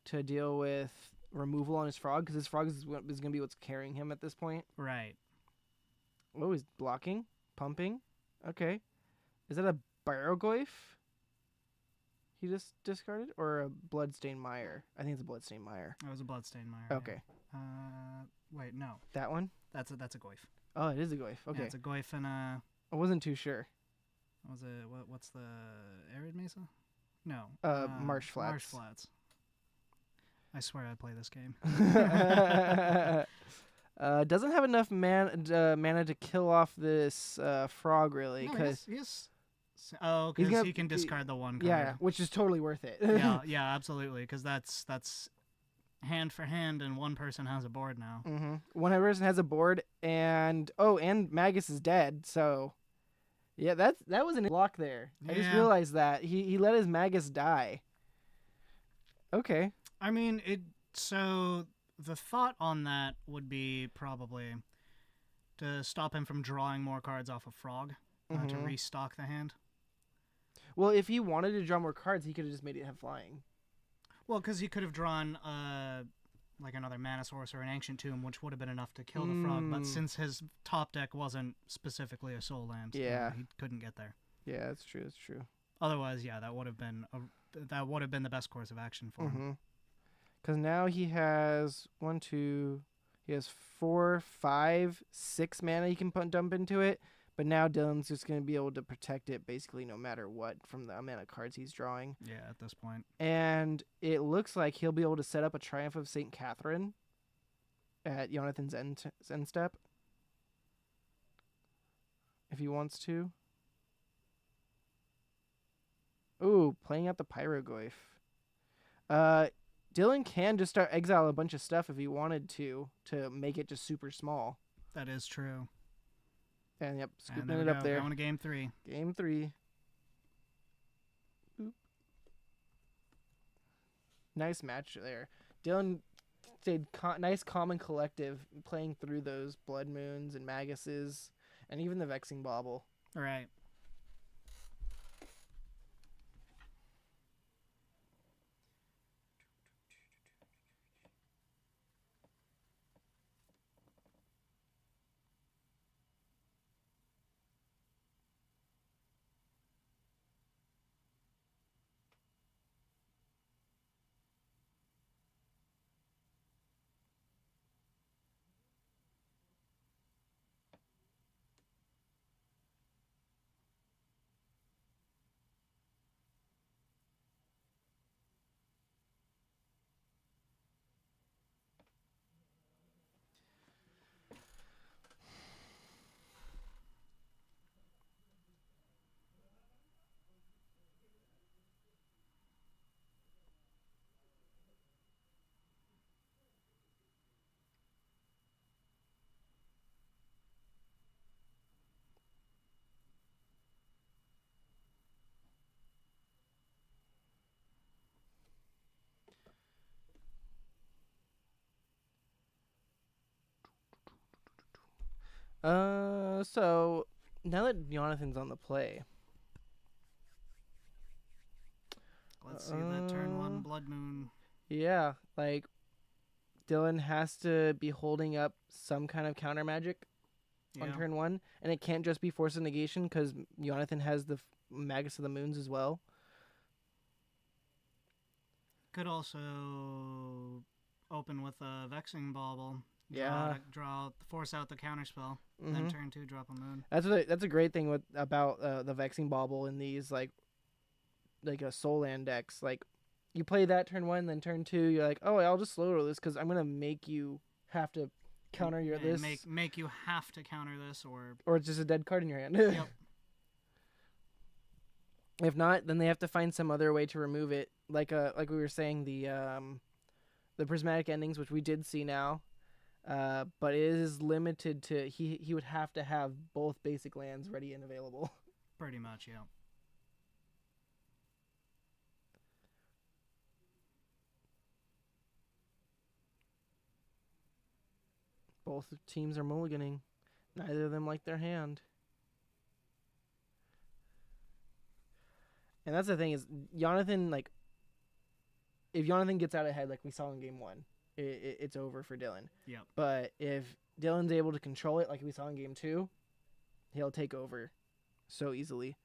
to deal with removal on his frog, because his frog is going to be what's carrying him at this point. Right. Oh, he's blocking, pumping. Okay. Is that a Barrogoyf he just discarded? Or a Bloodstained Mire? I think it's a Bloodstained Mire. It was a Bloodstained Mire. Okay. Yeah. Wait, no. That one? That's a Goyf. Oh, it is a Goyf. Okay. Yeah, it's a Goyf and a... I wasn't too sure. Was it... What's the... Arid Mesa? No. Marsh Flats. Marsh Flats. I swear I play this game. Doesn't have enough mana to kill off this frog, really. No, oh, because he can discard the one card. Yeah, which is totally worth it. yeah, absolutely, because that's hand for hand, and one person has a board now. Mm-hmm. One person has a board, and Magus is dead, so... Yeah, that was an block there. Yeah. I just realized that. He let his Magus die. Okay. I mean, so the thought on that would be probably to stop him from drawing more cards off a frog, to restock the hand. Well, if he wanted to draw more cards, he could have just made it have flying. Well, because he could have drawn like another Mana Source or an Ancient Tomb, which would have been enough to kill the frog, but since his top deck wasn't specifically a soul land, he couldn't get there. Yeah, that's true. Otherwise, yeah, that would have been the best course of action for him. Because now he has 4, 5, 6 mana he can dump into it, but now Dylan's just going to be able to protect it basically no matter what from the amount of cards he's drawing. Yeah, at this point. And it looks like he'll be able to set up a Triumph of St. Catherine at Jonathan's end step if he wants to. Ooh, playing out the Pyrogoyf. Dylan can just start exile a bunch of stuff if he wanted to make it just super small. That is true. And yep, scooping it up there. Going to game 3. Game 3. Boop. Nice match there. Dylan stayed nice, calm, and collective, playing through those Blood Moons and Maguses, and even the Vexing Bauble. Right. So now that Jonathan's on the play, let's see that turn 1 Blood Moon. Yeah, like Dylan has to be holding up some kind of counter magic on turn 1, and it can't just be Force of Negation because Jonathan has the Magus of the Moons as well. Could also open with a Vexing Bauble. Force out the counterspell. Then turn 2, drop a moon. That's a great thing about the Vexing Bauble in these like a soul land decks. Like you play that turn 1, then turn 2, you're like, oh, I'll just slow roll this because I'm gonna make you have to counter your and this, make you have to counter this, or it's just a dead card in your hand. Yep. If not, then they have to find some other way to remove it, like we were saying, the prismatic endings, which we did see now, but it is limited to he would have to have both basic lands ready and available. Pretty much, yeah. Both teams are mulliganing. Neither of them like their hand. And that's the thing is, Jonathan, like, if Jonathan gets out ahead like we saw in game 1, it's over for Dylan. Yep. But if Dylan's able to control it like we saw in game 2, he'll take over so easily.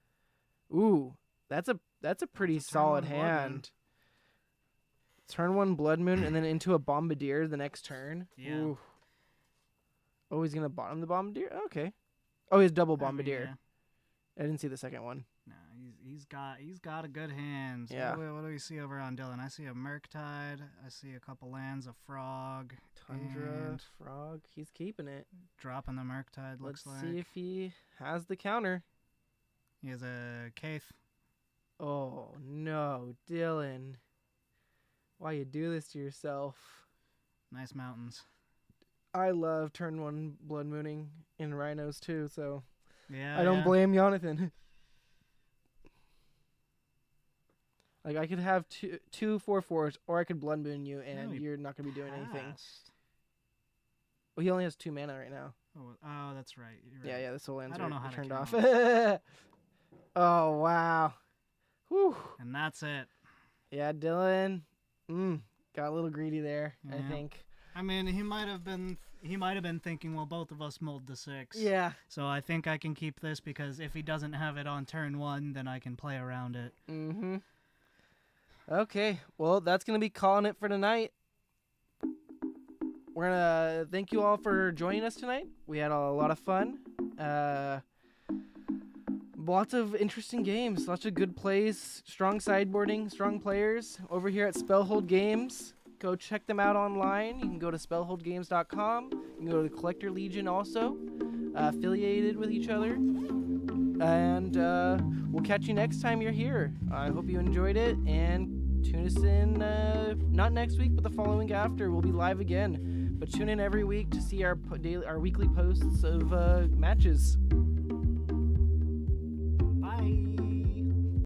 Ooh, that's a pretty solid hand. Turn 1 Blood Moon and then into a Bombardier the next turn. Yeah. Ooh. Oh, he's gonna bottom the Bombardier? Okay. Oh, he has double Bombardier. Yeah. I didn't see the second one. No, he's got a good hand. So Yeah. What do we see over on Dylan? I see a Murktide. I see a couple lands, a Frog. Tundra, and Frog. He's keeping it. dropping the Murktide, looks Let's like. see if he has the counter. He has a Kaith. Oh, no. Dylan. Why you do this to yourself? Nice mountains. I love turn 1 Blood Mooning in Rhinos too, so Yeah. I don't blame Jonathan. Like, I could have two 4/4s, or I could Blood Moon you, and you're not going to be doing anything. Well, he only has 2 mana right now. Oh, that's right. You're right. Yeah, the soul lands I don't are know how to turned count. off. Oh, wow. Whew. And that's it. Yeah, Dylan got a little greedy there, I Yeah. think. I mean, he might have been thinking, well, both of us mulled the 6. Yeah. So I think I can keep this because if he doesn't have it on turn 1, then I can play around it. Mm-hmm. Okay, well, that's going to be calling it for tonight. We're going to thank you all for joining us tonight. We had a lot of fun. Lots of interesting games, lots of good plays, strong sideboarding, strong players over here at Spellhold Games. Go check them out online. You can go to spellholdgames.com. You can go to the Collector Legion also, affiliated with each other. And we'll catch you next time you're here. I hope you enjoyed it, and tune us in, not next week, but the following week after. We'll be live again. But tune in every week to see our weekly posts of matches.